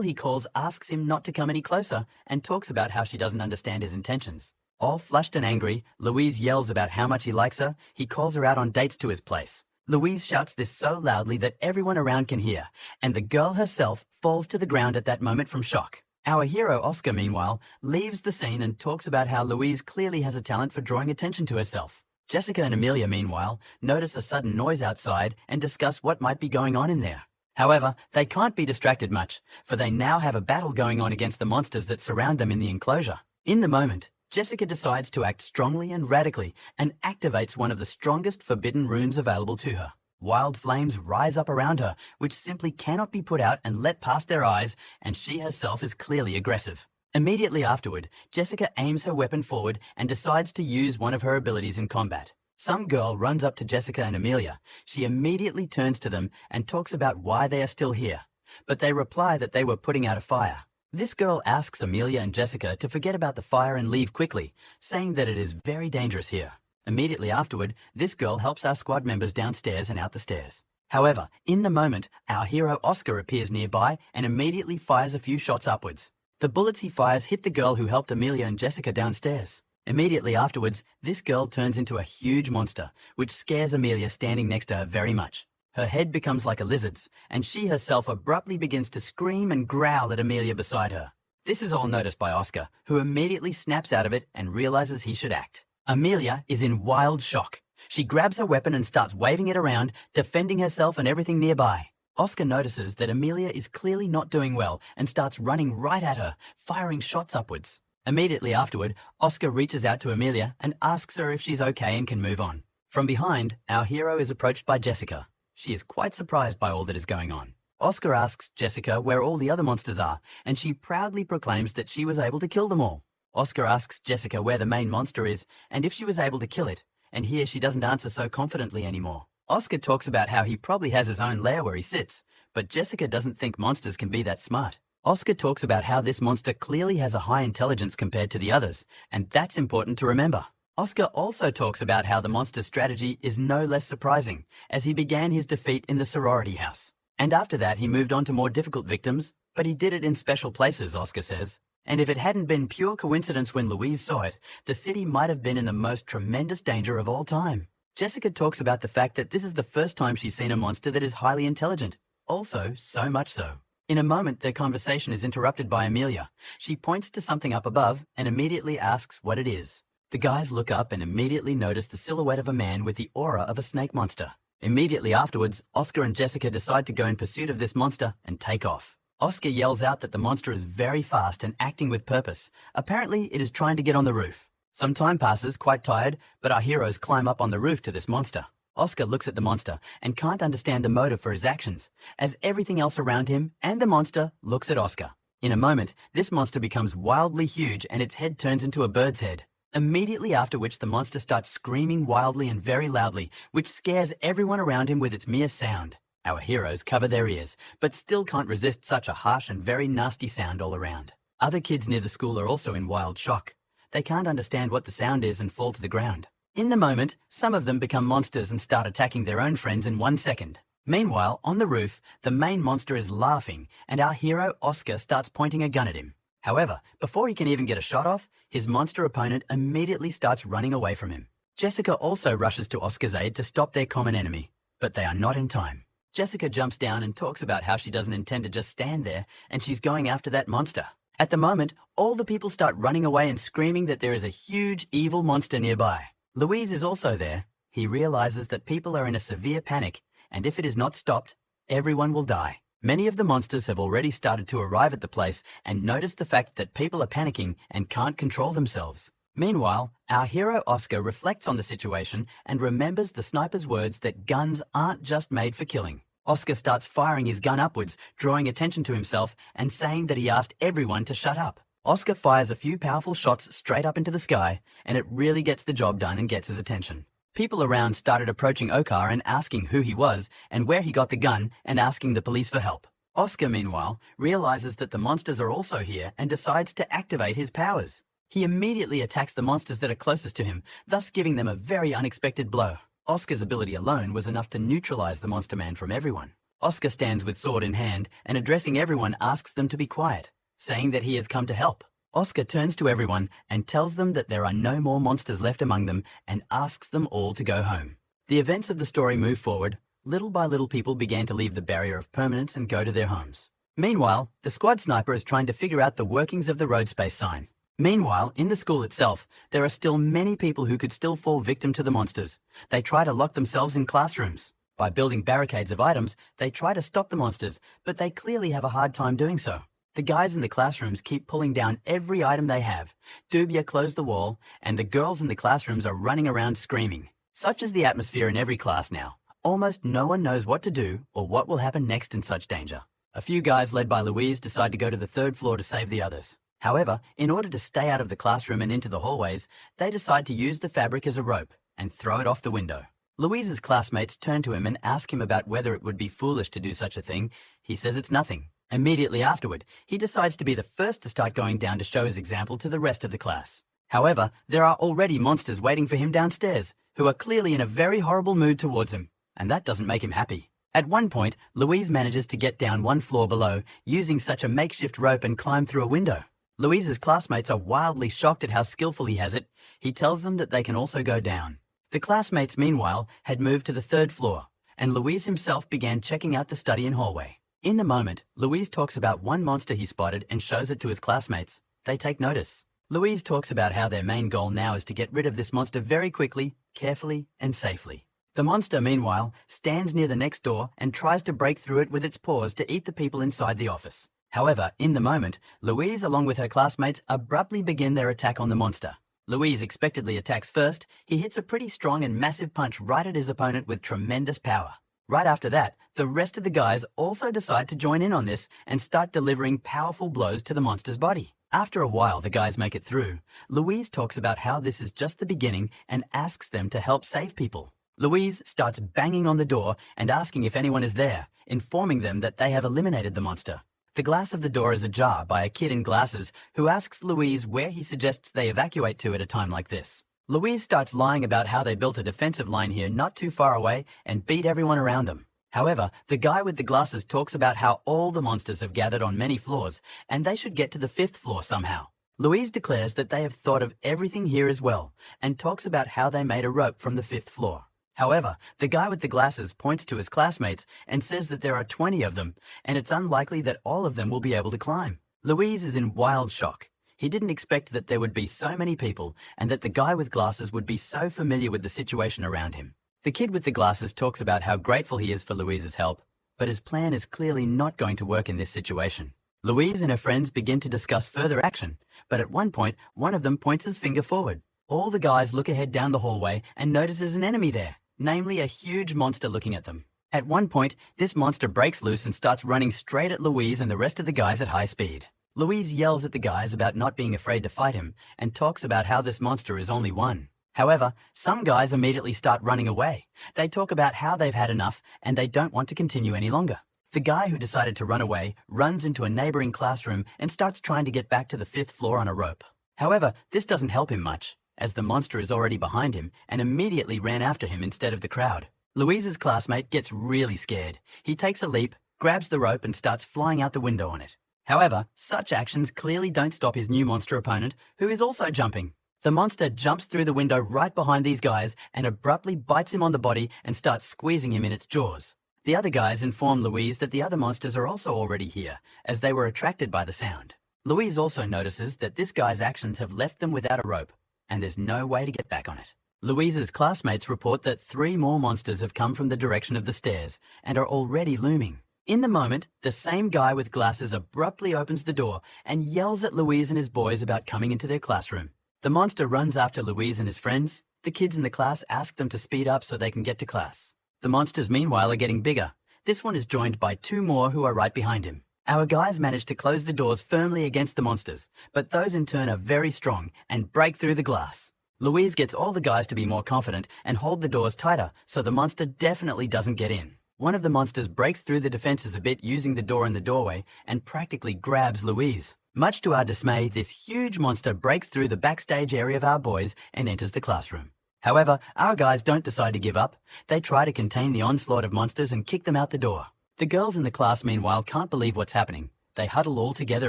he calls asks him not to come any closer and talks about how she doesn't understand his intentions. All flushed and angry, Louise yells about how much he likes her. He calls her out on dates to his place. Louise shouts this so loudly that everyone around can hear, and the girl herself falls to the ground at that moment from shock. Our hero, Oscar, meanwhile, leaves the scene and talks about how Louise clearly has a talent for drawing attention to herself. Jessica and Amelia, meanwhile, notice a sudden noise outside and discuss what might be going on in there. However, they can't be distracted much, for they now have a battle going on against the monsters that surround them in the enclosure. In the moment, Jessica decides to act strongly and radically and activates one of the strongest forbidden runes available to her. Wild flames rise up around her, which simply cannot be put out and let past their eyes, and she herself is clearly aggressive. Immediately afterward, Jessica aims her weapon forward and decides to use one of her abilities in combat. Some girl runs up to Jessica and Amelia. She immediately turns to them and talks about why they are still here, but they reply that they were putting out a fire. This girl asks Amelia and Jessica to forget about the fire and leave quickly, saying that it is very dangerous here. Immediately afterward, this girl helps our squad members downstairs and out the stairs. However, in the moment, our hero Oscar appears nearby and immediately fires a few shots upwards. The bullets he fires hit the girl who helped Amelia and Jessica downstairs. Immediately afterwards, this girl turns into a huge monster, which scares Amelia standing next to her very much. Her head becomes like a lizard's, and she herself abruptly begins to scream and growl at Amelia beside her. This is all noticed by Oscar, who immediately snaps out of it and realizes he should act. Amelia is in wild shock. She grabs her weapon and starts waving it around, defending herself and everything nearby. Oscar notices that Amelia is clearly not doing well and starts running right at her, firing shots upwards. Immediately afterward, Oscar reaches out to Amelia and asks her if she's okay and can move on. From behind, our hero is approached by Jessica. She is quite surprised by all that is going on. Oscar asks Jessica where all the other monsters are, and she proudly proclaims that she was able to kill them all. Oscar asks Jessica where the main monster is and if she was able to kill it, and here she doesn't answer so confidently anymore. Oscar talks about how he probably has his own lair where he sits, but Jessica doesn't think monsters can be that smart. Oscar talks about how this monster clearly has a high intelligence compared to the others, and that's important to remember. Oscar also talks about how the monster's strategy is no less surprising, as he began his defeat in the sorority house. And after that, he moved on to more difficult victims, but he did it in special places, Oscar says. And if it hadn't been pure coincidence when Louise saw it, the city might have been in the most tremendous danger of all time. Jessica talks about the fact that this is the first time she's seen a monster that is highly intelligent. Also, so much so. In a moment, their conversation is interrupted by Amelia. She points to something up above and immediately asks what it is. The guys look up and immediately notice the silhouette of a man with the aura of a snake monster. Immediately afterwards, Oscar and Jessica decide to go in pursuit of this monster and take off. Oscar yells out that the monster is very fast and acting with purpose. Apparently, it is trying to get on the roof. Some time passes, quite tired, but our heroes climb up on the roof to this monster. Oscar looks at the monster and can't understand the motive for his actions, as everything else around him and the monster looks at Oscar. In a moment, this monster becomes wildly huge and its head turns into a bird's head. Immediately after which the monster starts screaming wildly and very loudly, which scares everyone around him with its mere sound. Our heroes cover their ears, but still can't resist such a harsh and very nasty sound all around. Other kids near the school are also in wild shock. They can't understand what the sound is and fall to the ground. In the moment, some of them become monsters and start attacking their own friends in 1 second. Meanwhile, on the roof, the main monster is laughing, and our hero, Oscar, starts pointing a gun at him. However, before he can even get a shot off, his monster opponent immediately starts running away from him. Jessica also rushes to Oscar's aid to stop their common enemy, but they are not in time. Jessica jumps down and talks about how she doesn't intend to just stand there, and she's going after that monster. At the moment, all the people start running away and screaming that there is a huge evil monster nearby. Louise is also there. He realizes that people are in a severe panic, and if it is not stopped, everyone will die. Many of the monsters have already started to arrive at the place and notice the fact that people are panicking and can't control themselves. Meanwhile, our hero Oscar reflects on the situation and remembers the sniper's words that guns aren't just made for killing. Oscar starts firing his gun upwards, drawing attention to himself and saying that he asked everyone to shut up. Oscar fires a few powerful shots straight up into the sky, and it really gets the job done and gets his attention. People around started approaching Okar and asking who he was and where he got the gun and asking the police for help. Oscar, meanwhile, realizes that the monsters are also here and decides to activate his powers. He immediately attacks the monsters that are closest to him, thus giving them a very unexpected blow. Oscar's ability alone was enough to neutralize the monster man from everyone. Oscar stands with sword in hand and addressing everyone asks them to be quiet, saying that he has come to help. Oscar turns to everyone and tells them that there are no more monsters left among them and asks them all to go home. The events of the story move forward. Little by little people began to leave the barrier of permanence and go to their homes. Meanwhile, the squad sniper is trying to figure out the workings of the road space sign. Meanwhile, in the school itself, there are still many people who could still fall victim to the monsters. They try to lock themselves in classrooms. By building barricades of items, they try to stop the monsters, but they clearly have a hard time doing so. The guys in the classrooms keep pulling down every item they have. Dubia closed the wall, and the girls in the classrooms are running around screaming. Such is the atmosphere in every class now. Almost no one knows what to do or what will happen next in such danger. A few guys led by Louise decide to go to the 3rd floor to save the others. However, in order to stay out of the classroom and into the hallways, they decide to use the fabric as a rope and throw it off the window. Louise's classmates turn to him and ask him about whether it would be foolish to do such a thing. He says it's nothing. Immediately afterward, he decides to be the first to start going down to show his example to the rest of the class. However, there are already monsters waiting for him downstairs, who are clearly in a very horrible mood towards him, and that doesn't make him happy. At one point, Louise manages to get down 1 floor below, using such a makeshift rope and climb through a window. Louise's classmates are wildly shocked at how skillful he has it. He tells them that they can also go down. The classmates, meanwhile, had moved to the 3rd floor, and Louise himself began checking out the study and hallway. In the moment, Louise talks about one monster he spotted and shows it to his classmates. They take notice. Louise talks about how their main goal now is to get rid of this monster very quickly, carefully, and safely. The monster, meanwhile, stands near the next door and tries to break through it with its paws to eat the people inside the office. However, in the moment, Louise, along with her classmates, abruptly begin their attack on the monster. Louise expectedly attacks first. He hits a pretty strong and massive punch right at his opponent with tremendous power. Right after that, the rest of the guys also decide to join in on this and start delivering powerful blows to the monster's body. After a while, the guys make it through. Louise talks about how this is just the beginning and asks them to help save people. Louise starts banging on the door and asking if anyone is there, informing them that they have eliminated the monster. The glass of the door is ajar by a kid in glasses who asks Louise where he suggests they evacuate to at a time like this. Louise starts lying about how they built a defensive line here not too far away and beat everyone around them. However, the guy with the glasses talks about how all the monsters have gathered on many floors and they should get to the 5th floor somehow. Louise declares that they have thought of everything here as well and talks about how they made a rope from the 5th floor. However, the guy with the glasses points to his classmates and says that there are 20 of them and it's unlikely that all of them will be able to climb. Louise is in wild shock. He didn't expect that there would be so many people and that the guy with glasses would be so familiar with the situation around him. The kid with the glasses talks about how grateful he is for Louise's help, but his plan is clearly not going to work in this situation. Louise and her friends begin to discuss further action, but at one point, one of them points his finger forward. All the guys look ahead down the hallway and notices an enemy there, namely a huge monster looking at them. At one point, this monster breaks loose and starts running straight at Louise and the rest of the guys at high speed. Louise yells at the guys about not being afraid to fight him and talks about how this monster is only one. However, some guys immediately start running away. They talk about how they've had enough and they don't want to continue any longer. The guy who decided to run away runs into a neighboring classroom and starts trying to get back to the 5th floor on a rope. However, this doesn't help him much, as the monster is already behind him and immediately ran after him instead of the crowd. Louise's classmate gets really scared. He takes a leap, grabs the rope and starts flying out the window on it. However, such actions clearly don't stop his new monster opponent, who is also jumping. The monster jumps through the window right behind these guys and abruptly bites him on the body and starts squeezing him in its jaws. The other guys inform Louise that the other monsters are also already here, as they were attracted by the sound. Louise also notices that this guy's actions have left them without a rope, and there's no way to get back on it. Louise's classmates report that 3 more monsters have come from the direction of the stairs and are already looming. In the moment, the same guy with glasses abruptly opens the door and yells at Louise and his boys about coming into their classroom. The monster runs after Louise and his friends. The kids in the class ask them to speed up so they can get to class. The monsters, meanwhile, are getting bigger. This one is joined by 2 more who are right behind him. Our guys manage to close the doors firmly against the monsters, but those in turn are very strong and break through the glass. Louise gets all the guys to be more confident and hold the doors tighter so the monster definitely doesn't get in. One of the monsters breaks through the defenses a bit using the door in the doorway and practically grabs Louise. Much to our dismay, this huge monster breaks through the backstage area of our boys and enters the classroom. However, our guys don't decide to give up. They try to contain the onslaught of monsters and kick them out the door. The girls in the class, meanwhile, can't believe what's happening. They huddle all together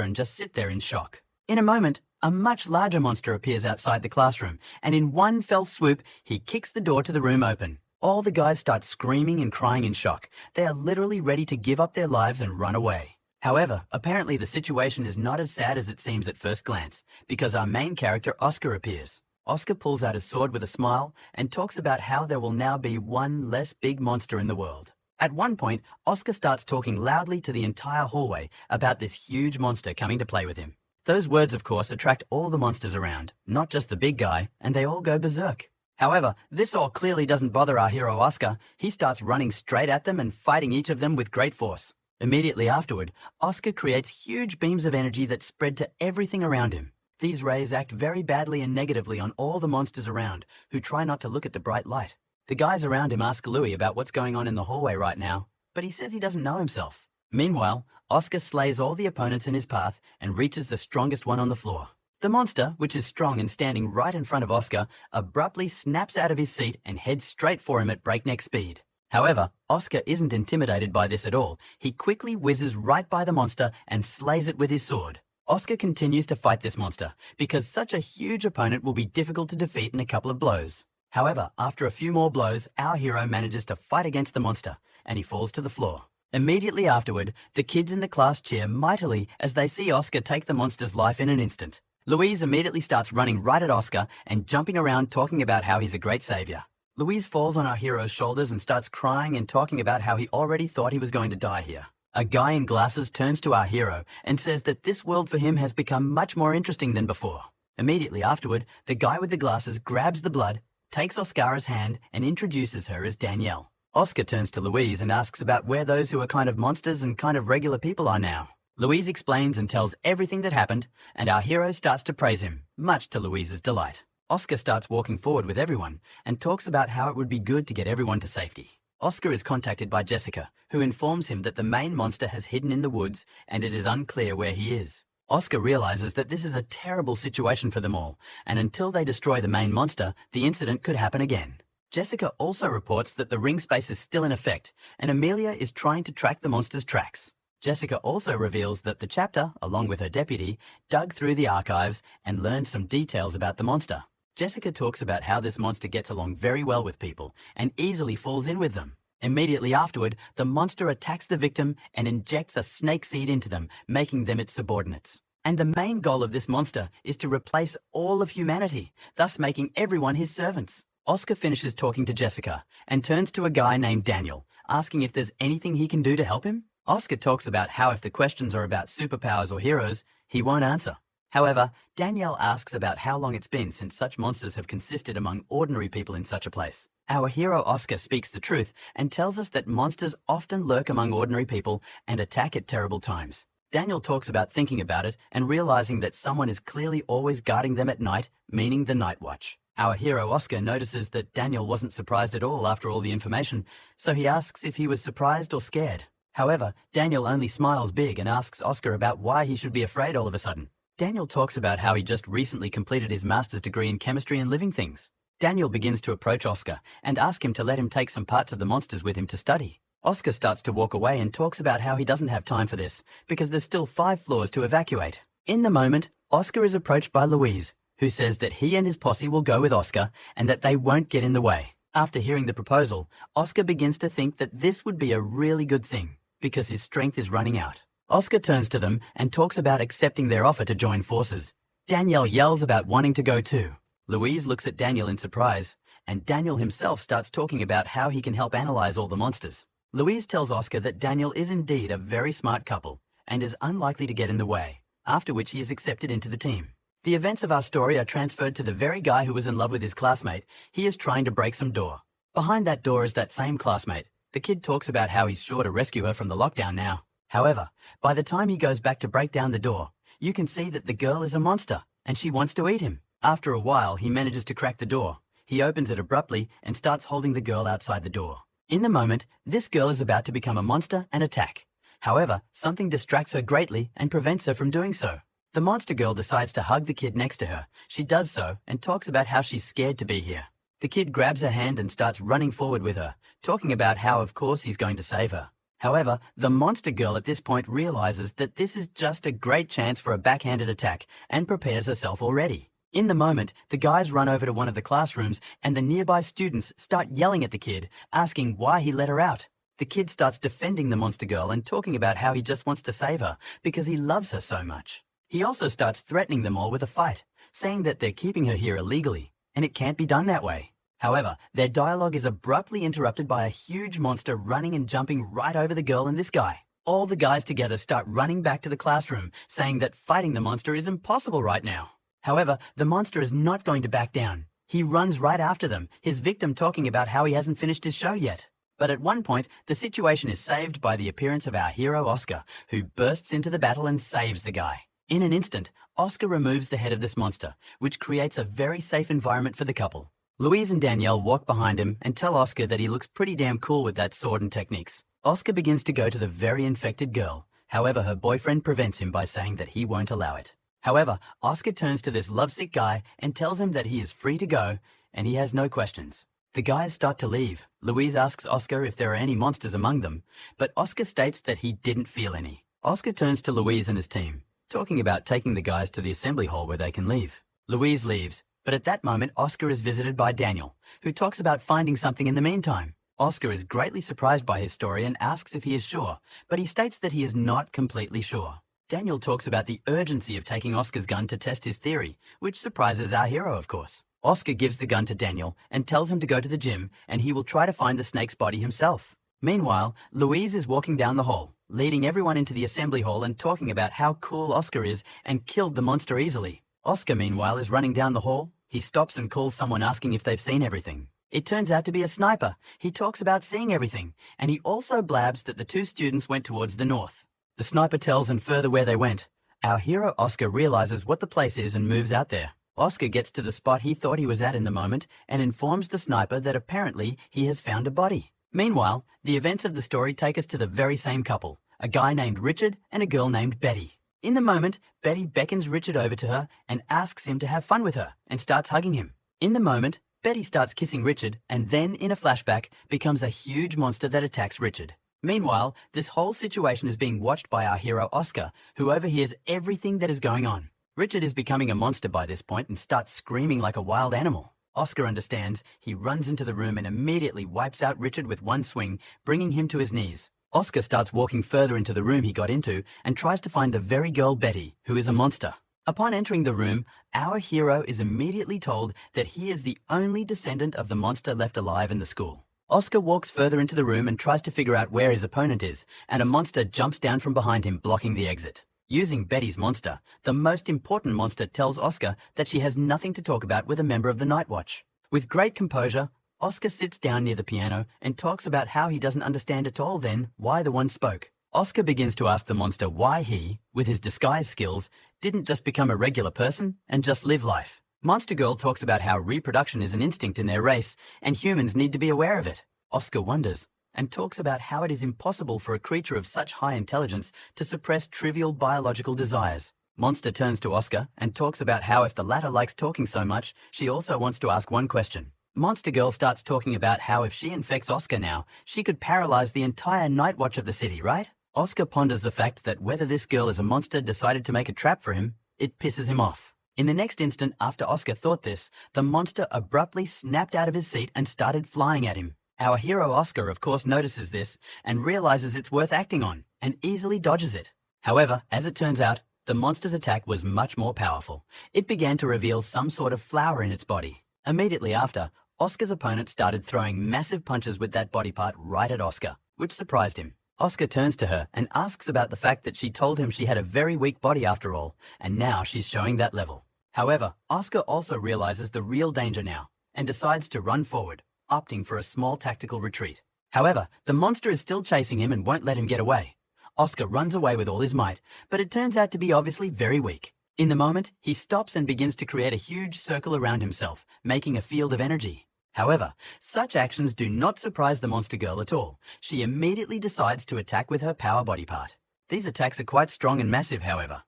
and just sit there in shock. In a moment, a much larger monster appears outside the classroom, and in one fell swoop, he kicks the door to the room open. All the guys start screaming and crying in shock. They are literally ready to give up their lives and run away. However, apparently the situation is not as sad as it seems at first glance, because our main character, Oscar, appears. Oscar pulls out his sword with a smile and talks about how there will now be one less big monster in the world. At one point, Oscar starts talking loudly to the entire hallway about this huge monster coming to play with him. Those words, of course, attract all the monsters around, not just the big guy, and they all go berserk. However, this all clearly doesn't bother our hero Oscar. He starts running straight at them and fighting each of them with great force. Immediately afterward, Oscar creates huge beams of energy that spread to everything around him. These rays act very badly and negatively on all the monsters around, who try not to look at the bright light. The guys around him ask Louis about what's going on in the hallway right now, but he says he doesn't know himself. Meanwhile, Oscar slays all the opponents in his path and reaches the strongest one on the floor. The monster, which is strong and standing right in front of Oscar, abruptly snaps out of his seat and heads straight for him at breakneck speed. However, Oscar isn't intimidated by this at all. He quickly whizzes right by the monster and slays it with his sword. Oscar continues to fight this monster, because such a huge opponent will be difficult to defeat in a couple of blows. However, after a few more blows, our hero manages to fight against the monster, and he falls to the floor. Immediately afterward, the kids in the class cheer mightily as they see Oscar take the monster's life in an instant. Louise immediately starts running right at Oscar and jumping around talking about how he's a great savior. Louise falls on our hero's shoulders and starts crying and talking about how he already thought he was going to die here. A guy in glasses turns to our hero and says that this world for him has become much more interesting than before. Immediately afterward, the guy with the glasses grabs the blood, takes Oscara's hand and introduces her as Danielle. Oscar turns to Louise and asks about where those who are kind of monsters and kind of regular people are now. Louise explains and tells everything that happened, and our hero starts to praise him, much to Louise's delight. Oscar starts walking forward with everyone and talks about how it would be good to get everyone to safety. Oscar is contacted by Jessica, who informs him that the main monster has hidden in the woods and it is unclear where he is. Oscar realizes that this is a terrible situation for them all, and until they destroy the main monster, the incident could happen again. Jessica also reports that the ring space is still in effect, and Amelia is trying to track the monster's tracks. Jessica also reveals that the chapter, along with her deputy, dug through the archives and learned some details about the monster. Jessica talks about how this monster gets along very well with people and easily falls in with them. Immediately afterward, the monster attacks the victim and injects a snake seed into them, making them its subordinates. And the main goal of this monster is to replace all of humanity, thus making everyone his servants. Oscar finishes talking to Jessica and turns to a guy named Daniel, asking if there's anything he can do to help him. Oscar talks about how if the questions are about superpowers or heroes, he won't answer. However, Danielle asks about how long it's been since such monsters have consisted among ordinary people in such a place. Our hero Oscar speaks the truth and tells us that monsters often lurk among ordinary people and attack at terrible times. Daniel talks about thinking about it and realizing that someone is clearly always guarding them at night, meaning the Night Watch. Our hero Oscar notices that Daniel wasn't surprised at all after all the information, so he asks if he was surprised or scared. However, Daniel only smiles big and asks Oscar about why he should be afraid all of a sudden. Daniel talks about how he just recently completed his master's degree in chemistry and living things. Daniel begins to approach Oscar and ask him to let him take some parts of the monsters with him to study. Oscar starts to walk away and talks about how he doesn't have time for this because there's still 5 floors to evacuate. In the moment, Oscar is approached by Louise, who says that he and his posse will go with Oscar and that they won't get in the way. After hearing the proposal, Oscar begins to think that this would be a really good thing because his strength is running out. Oscar turns to them and talks about accepting their offer to join forces. Danielle yells about wanting to go too. Louise looks at Daniel in surprise, and Daniel himself starts talking about how he can help analyze all the monsters. Louise tells Oscar that Daniel is indeed a very smart couple and is unlikely to get in the way, after which he is accepted into the team. The events of our story are transferred to the very guy who was in love with his classmate. He is trying to break some door. Behind that door is that same classmate. The kid talks about how he's sure to rescue her from the lockdown now. However, by the time he goes back to break down the door, you can see that the girl is a monster and she wants to eat him. After a while, he manages to crack the door. He opens it abruptly and starts holding the girl outside the door. In the moment, this girl is about to become a monster and attack. However, something distracts her greatly and prevents her from doing so. The monster girl decides to hug the kid next to her. She does so and talks about how she's scared to be here. The kid grabs her hand and starts running forward with her, talking about how of course he's going to save her. However, the monster girl at this point realizes that this is just a great chance for a backhanded attack and prepares herself already. In the moment, the guys run over to one of the classrooms and the nearby students start yelling at the kid, asking why he let her out. The kid starts defending the monster girl and talking about how he just wants to save her because he loves her so much. He also starts threatening them all with a fight, saying that they're keeping her here illegally, and it can't be done that way. However, their dialogue is abruptly interrupted by a huge monster running and jumping right over the girl and this guy. All the guys together start running back to the classroom, saying that fighting the monster is impossible right now. However, the monster is not going to back down. He runs right after them, his victim talking about how he hasn't finished his show yet. But at one point, the situation is saved by the appearance of our hero Oscar, who bursts into the battle and saves the guy. In an instant, Oscar removes the head of this monster, which creates a very safe environment for the couple. Louise and Danielle walk behind him and tell Oscar that he looks pretty damn cool with that sword and techniques. Oscar begins to go to the very infected girl. However, her boyfriend prevents him by saying that he won't allow it. However, Oscar turns to this lovesick guy and tells him that he is free to go and he has no questions. The guys start to leave. Louise asks Oscar if there are any monsters among them, but Oscar states that he didn't feel any. Oscar turns to Louise and his team, talking about taking the guys to the assembly hall where they can leave. Louise leaves, but at that moment Oscar is visited by Daniel, who talks about finding something in the meantime. Oscar is greatly surprised by his story and asks if he is sure, but he states that he is not completely sure. Daniel talks about the urgency of taking Oscar's gun to test his theory, which surprises our hero, of course. Oscar gives the gun to Daniel and tells him to go to the gym and he will try to find the snake's body himself. Meanwhile, Louise is walking down the hall, leading everyone into the assembly hall and talking about how cool Oscar is and killed the monster easily. Oscar, meanwhile, is running down the hall. He stops and calls someone asking if they've seen everything. It turns out to be a sniper. He talks about seeing everything, and he also blabs that the 2 students went towards the north. The sniper tells and further where they went. Our hero Oscar realizes what the place is and moves out there. Oscar gets to the spot he thought he was at in the moment and informs the sniper that apparently he has found a body. Meanwhile, the events of the story take us to the very same couple, a guy named Richard and a girl named Betty. In the moment, Betty beckons Richard over to her and asks him to have fun with her and starts hugging him. In the moment, Betty starts kissing Richard and then, in a flashback, becomes a huge monster that attacks Richard. Meanwhile, this whole situation is being watched by our hero Oscar, who overhears everything that is going on. Richard is becoming a monster by this point and starts screaming like a wild animal. Oscar understands, he runs into the room and immediately wipes out Richard with one swing, bringing him to his knees. Oscar starts walking further into the room he got into and tries to find the very girl Betty, who is a monster. Upon entering the room, our hero is immediately told that he is the only descendant of the monster left alive in the school. Oscar walks further into the room and tries to figure out where his opponent is, and a monster jumps down from behind him, blocking the exit. Using Betty's monster, the most important monster tells Oscar that she has nothing to talk about with a member of the Night Watch. With great composure, Oscar sits down near the piano and talks about how he doesn't understand at all then why the one spoke. Oscar begins to ask the monster why he, with his disguise skills, didn't just become a regular person and just live life. Monster Girl talks about how reproduction is an instinct in their race and humans need to be aware of it. Oscar wonders and talks about how it is impossible for a creature of such high intelligence to suppress trivial biological desires. Monster turns to Oscar and talks about how if the latter likes talking so much, she also wants to ask one question. Monster Girl starts talking about how if she infects Oscar now, she could paralyze the entire Night Watch of the city, right? Oscar ponders the fact that whether this girl is a monster decided to make a trap for him, it pisses him off. In the next instant after Oscar thought this, the monster abruptly snapped out of his seat and started flying at him. Our hero Oscar, of course, notices this and realizes it's worth acting on and easily dodges it. However, as it turns out, the monster's attack was much more powerful. It began to reveal some sort of flower in its body. Immediately after, Oscar's opponent started throwing massive punches with that body part right at Oscar, which surprised him. Oscar turns to her and asks about the fact that she told him she had a very weak body after all, and now she's showing that level. However, Oscar also realizes the real danger now and decides to run forward, opting for a small tactical retreat. However, the monster is still chasing him and won't let him get away. Oscar runs away with all his might, but it turns out to be obviously very weak. In the moment, he stops and begins to create a huge circle around himself, making a field of energy. However, such actions do not surprise the Monster Girl at all. She immediately decides to attack with her power body part. These attacks are quite strong and massive, however.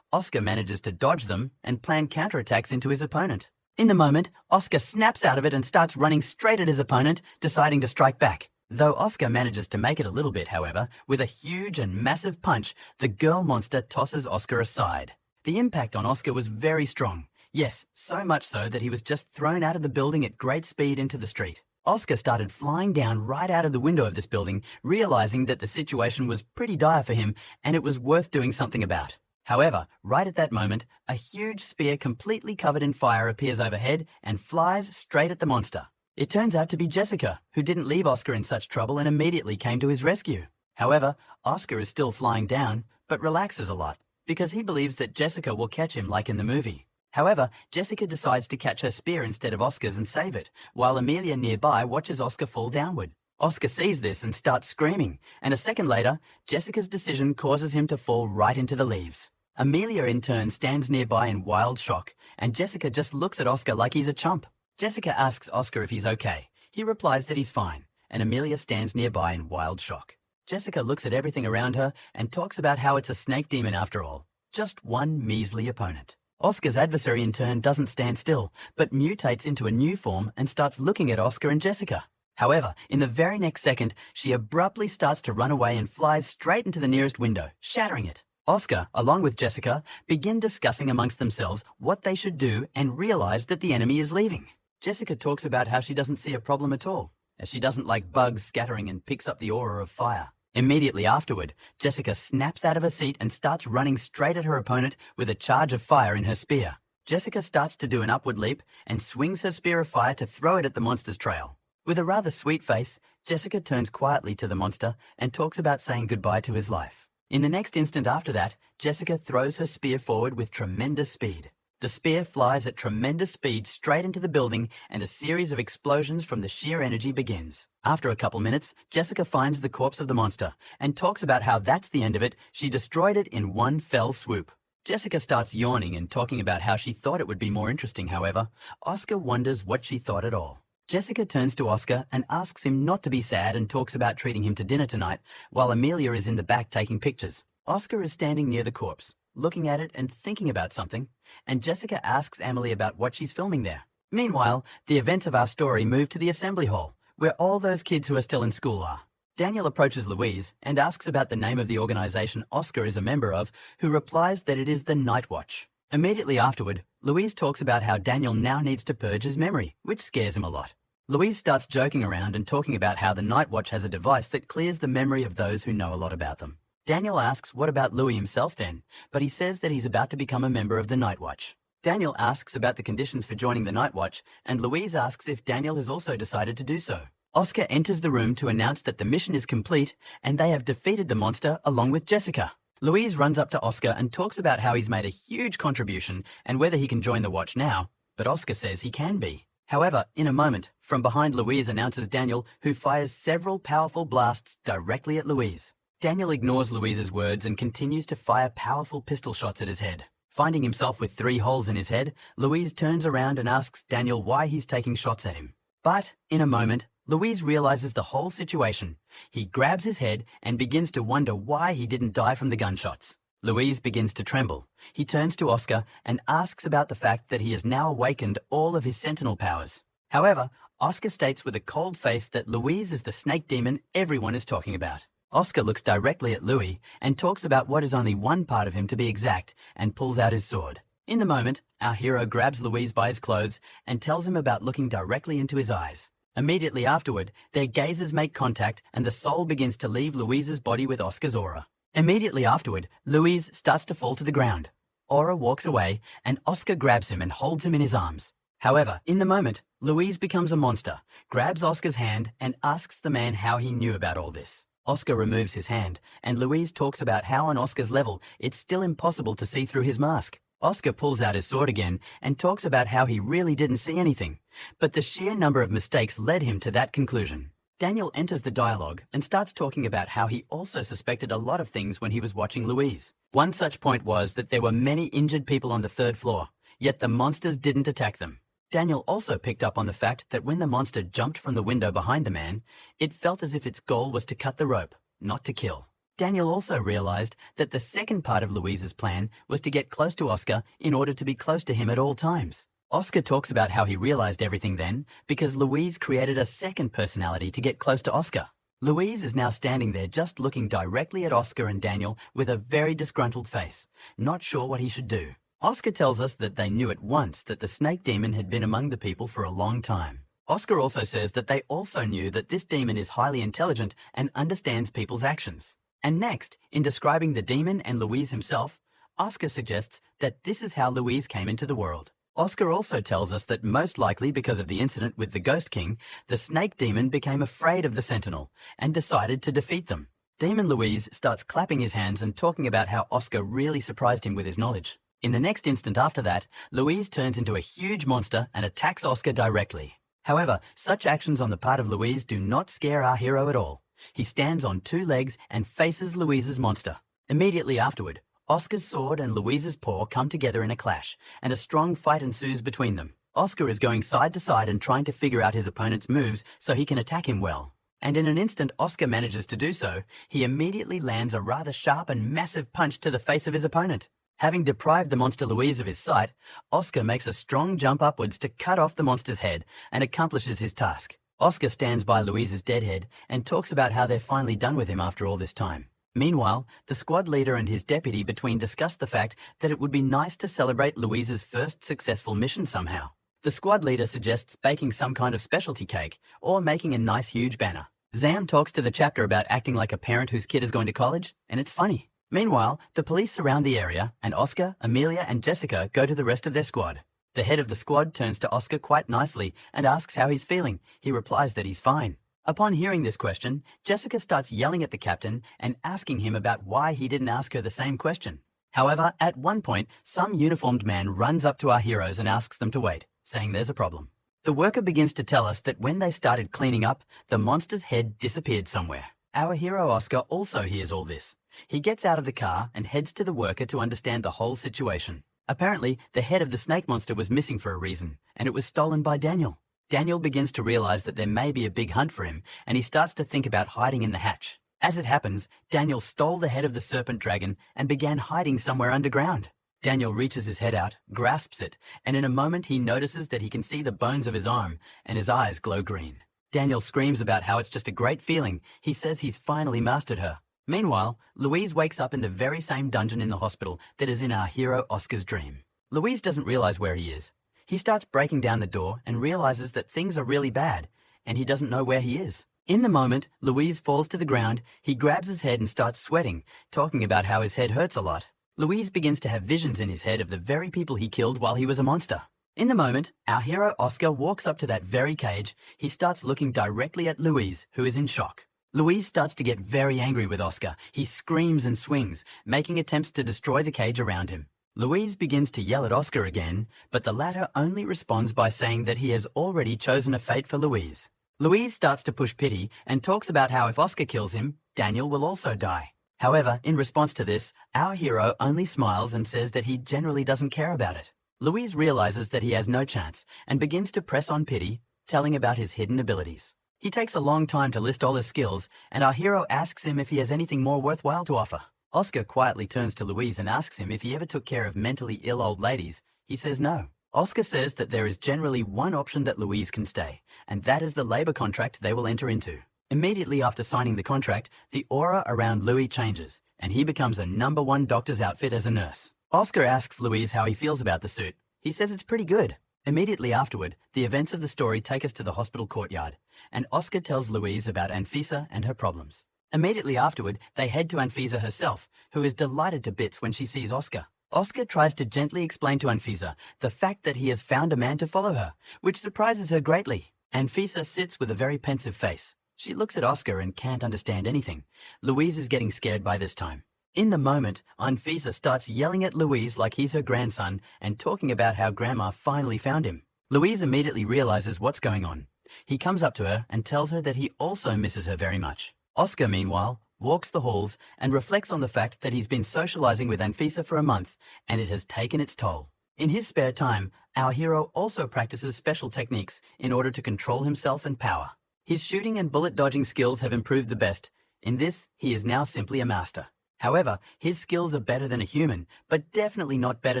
Oscar manages to dodge them and plan counterattacks into his opponent. In the moment, Oscar snaps out of it and starts running straight at his opponent, deciding to strike back. Though Oscar manages to make it a little bit, however, with a huge and massive punch, the girl monster tosses Oscar aside. The impact on Oscar was very strong. Yes, so much so that he was just thrown out of the building at great speed into the street. Oscar started flying down right out of the window of this building, realizing that the situation was pretty dire for him and it was worth doing something about. However, right at that moment, a huge spear completely covered in fire appears overhead and flies straight at the monster. It turns out to be Jessica, who didn't leave Oscar in such trouble and immediately came to his rescue. However, Oscar is still flying down, but relaxes a lot, because he believes that Jessica will catch him like in the movie. However, Jessica decides to catch her spear instead of Oscar's and save it, while Amelia nearby watches Oscar fall downward. Oscar sees this and starts screaming, and a second later, Jessica's decision causes him to fall right into the leaves. Amelia in turn stands nearby in wild shock, and Jessica just looks at Oscar like he's a chump. Jessica asks Oscar if he's okay. He replies that he's fine, and Amelia stands nearby in wild shock. Jessica looks at everything around her and talks about how it's a snake demon after all, just one measly opponent. Oscar's adversary in turn doesn't stand still, but mutates into a new form and starts looking at Oscar and Jessica. However, in the very next second, she abruptly starts to run away and flies straight into the nearest window, shattering it. Oscar, along with Jessica, begin discussing amongst themselves what they should do and realize that the enemy is leaving. Jessica talks about how she doesn't see a problem at all, as she doesn't like bugs scattering and picks up the aura of fire. Immediately afterward, Jessica snaps out of her seat and starts running straight at her opponent with a charge of fire in her spear. Jessica starts to do an upward leap and swings her spear of fire to throw it at the monster's trail. With a rather sweet face, Jessica turns quietly to the monster and talks about saying goodbye to his life. In the next instant after that, Jessica throws her spear forward with tremendous speed. The spear flies at tremendous speed straight into the building and a series of explosions from the sheer energy begins. After a couple minutes, Jessica finds the corpse of the monster and talks about how that's the end of it. She destroyed it in one fell swoop. Jessica starts yawning and talking about how she thought it would be more interesting. However, Oscar wonders what she thought at all. Jessica turns to Oscar and asks him not to be sad and talks about treating him to dinner tonight, while Amelia is in the back taking pictures. Oscar is standing near the corpse, looking at it and thinking about something, and Jessica asks Emily about what she's filming there. Meanwhile, the events of our story move to the assembly hall, where all those kids who are still in school are. Daniel approaches Louise and asks about the name of the organization Oscar is a member of, who replies that it is the Night Watch. Immediately afterward, Louise talks about how Daniel now needs to purge his memory, which scares him a lot. Louise starts joking around and talking about how the Night Watch has a device that clears the memory of those who know a lot about them. Daniel asks what about Louis himself then, but he says that he's about to become a member of the Night Watch. Daniel asks about the conditions for joining the Night Watch, and Louise asks if Daniel has also decided to do so. Oscar enters the room to announce that the mission is complete and they have defeated the monster along with Jessica. Louise runs up to Oscar and talks about how he's made a huge contribution and whether he can join the watch now, but Oscar says he can be. However, in a moment, from behind Louise announces Daniel, who fires several powerful blasts directly at Louise. Daniel ignores Louise's words and continues to fire powerful pistol shots at his head. Finding himself with 3 holes in his head, Louise turns around and asks Daniel why he's taking shots at him. But, in a moment, Louise realizes the whole situation. He grabs his head and begins to wonder why he didn't die from the gunshots. Louise begins to tremble. He turns to Oscar and asks about the fact that he has now awakened all of his sentinel powers. However, Oscar states with a cold face that Louise is the snake demon everyone is talking about. Oscar looks directly at Louis and talks about what is only one part of him to be exact and pulls out his sword. In the moment, our hero grabs Louise by his clothes and tells him about looking directly into his eyes. Immediately afterward, their gazes make contact and the soul begins to leave Louise's body with Oscar's aura. Immediately afterward, Louise starts to fall to the ground. Aura walks away and Oscar grabs him and holds him in his arms. However, in the moment, Louise becomes a monster, grabs Oscar's hand and asks the man how he knew about all this. Oscar removes his hand, and Louise talks about how on Oscar's level, it's still impossible to see through his mask. Oscar pulls out his sword again and talks about how he really didn't see anything, but the sheer number of mistakes led him to that conclusion. Daniel enters the dialogue and starts talking about how he also suspected a lot of things when he was watching Louise. One such point was that there were many injured people on the 3rd floor, yet the monsters didn't attack them. Daniel also picked up on the fact that when the monster jumped from the window behind the man, it felt as if its goal was to cut the rope, not to kill. Daniel also realized that the second part of Louise's plan was to get close to Oscar in order to be close to him at all times. Oscar talks about how he realized everything then because Louise created a second personality to get close to Oscar. Louise is now standing there just looking directly at Oscar and Daniel with a very disgruntled face, not sure what he should do. Oscar tells us that they knew at once that the snake demon had been among the people for a long time. Oscar also says that they also knew that this demon is highly intelligent and understands people's actions. And next, in describing the demon and Louise himself, Oscar suggests that this is how Louise came into the world. Oscar also tells us that most likely because of the incident with the Ghost King, the snake demon became afraid of the Sentinel and decided to defeat them. Demon Louise starts clapping his hands and talking about how Oscar really surprised him with his knowledge. In the next instant after that, Louise turns into a huge monster and attacks Oscar directly. However, such actions on the part of Louise do not scare our hero at all. He stands on 2 legs and faces Louise's monster. Immediately afterward, Oscar's sword and Louise's paw come together in a clash, and a strong fight ensues between them. Oscar is going side to side and trying to figure out his opponent's moves so he can attack him well. And in an instant Oscar manages to do so, he immediately lands a rather sharp and massive punch to the face of his opponent. Having deprived the monster Louise of his sight, Oscar makes a strong jump upwards to cut off the monster's head and accomplishes his task. Oscar stands by Louise's dead head and talks about how they're finally done with him after all this time. Meanwhile, the squad leader and his deputy between discuss the fact that it would be nice to celebrate Louise's first successful mission somehow. The squad leader suggests baking some kind of specialty cake or making a nice huge banner. Zam talks to the chapter about acting like a parent whose kid is going to college, and it's funny. Meanwhile, the police surround the area and Oscar, Amelia and Jessica go to the rest of their squad. The head of the squad turns to Oscar quite nicely and asks how he's feeling. He replies that he's fine. Upon hearing this question, Jessica starts yelling at the captain and asking him about why he didn't ask her the same question. However, at one point, some uniformed man runs up to our heroes and asks them to wait, saying there's a problem. The worker begins to tell us that when they started cleaning up, the monster's head disappeared somewhere. Our hero Oscar also hears all this. He gets out of the car and heads to the worker to understand the whole situation. Apparently, the head of the snake monster was missing for a reason, and it was stolen by Daniel. Daniel begins to realize that there may be a big hunt for him, and he starts to think about hiding in the hatch. As it happens, Daniel stole the head of the serpent dragon and began hiding somewhere underground. Daniel reaches his head out, grasps it, and in a moment he notices that he can see the bones of his arm, and his eyes glow green. Daniel screams about how it's just a great feeling. He says he's finally mastered her. Meanwhile, Louise wakes up in the very same dungeon in the hospital that is in our hero Oscar's dream. Louise doesn't realize where he is. He starts breaking down the door and realizes that things are really bad, and he doesn't know where he is. In the moment, Louise falls to the ground, he grabs his head and starts sweating, talking about how his head hurts a lot. Louise begins to have visions in his head of the very people he killed while he was a monster. In the moment, our hero Oscar walks up to that very cage. He starts looking directly at Louise, who is in shock. Louise starts to get very angry with Oscar. He screams and swings, making attempts to destroy the cage around him. Louise begins to yell at Oscar again, but the latter only responds by saying that he has already chosen a fate for Louise. Louise starts to push pity and talks about how if Oscar kills him, Daniel will also die. However, in response to this, our hero only smiles and says that he generally doesn't care about it. Louise realizes that he has no chance and begins to press on pity, telling about his hidden abilities. He takes a long time to list all his skills, and our hero asks him if he has anything more worthwhile to offer. Oscar quietly turns to Louise and asks him if he ever took care of mentally ill old ladies. He says no. Oscar says that there is generally one option that Louise can stay, and that is the labor contract they will enter into. Immediately after signing the contract, the aura around Louis changes, and he becomes a #1 doctor's outfit as a nurse. Oscar asks Louise how he feels about the suit. He says it's pretty good. Immediately afterward, the events of the story take us to the hospital courtyard, and Oscar tells Louise about Anfisa and her problems. Immediately afterward, they head to Anfisa herself, who is delighted to bits when she sees Oscar. Oscar tries to gently explain to Anfisa the fact that he has found a man to follow her, which surprises her greatly. Anfisa sits with a very pensive face. She looks at Oscar and can't understand anything. Louise is getting scared by this time. In the moment, Anfisa starts yelling at Louise like he's her grandson and talking about how Grandma finally found him. Louise immediately realizes what's going on. He comes up to her and tells her that he also misses her very much. Oscar, meanwhile, walks the halls and reflects on the fact that he's been socializing with Anfisa for a month, and it has taken its toll. In his spare time, our hero also practices special techniques in order to control himself and power. His shooting and bullet dodging skills have improved the best. In this, he is now simply a master. However, his skills are better than a human, but definitely not better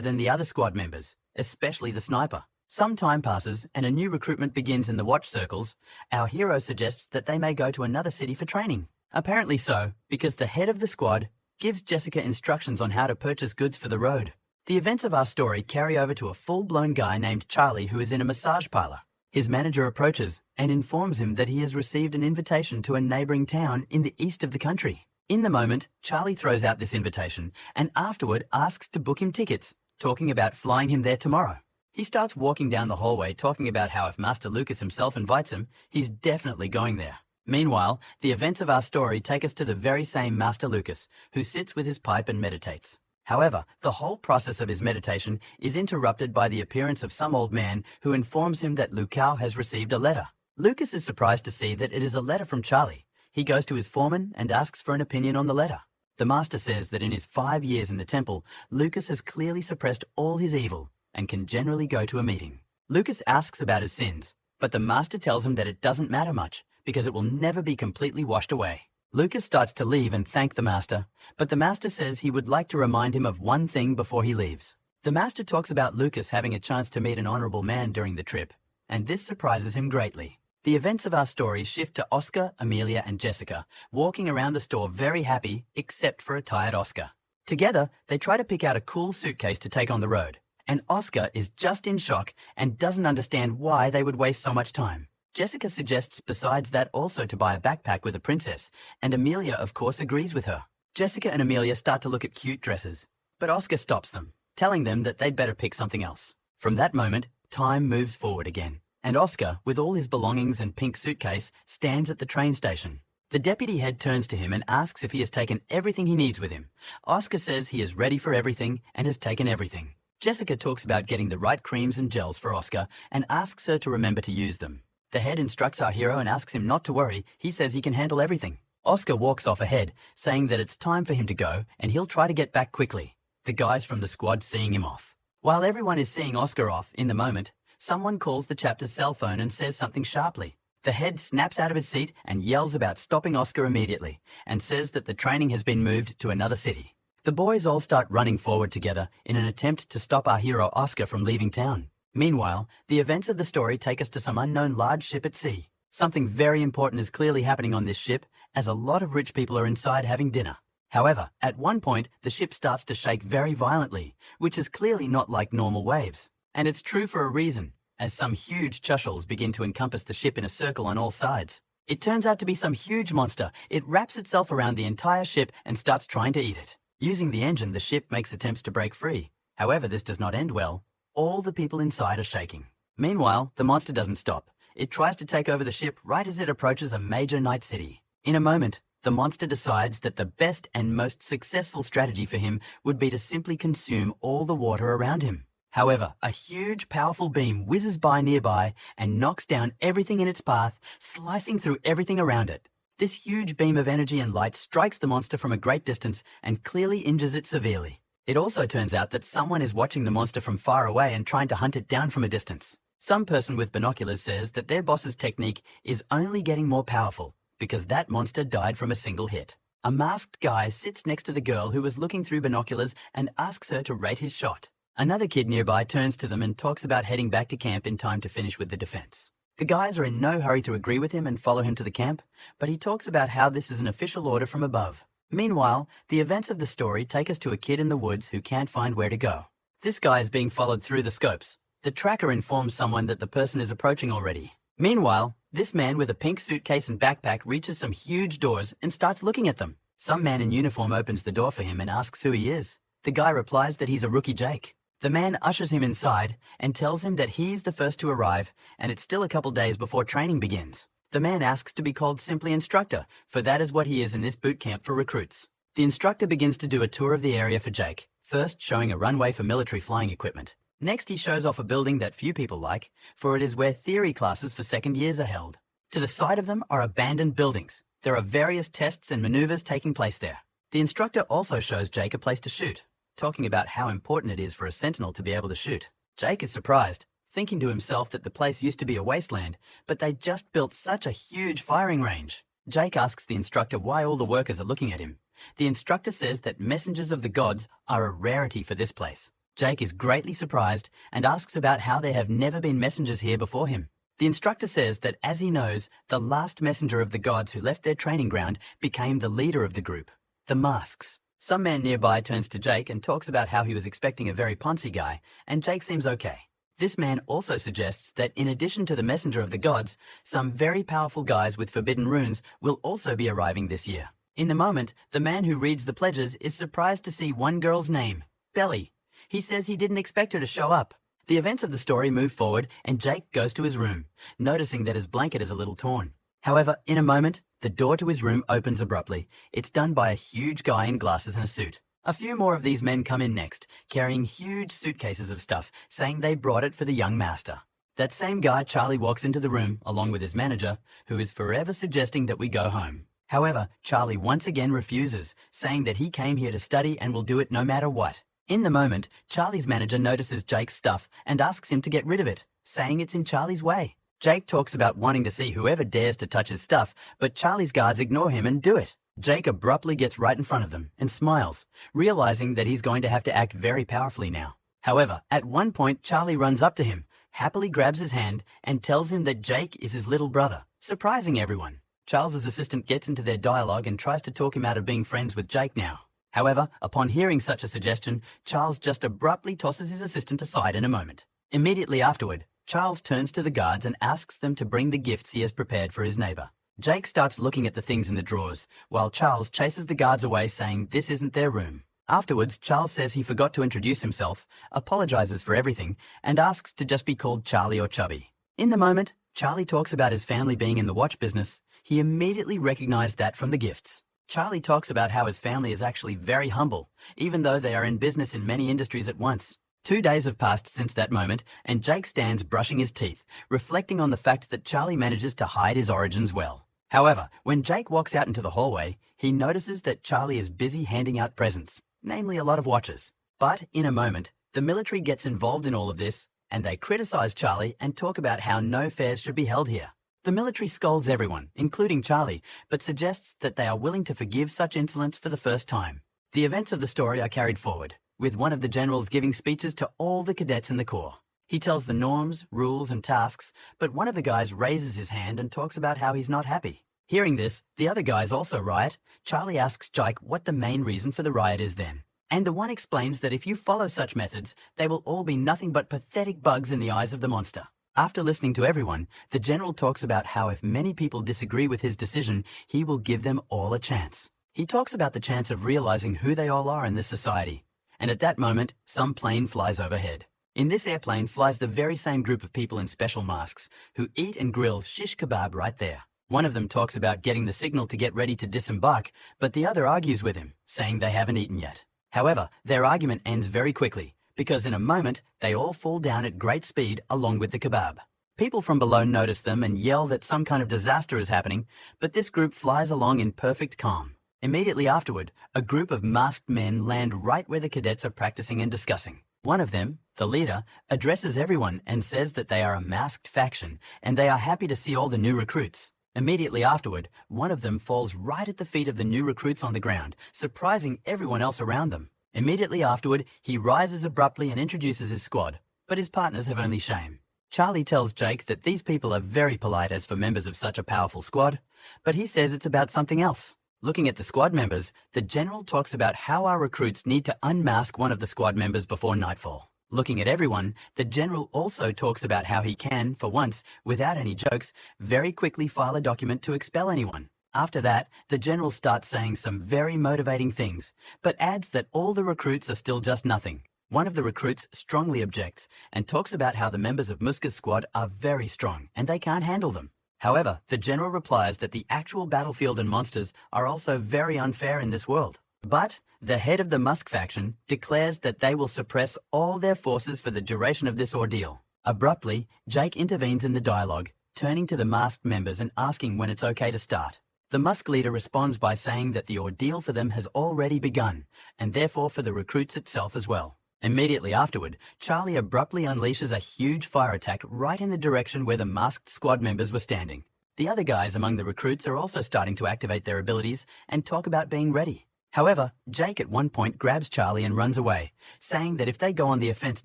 than the other squad members, especially the sniper. Some time passes and a new recruitment begins in the watch circles. Our hero suggests that they may go to another city for training. Apparently so, because the head of the squad gives Jessica instructions on how to purchase goods for the road. The events of our story carry over to a full-blown guy named Charlie who is in a massage parlor. His manager approaches and informs him that he has received an invitation to a neighboring town in the east of the country. In the moment, Charlie throws out this invitation and afterward asks to book him tickets, talking about flying him there tomorrow. He starts walking down the hallway talking about how if Master Lucas himself invites him, he's definitely going there. Meanwhile, the events of our story take us to the very same Master Lucas, who sits with his pipe and meditates. However, the whole process of his meditation is interrupted by the appearance of some old man who informs him that Lucas has received a letter. Lucas is surprised to see that it is a letter from Charlie. He goes to his foreman and asks for an opinion on the letter. The master says that in his 5 years in the temple, Lucas has clearly suppressed all his evil and can generally go to a meeting. Lucas asks about his sins, but the master tells him that it doesn't matter much because it will never be completely washed away. Lucas starts to leave and thank the master, but the master says he would like to remind him of one thing before he leaves. The master talks about Lucas having a chance to meet an honorable man during the trip, and this surprises him greatly. The events of our story shift to Oscar, Amelia, and Jessica walking around the store very happy, except for a tired Oscar. Together, they try to pick out a cool suitcase to take on the road, and Oscar is just in shock and doesn't understand why they would waste so much time. Jessica suggests besides that also to buy a backpack with a princess, and Amelia of course agrees with her. Jessica and Amelia start to look at cute dresses, but Oscar stops them, telling them that they'd better pick something else. From that moment, time moves forward again, and Oscar, with all his belongings and pink suitcase, stands at the train station. The deputy head turns to him and asks if he has taken everything he needs with him. Oscar says he is ready for everything and has taken everything. Jessica talks about getting the right creams and gels for Oscar and asks her to remember to use them. The head instructs our hero and asks him not to worry. He says he can handle everything. Oscar walks off ahead, saying that it's time for him to go and he'll try to get back quickly. The guys from the squad seeing him off. While everyone is seeing Oscar off in the moment, someone calls the chapter's cell phone and says something sharply. The head snaps out of his seat and yells about stopping Oscar immediately and says that the training has been moved to another city. The boys all start running forward together in an attempt to stop our hero Oscar from leaving town. Meanwhile, the events of the story take us to some unknown large ship at sea. Something very important is clearly happening on this ship, as a lot of rich people are inside having dinner. However, at one point, the ship starts to shake very violently, which is clearly not like normal waves. And it's true for a reason, as some huge chushals begin to encompass the ship in a circle on all sides. It turns out to be some huge monster. It wraps itself around the entire ship and starts trying to eat it. Using the engine, the ship makes attempts to break free. However, this does not end well. All the people inside are shaking. Meanwhile, the monster doesn't stop. It tries to take over the ship right as it approaches a major night city. In a moment, the monster decides that the best and most successful strategy for him would be to simply consume all the water around him. However, a huge, powerful beam whizzes by nearby and knocks down everything in its path, slicing through everything around it. This huge beam of energy and light strikes the monster from a great distance and clearly injures it severely. It also turns out that someone is watching the monster from far away and trying to hunt it down from a distance. Some person with binoculars says that their boss's technique is only getting more powerful because that monster died from a single hit. A masked guy sits next to the girl who was looking through binoculars and asks her to rate his shot. Another kid nearby turns to them and talks about heading back to camp in time to finish with the defense. The guys are in no hurry to agree with him and follow him to the camp, but he talks about how this is an official order from above. Meanwhile, the events of the story take us to a kid in the woods who can't find where to go. This guy is being followed through the scopes. The tracker informs someone that the person is approaching already. Meanwhile, this man with a pink suitcase and backpack reaches some huge doors and starts looking at them. Some man in uniform opens the door for him and asks who he is. The guy replies that he's a rookie Jake. The man ushers him inside and tells him that he's the first to arrive and it's still a couple days before training begins. The man asks to be called simply instructor, for that is what he is in this boot camp for recruits. The instructor begins to do a tour of the area for Jake, first showing a runway for military flying equipment. Next, he shows off a building that few people like, for it is where theory classes for second years are held. To the side of them are abandoned buildings. There are various tests and maneuvers taking place there. The instructor also shows Jake a place to shoot, talking about how important it is for a sentinel to be able to shoot. Jake is surprised, thinking to himself that the place used to be a wasteland, but they just built such a huge firing range. Jake asks the instructor why all the workers are looking at him. The instructor says that messengers of the gods are a rarity for this place. Jake is greatly surprised and asks about how there have never been messengers here before him. The instructor says that as he knows, the last messenger of the gods who left their training ground became the leader of the group, the Masks. Some man nearby turns to Jake and talks about how he was expecting a very poncy guy, and Jake seems okay. This man also suggests that in addition to the messenger of the gods, some very powerful guys with forbidden runes will also be arriving this year. In the moment, the man who reads the pledges is surprised to see one girl's name, Belly. He says he didn't expect her to show up. The events of the story move forward and Jake goes to his room, noticing that his blanket is a little torn. However, in a moment, the door to his room opens abruptly. It's done by a huge guy in glasses and a suit. A few more of these men come in next, carrying huge suitcases of stuff, saying they brought it for the young master. That same guy, Charlie, walks into the room along with his manager, who is forever suggesting that we go home. However, Charlie once again refuses, saying that he came here to study and will do it no matter what. In the moment, Charlie's manager notices Jake's stuff and asks him to get rid of it, saying it's in Charlie's way. Jake talks about wanting to see whoever dares to touch his stuff, but Charlie's guards ignore him and do it. Jake abruptly gets right in front of them and smiles, realizing that he's going to have to act very powerfully now. However, at one point, Charlie runs up to him, happily grabs his hand, and tells him that Jake is his little brother, surprising everyone. Charles's assistant gets into their dialogue and tries to talk him out of being friends with Jake now. However, upon hearing such a suggestion, Charles just abruptly tosses his assistant aside in a moment. Immediately afterward, Charles turns to the guards and asks them to bring the gifts he has prepared for his neighbor. Jake starts looking at the things in the drawers, while Charles chases the guards away saying this isn't their room. Afterwards, Charles says he forgot to introduce himself, apologizes for everything, and asks to just be called Charlie or Chubby. In the moment, Charlie talks about his family being in the watch business. He immediately recognized that from the gifts. Charlie talks about how his family is actually very humble, even though they are in business in many industries at once. 2 days have passed since that moment, and Jake stands brushing his teeth, reflecting on the fact that Charlie manages to hide his origins well. However, when Jake walks out into the hallway, he notices that Charlie is busy handing out presents, namely a lot of watches. But in a moment, the military gets involved in all of this, and they criticize Charlie and talk about how no fairs should be held here. The military scolds everyone, including Charlie, but suggests that they are willing to forgive such insolence for the first time. The events of the story are carried forward, with one of the generals giving speeches to all the cadets in the Corps. He tells the norms, rules, and tasks, but one of the guys raises his hand and talks about how he's not happy. Hearing this, the other guys also riot. Charlie asks Jake what the main reason for the riot is then. And the one explains that if you follow such methods, they will all be nothing but pathetic bugs in the eyes of the monster. After listening to everyone, the general talks about how if many people disagree with his decision, he will give them all a chance. He talks about the chance of realizing who they all are in this society. And at that moment, some plane flies overhead. In this airplane flies the very same group of people in special masks who eat and grill shish kebab right there. One of them talks about getting the signal to get ready to disembark, but the other argues with him, saying they haven't eaten yet. However, their argument ends very quickly, because in a moment, they all fall down at great speed along with the kebab. People from below notice them and yell that some kind of disaster is happening, but this group flies along in perfect calm. Immediately afterward, a group of masked men land right where the cadets are practicing and discussing. One of them, the leader, addresses everyone and says that they are a masked faction and they are happy to see all the new recruits. Immediately afterward, one of them falls right at the feet of the new recruits on the ground, surprising everyone else around them. Immediately afterward, he rises abruptly and introduces his squad, but his partners have only shame. Charlie tells Jake that these people are very polite as for members of such a powerful squad, but he says it's about something else. Looking at the squad members, the general talks about how our recruits need to unmask one of the squad members before nightfall. Looking at everyone, the general also talks about how he can, for once, without any jokes, very quickly file a document to expel anyone. After that, the general starts saying some very motivating things, but adds that all the recruits are still just nothing. One of the recruits strongly objects and talks about how the members of Muska's squad are very strong and they can't handle them. However, the general replies that the actual battlefield and monsters are also very unfair in this world. But the head of the Musk faction declares that they will suppress all their forces for the duration of this ordeal. Abruptly, Jake intervenes in the dialogue, turning to the masked members and asking when it's okay to start. The Musk leader responds by saying that the ordeal for them has already begun, and therefore for the recruits itself as well. Immediately afterward, Charlie abruptly unleashes a huge fire attack right in the direction where the masked squad members were standing. The other guys among the recruits are also starting to activate their abilities and talk about being ready. However, Jake at one point grabs Charlie and runs away, saying that if they go on the offense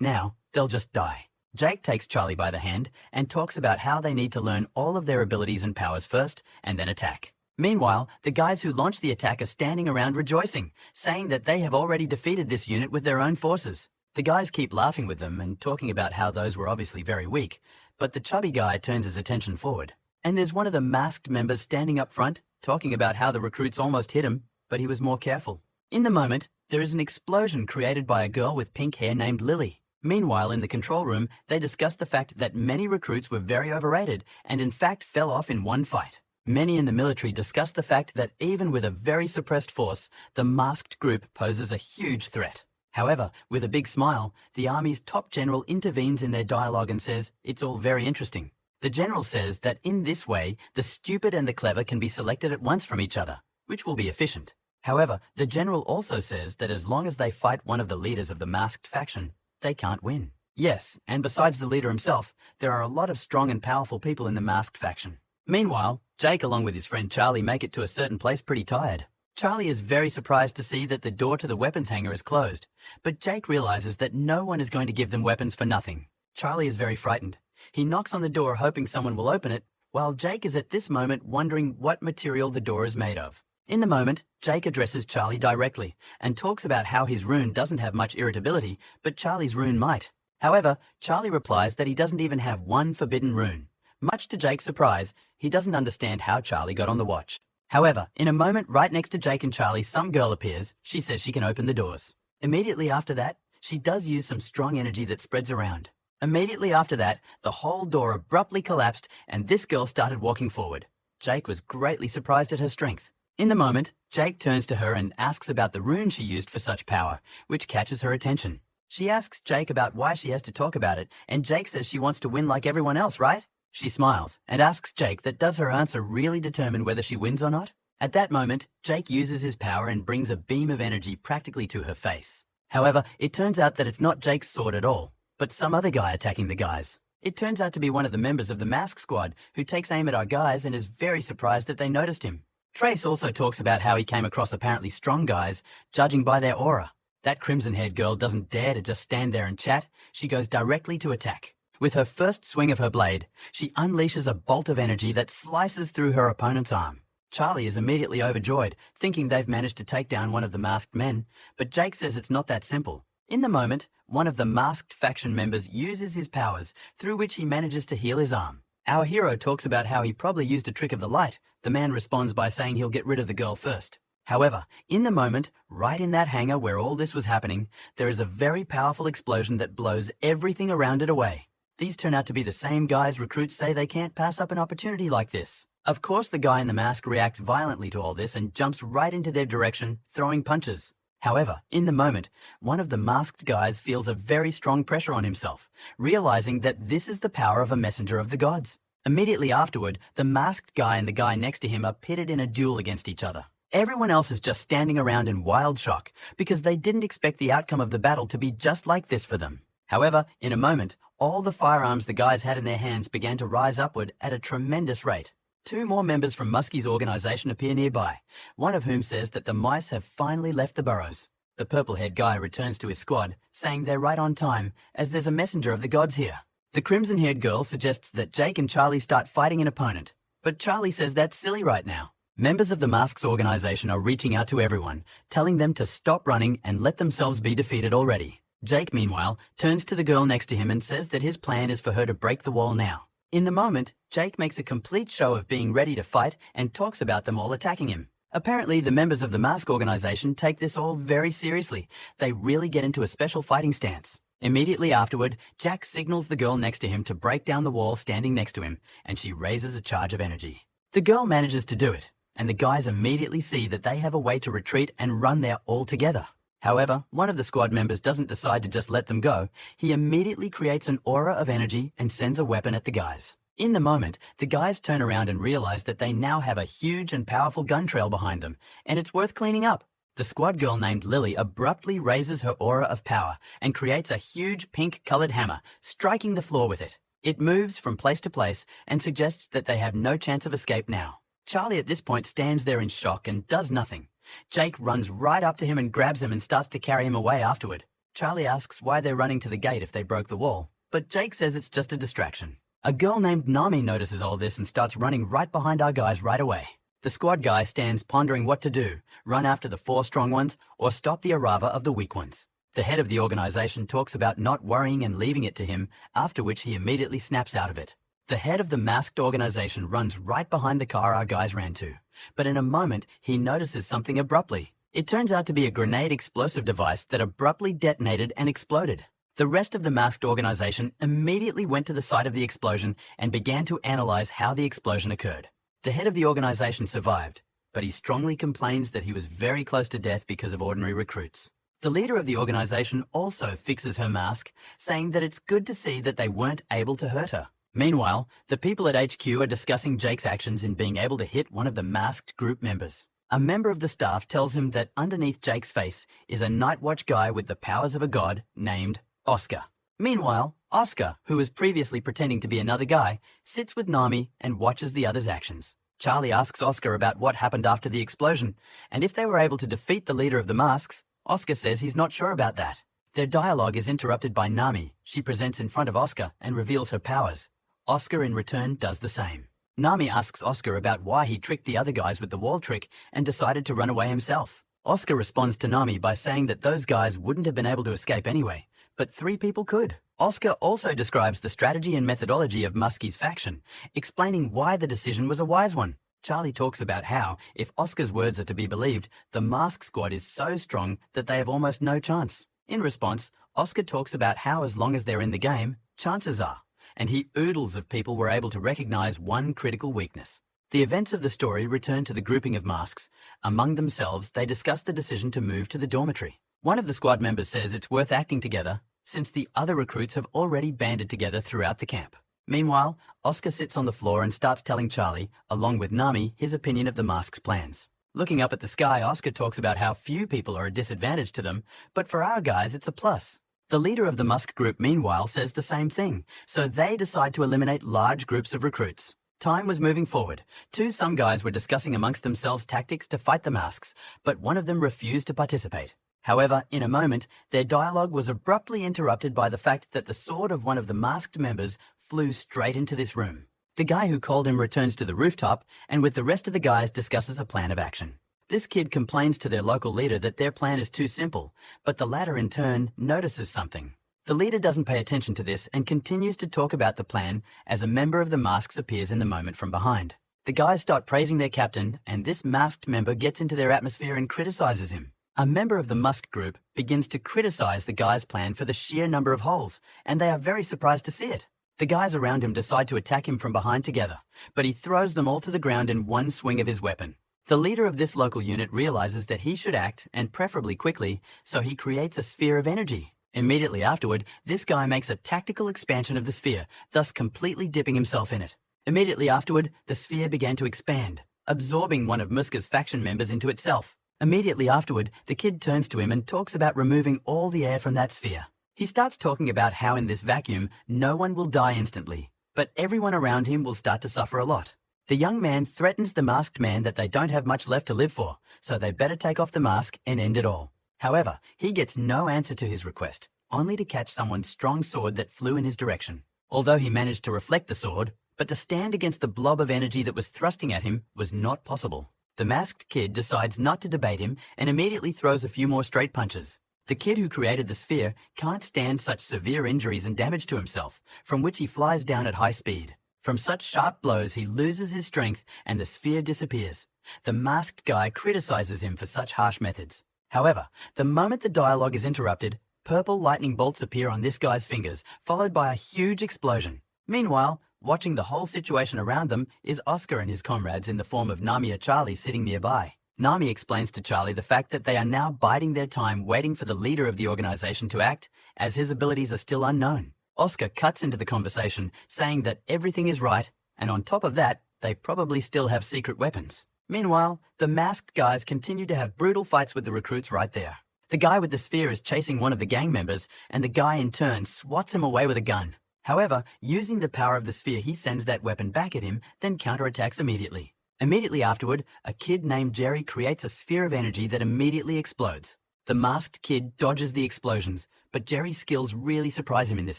now, they'll just die. Jake takes Charlie by the hand and talks about how they need to learn all of their abilities and powers first and then attack. Meanwhile, the guys who launched the attack are standing around rejoicing, saying that they have already defeated this unit with their own forces. The guys keep laughing with them and talking about how those were obviously very weak, but the chubby guy turns his attention forward. And there's one of the masked members standing up front, talking about how the recruits almost hit him, but he was more careful. In the moment, there is an explosion created by a girl with pink hair named Lily. Meanwhile, in the control room, they discuss the fact that many recruits were very overrated and in fact fell off in one fight. Many in the military discuss the fact that even with a very suppressed force, the masked group poses a huge threat. However, with a big smile, the army's top general intervenes in their dialogue and says, it's all very interesting. The general says that in this way, the stupid and the clever can be selected at once from each other, which will be efficient. However, the general also says that as long as they fight one of the leaders of the masked faction, they can't win. Yes, and besides the leader himself, there are a lot of strong and powerful people in the masked faction. Meanwhile, Jake along with his friend Charlie make it to a certain place pretty tired. Charlie is very surprised to see that the door to the weapons hangar is closed, but Jake realizes that no one is going to give them weapons for nothing. Charlie is very frightened. He knocks on the door hoping someone will open it, while Jake is at this moment wondering what material the door is made of. In the moment, Jake addresses Charlie directly and talks about how his rune doesn't have much irritability, but Charlie's rune might. However, Charlie replies that he doesn't even have one forbidden rune. Much to Jake's surprise, he doesn't understand how Charlie got on the watch. However, in a moment right next to Jake and Charlie, some girl appears. She says she can open the doors. Immediately after that, she does use some strong energy that spreads around. Immediately after that, the whole door abruptly collapsed and this girl started walking forward. Jake was greatly surprised at her strength. In the moment, Jake turns to her and asks about the rune she used for such power, which catches her attention. She asks Jake about why she has to talk about it, and Jake says she wants to win like everyone else, right? She smiles and asks Jake that does her answer really determine whether she wins or not? At that moment, Jake uses his power and brings a beam of energy practically to her face. However, it turns out that it's not Jake's sword at all, but some other guy attacking the guys. It turns out to be one of the members of the mask squad who takes aim at our guys and is very surprised that they noticed him. Trace also talks about how he came across apparently strong guys, judging by their aura. That crimson-haired girl doesn't dare to just stand there and chat, she goes directly to attack. With her first swing of her blade, she unleashes a bolt of energy that slices through her opponent's arm. Charlie is immediately overjoyed, thinking they've managed to take down one of the masked men, but Jake says it's not that simple. In the moment, one of the masked faction members uses his powers, through which he manages to heal his arm. Our hero talks about how he probably used a trick of the light. The man responds by saying he'll get rid of the girl first. However, in the moment, right in that hangar where all this was happening, there is a very powerful explosion that blows everything around it away. These turn out to be the same guys recruits say they can't pass up an opportunity like this. Of course, the guy in the mask reacts violently to all this and jumps right into their direction, throwing punches. However, in the moment, one of the masked guys feels a very strong pressure on himself, realizing that this is the power of a messenger of the gods. Immediately afterward, the masked guy and the guy next to him are pitted in a duel against each other. Everyone else is just standing around in wild shock because they didn't expect the outcome of the battle to be just like this for them. However, in a moment, all the firearms the guys had in their hands began to rise upward at a tremendous rate. Two more members from Muskie's organization appear nearby, one of whom says that the mice have finally left the burrows. The purple-haired guy returns to his squad, saying they're right on time, as there's a messenger of the gods here. The crimson-haired girl suggests that Jake and Charlie start fighting an opponent, but Charlie says that's silly right now. Members of the Masks organization are reaching out to everyone, telling them to stop running and let themselves be defeated already. Jake, meanwhile, turns to the girl next to him and says that his plan is for her to break the wall now. In the moment, Jake makes a complete show of being ready to fight and talks about them all attacking him. Apparently, the members of the Mask organization take this all very seriously. They really get into a special fighting stance. Immediately afterward, Jack signals the girl next to him to break down the wall standing next to him, and she raises a charge of energy. The girl manages to do it, and the guys immediately see that they have a way to retreat and run there all together. However, one of the squad members doesn't decide to just let them go. He immediately creates an aura of energy and sends a weapon at the guys. In the moment, the guys turn around and realize that they now have a huge and powerful gun trail behind them, and it's worth cleaning up. The squad girl named Lily abruptly raises her aura of power and creates a huge pink-colored hammer, striking the floor with it. It moves from place to place and suggests that they have no chance of escape now. Charlie at this point stands there in shock and does nothing. Jake runs right up to him and grabs him and starts to carry him away afterward. Charlie asks why they're running to the gate if they broke the wall, but Jake says it's just a distraction. A girl named Nami notices all this and starts running right behind our guys right away. The squad guy stands pondering what to do, run after the 4 strong ones, or stop the arrival of the weak ones. The head of the organization talks about not worrying and leaving it to him, after which he immediately snaps out of it. The head of the masked organization runs right behind the car our guys ran to, but in a moment he notices something abruptly. It turns out to be a grenade explosive device that abruptly detonated and exploded. The rest of the masked organization immediately went to the site of the explosion and began to analyze how the explosion occurred. The head of the organization survived, but he strongly complains that he was very close to death because of ordinary recruits. The leader of the organization also fixes her mask, saying that it's good to see that they weren't able to hurt her. Meanwhile, the people at HQ are discussing Jake's actions in being able to hit one of the masked group members. A member of the staff tells him that underneath Jake's face is a Night Watch guy with the powers of a god named Oscar. Meanwhile, Oscar, who was previously pretending to be another guy, sits with Nami and watches the others' actions. Charlie asks Oscar about what happened after the explosion, and if they were able to defeat the leader of the masks. Oscar says he's not sure about that. Their dialogue is interrupted by Nami. She presents in front of Oscar and reveals her powers. Oscar in return does the same. Nami asks Oscar about why he tricked the other guys with the wall trick and decided to run away himself. Oscar responds to Nami by saying that those guys wouldn't have been able to escape anyway, but 3 people could. Oscar also describes the strategy and methodology of Muskie's faction, explaining why the decision was a wise one. Charlie talks about how, if Oscar's words are to be believed, the Mask Squad is so strong that they have almost no chance. In response, Oscar talks about how as long as they're in the game, chances are, and he oodles if people were able to recognize one critical weakness. The events of the story return to the grouping of masks. Among themselves, they discuss the decision to move to the dormitory. One of the squad members says it's worth acting together, since the other recruits have already banded together throughout the camp. Meanwhile, Oscar sits on the floor and starts telling Charlie, along with Nami, his opinion of the mask's plans. Looking up at the sky, Oscar talks about how few people are a disadvantage to them, but for our guys it's a plus. The leader of the Musk group, meanwhile, says the same thing, so they decide to eliminate large groups of recruits. Time was moving forward. Some guys were discussing amongst themselves tactics to fight the masks, but one of them refused to participate. However, in a moment, their dialogue was abruptly interrupted by the fact that the sword of one of the masked members flew straight into this room. The guy who called him returns to the rooftop and with the rest of the guys discusses a plan of action. This kid complains to their local leader that their plan is too simple, but the latter in turn notices something. The leader doesn't pay attention to this and continues to talk about the plan as a member of the masks appears in the moment from behind. The guys start praising their captain and this masked member gets into their atmosphere and criticizes him. A member of the Musk group begins to criticize the guy's plan for the sheer number of holes, and they are very surprised to see it. The guys around him decide to attack him from behind together, but he throws them all to the ground in one swing of his weapon. The leader of this local unit realizes that he should act, and preferably quickly, so he creates a sphere of energy. Immediately afterward, this guy makes a tactical expansion of the sphere, thus completely dipping himself in it. Immediately afterward, the sphere began to expand, absorbing one of Muska's faction members into itself. Immediately afterward, the kid turns to him and talks about removing all the air from that sphere. He starts talking about how in this vacuum, no one will die instantly, but everyone around him will start to suffer a lot. The young man threatens the masked man that they don't have much left to live for, so they better take off the mask and end it all. However, he gets no answer to his request, only to catch someone's strong sword that flew in his direction. Although he managed to reflect the sword, but to stand against the blob of energy that was thrusting at him was not possible. The masked kid decides not to debate him and immediately throws a few more straight punches. The kid who created the sphere can't stand such severe injuries and damage to himself, from which he flies down at high speed. From such sharp blows, he loses his strength and the sphere disappears. The masked guy criticizes him for such harsh methods. However, the moment the dialogue is interrupted, purple lightning bolts appear on this guy's fingers, followed by a huge explosion. Meanwhile, watching the whole situation around them is Oscar and his comrades in the form of Nami and Charlie sitting nearby. Nami explains to Charlie the fact that they are now biding their time waiting for the leader of the organization to act, as his abilities are still unknown. Oscar cuts into the conversation, saying that everything is right, and on top of that, they probably still have secret weapons. Meanwhile, the masked guys continue to have brutal fights with the recruits right there. The guy with the sphere is chasing one of the gang members, and the guy in turn swats him away with a gun. However, using the power of the sphere, he sends that weapon back at him, then counterattacks immediately. Immediately afterward, a kid named Jerry creates a sphere of energy that immediately explodes. The masked kid dodges the explosions, but Jerry's skills really surprise him in this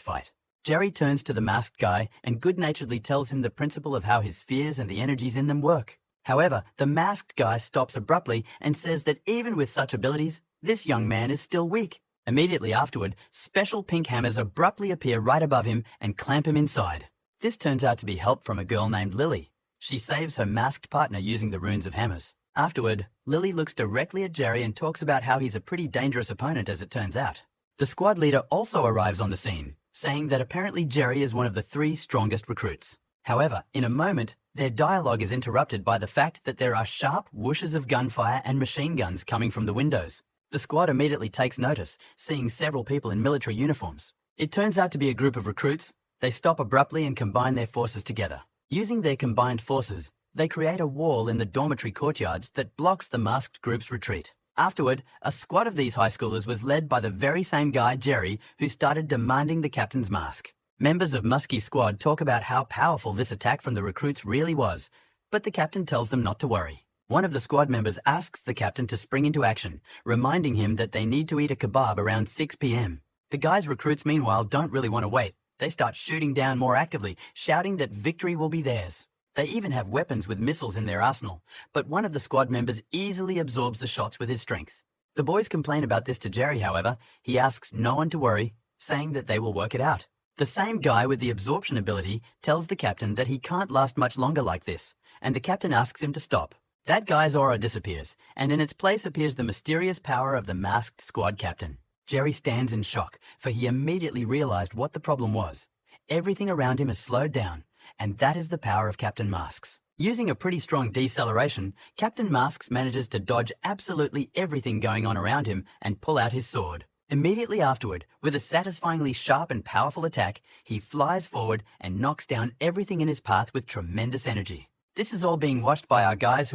fight. Jerry turns to the masked guy and good-naturedly tells him the principle of how his spheres and the energies in them work. However, the masked guy stops abruptly and says that even with such abilities, this young man is still weak. Immediately afterward, special pink hammers abruptly appear right above him and clamp him inside. This turns out to be help from a girl named Lily. She saves her masked partner using the runes of hammers. Afterward, Lily looks directly at Jerry and talks about how he's a pretty dangerous opponent as it turns out. The squad leader also arrives on the scene, saying that apparently Jerry is one of the 3 strongest recruits. However, in a moment, their dialogue is interrupted by the fact that there are sharp whooshes of gunfire and machine guns coming from the windows. The squad immediately takes notice, seeing several people in military uniforms. It turns out to be a group of recruits. They stop abruptly and combine their forces together. Using their combined forces, they create a wall in the dormitory courtyards that blocks the masked group's retreat. Afterward, a squad of these high schoolers was led by the very same guy, Jerry, who started demanding the captain's mask. Members of Muskie's squad talk about how powerful this attack from the recruits really was, but the captain tells them not to worry. One of the squad members asks the captain to spring into action, reminding him that they need to eat a kebab around 6 p.m. The guy's recruits, meanwhile, don't really want to wait. They start shooting down more actively, shouting that victory will be theirs. They even have weapons with missiles in their arsenal, but one of the squad members easily absorbs the shots with his strength. The boys complain about this to Jerry, however. He asks no one to worry, saying that they will work it out. The same guy with the absorption ability tells the captain that he can't last much longer like this, and the captain asks him to stop. That guy's aura disappears, and in its place appears the mysterious power of the masked squad captain. Jerry stands in shock, for he immediately realized what the problem was. Everything around him has slowed down, and that is the power of Captain Masks. Using a pretty strong deceleration, Captain Masks manages to dodge absolutely everything going on around him and pull out his sword. Immediately afterward, with a satisfyingly sharp and powerful attack, he flies forward and knocks down everything in his path with tremendous energy. This is all being watched by our guys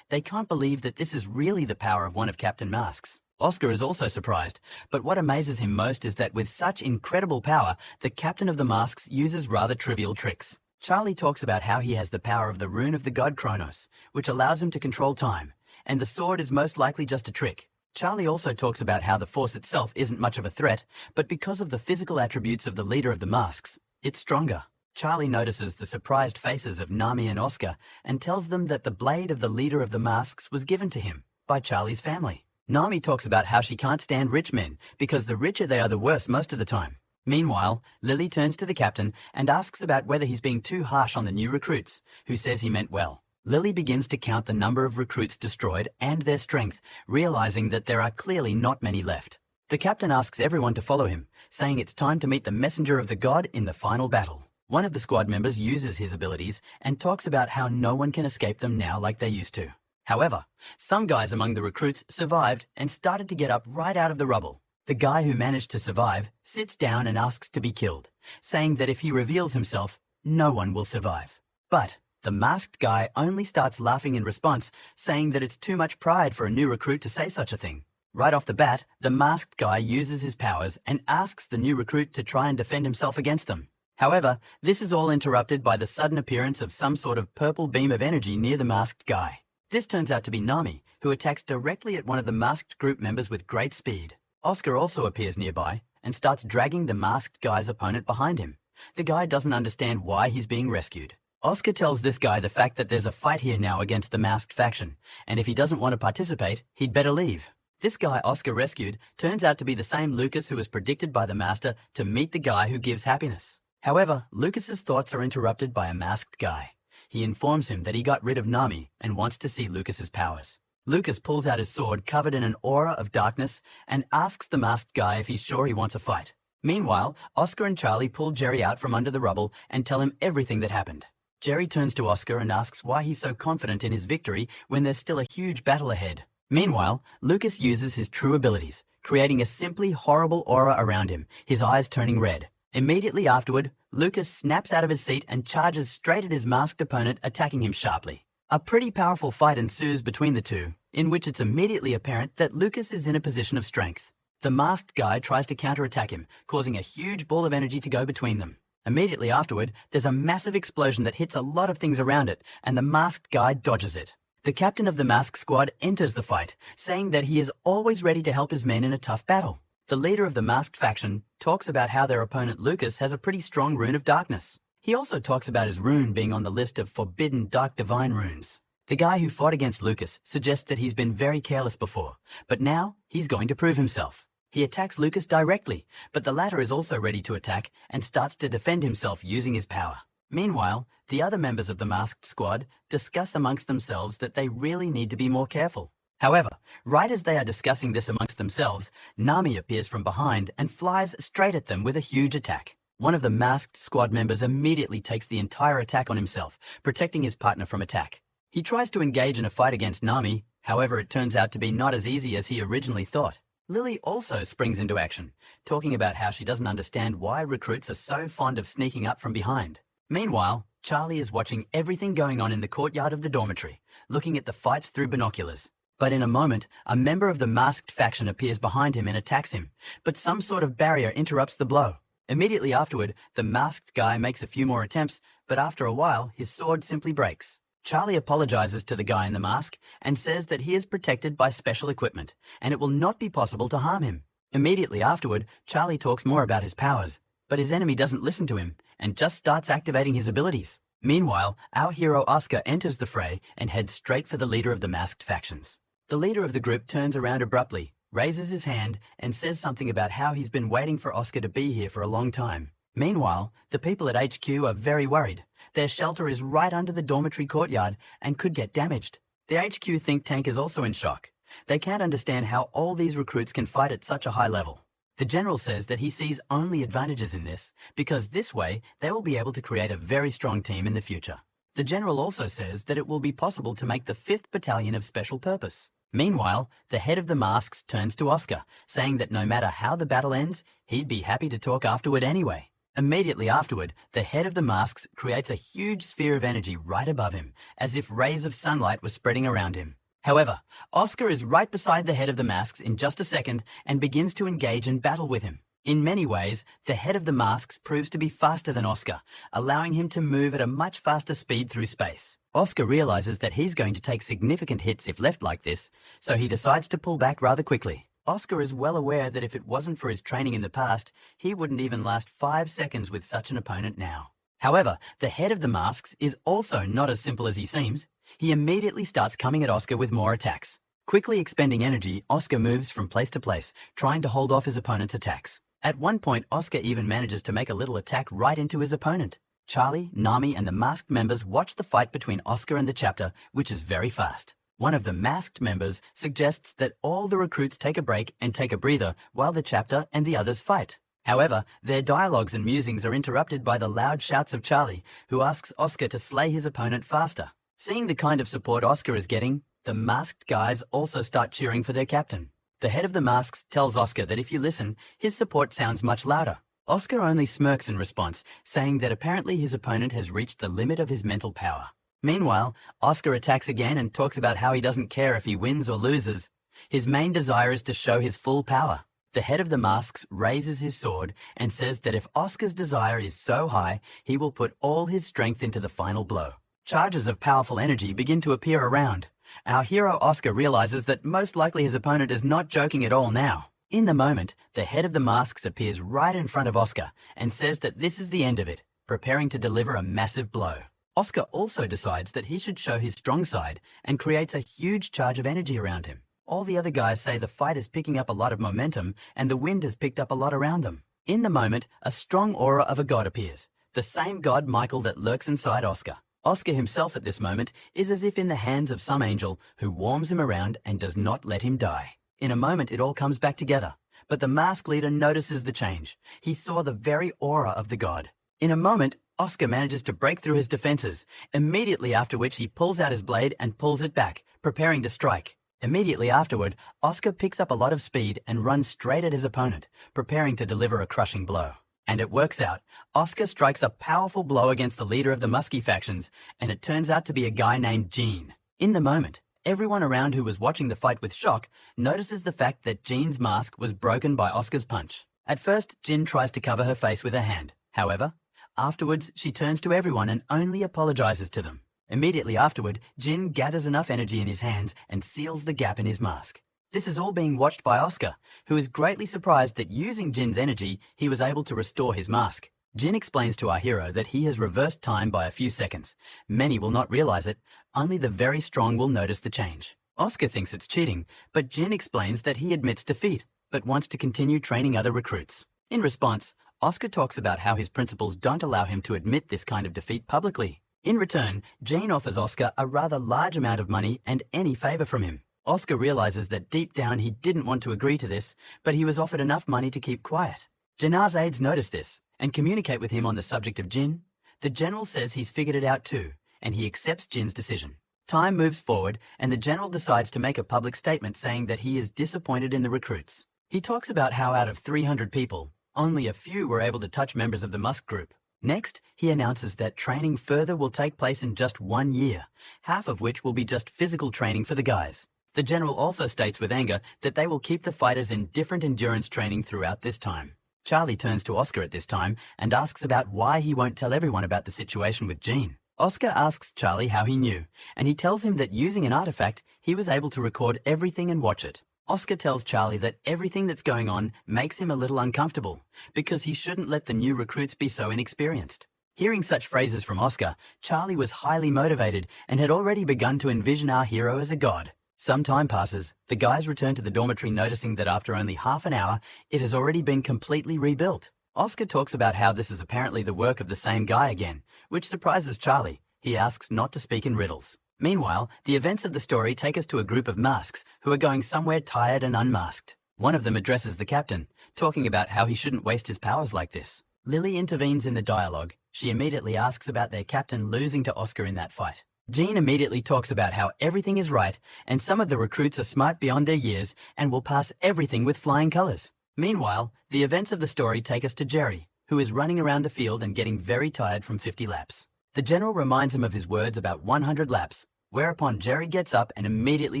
they can't believe that this is really the power of one of Captain Mask's. Oscar is also surprised, but what amazes him most is that with such incredible power, the Captain of the Masks uses rather trivial tricks. Charlie talks about how he has the power of the rune of the god Kronos, which allows him to control time, and the sword is most likely just a trick. Charlie also talks about how the Force itself isn't much of a threat, but because of the physical attributes of the leader of the Masks, it's stronger. Charlie notices the surprised faces of Nami and Oscar and tells them that the blade of the leader of the Masks was given to him by Charlie's family. Nami talks about how she can't stand rich men because the richer they are the worse most of the time. Meanwhile, Lily turns to the captain and asks about whether he's being too harsh on the new recruits, who says he meant well. Lily begins to count the number of recruits destroyed and their strength, realizing that there are clearly not many left. The captain asks everyone to follow him, saying it's time to meet the messenger of the god in the final battle. One of the squad members uses his abilities and talks about how no one can escape them now like they used to. However, some guys among the recruits survived and started to get up right out of the rubble. The guy who managed to survive sits down and asks to be killed, saying that if he reveals himself, no one will survive. But the masked guy only starts laughing in response, saying that it's too much pride for a new recruit to say such a thing. Right off the bat, the masked guy uses his powers and asks the new recruit to try and defend himself against them. However, this is all interrupted by the sudden appearance of some sort of purple beam of energy near the masked guy. This turns out to be Nami, who attacks directly at one of the masked group members with great speed. Oscar also appears nearby and starts dragging the masked guy's opponent behind him. The guy doesn't understand why he's being rescued. Oscar tells this guy the fact that there's a fight here now against the masked faction, and if he doesn't want to participate, he'd better leave. This guy Oscar rescued turns out to be the same Lucas who was predicted by the Master to meet the guy who gives happiness. However, Lucas's thoughts are interrupted by a masked guy. He informs him that he got rid of Nami and wants to see Lucas's powers. Lucas pulls out his sword covered in an aura of darkness and asks the masked guy if he's sure he wants a fight. Meanwhile, Oscar and Charlie pull Jerry out from under the rubble and tell him everything that happened. Jerry turns to Oscar and asks why he's so confident in his victory when there's still a huge battle ahead. Meanwhile, Lucas uses his true abilities, creating a simply horrible aura around him, his eyes turning red. Immediately afterward, Lucas snaps out of his seat and charges straight at his masked opponent, attacking him sharply. A pretty powerful fight ensues between the two, in which it's immediately apparent that Lucas is in a position of strength. The masked guy tries to counterattack him, causing a huge ball of energy to go between them. Immediately afterward, there's a massive explosion that hits a lot of things around it, and the masked guy dodges it. The captain of the masked squad enters the fight, saying that he is always ready to help his men in a tough battle. The leader of the masked faction talks about how their opponent Lucas has a pretty strong rune of darkness. He also talks about his rune being on the list of forbidden dark divine runes. The guy who fought against Lucas suggests that he's been very careless before, but now he's going to prove himself. He attacks Lucas directly, but the latter is also ready to attack and starts to defend himself using his power. Meanwhile, the other members of the masked squad discuss amongst themselves that they really need to be more careful. However, right as they are discussing this amongst themselves, Nami appears from behind and flies straight at them with a huge attack. One of the masked squad members immediately takes the entire attack on himself, protecting his partner from attack. He tries to engage in a fight against Nami, however it turns out to be not as easy as he originally thought. Lily also springs into action, talking about how she doesn't understand why recruits are so fond of sneaking up from behind. Meanwhile, Charlie is watching everything going on in the courtyard of the dormitory, looking at the fights through binoculars. But in a moment, a member of the masked faction appears behind him and attacks him, but some sort of barrier interrupts the blow. Immediately afterward, the masked guy makes a few more attempts, but after a while, his sword simply breaks. Charlie apologizes to the guy in the mask and says that he is protected by special equipment, and it will not be possible to harm him. Immediately afterward, Charlie talks more about his powers, but his enemy doesn't listen to him and just starts activating his abilities. Meanwhile, our hero Oscar enters the fray and heads straight for the leader of the masked factions. The leader of the group turns around abruptly, raises his hand, and says something about how he's been waiting for Oscar to be here for a long time. Meanwhile, the people at HQ are very worried. Their shelter is right under the dormitory courtyard and could get damaged. The HQ think tank is also in shock. They can't understand how all these recruits can fight at such a high level. The general says that he sees only advantages in this, because this way they will be able to create a very strong team in the future. The general also says that it will be possible to make the 5th Battalion of Special Purpose. Meanwhile, the head of the masks turns to Oscar, saying that no matter how the battle ends, he'd be happy to talk afterward anyway. Immediately afterward, the head of the masks creates a huge sphere of energy right above him, as if rays of sunlight were spreading around him. However, Oscar is right beside the head of the masks in just a second and begins to engage in battle with him. In many ways, the head of the masks proves to be faster than Oscar, allowing him to move at a much faster speed through space. Oscar realizes that he's going to take significant hits if left like this, so he decides to pull back rather quickly. Oscar is well aware that if it wasn't for his training in the past, he wouldn't even last 5 seconds with such an opponent now. However, the head of the masks is also not as simple as he seems. He immediately starts coming at Oscar with more attacks. Quickly expending energy, Oscar moves from place to place, trying to hold off his opponent's attacks. At one point, Oscar even manages to make a little attack right into his opponent. Charlie, Nami, and the masked members watch the fight between Oscar and the chapter, which is very fast. One of the masked members suggests that all the recruits take a break and take a breather while the chapter and the others fight. However, their dialogues and musings are interrupted by the loud shouts of Charlie, who asks Oscar to slay his opponent faster. Seeing the kind of support Oscar is getting, the masked guys also start cheering for their captain. The head of the masks tells Oscar that if you listen, his support sounds much louder. Oscar only smirks in response, saying that apparently his opponent has reached the limit of his mental power. Meanwhile, Oscar attacks again and talks about how he doesn't care if he wins or loses. His main desire is to show his full power. The head of the masks raises his sword and says that if Oscar's desire is so high, he will put all his strength into the final blow. Charges of powerful energy begin to appear around. Our hero Oscar realizes that most likely his opponent is not joking at all now. In the moment, the head of the masks appears right in front of Oscar and says that this is the end of it, preparing to deliver a massive blow. Oscar also decides that he should show his strong side and creates a huge charge of energy around him. All the other guys say the fight is picking up a lot of momentum and the wind has picked up a lot around them. In the moment, a strong aura of a god appears, the same god Michael that lurks inside Oscar. Oscar himself at this moment is as if in the hands of some angel who warms him around and does not let him die. In a moment, it all comes back together, but the mask leader notices the change. He saw the very aura of the god. In a moment, Oscar manages to break through his defenses, immediately after which he pulls out his blade and pulls it back, preparing to strike. Immediately afterward, Oscar picks up a lot of speed and runs straight at his opponent, preparing to deliver a crushing blow. And it works out. Oscar strikes a powerful blow against the leader of the Muskie factions, and it turns out to be a guy named Jean. In the moment, everyone around who was watching the fight with shock notices the fact that Jean's mask was broken by Oscar's punch. At first, Jin tries to cover her face with her hand. However, afterwards, she turns to everyone and only apologizes to them. Immediately afterward, Jin gathers enough energy in his hands and seals the gap in his mask. This is all being watched by Oscar, who is greatly surprised that using Jin's energy, he was able to restore his mask. Jin explains to our hero that he has reversed time by a few seconds. Many will not realize it, only the very strong will notice the change. Oscar thinks it's cheating, but Jin explains that he admits defeat, but wants to continue training other recruits. In response, Oscar talks about how his principals don't allow him to admit this kind of defeat publicly. In return, Jin offers Oscar a rather large amount of money and any favor from him. Oscar realizes that deep down he didn't want to agree to this, but he was offered enough money to keep quiet. Jinnar's aides notice this and communicate with him on the subject of Jin. The general says he's figured it out too, and he accepts Jin's decision. Time moves forward, and the general decides to make a public statement saying that he is disappointed in the recruits. He talks about how out of 300 people, only a few were able to touch members of the Musk group. Next, he announces that training further will take place in just 1 year, half of which will be just physical training for the guys. The general also states with anger that they will keep the fighters in different endurance training throughout this time. Charlie turns to Oscar at this time and asks about why he won't tell everyone about the situation with Jean. Oscar asks Charlie how he knew, and he tells him that using an artifact, he was able to record everything and watch it. Oscar tells Charlie that everything that's going on makes him a little uncomfortable, because he shouldn't let the new recruits be so inexperienced. Hearing such phrases from Oscar, Charlie was highly motivated and had already begun to envision our hero as a god. Some time passes. The guys return to the dormitory noticing that after only half an hour, it has already been completely rebuilt. Oscar talks about how this is apparently the work of the same guy again, which surprises Charlie. He asks not to speak in riddles. Meanwhile, the events of the story take us to a group of masks who are going somewhere tired and unmasked. One of them addresses the captain, talking about how he shouldn't waste his powers like this. Lily intervenes in the dialogue. She immediately asks about their captain losing to Oscar in that fight. Jean immediately talks about how everything is right and some of the recruits are smart beyond their years and will pass everything with flying colors. Meanwhile, the events of the story take us to Jerry, who is running around the field and getting very tired from 50 laps. The general reminds him of his words about 100 laps, whereupon Jerry gets up and immediately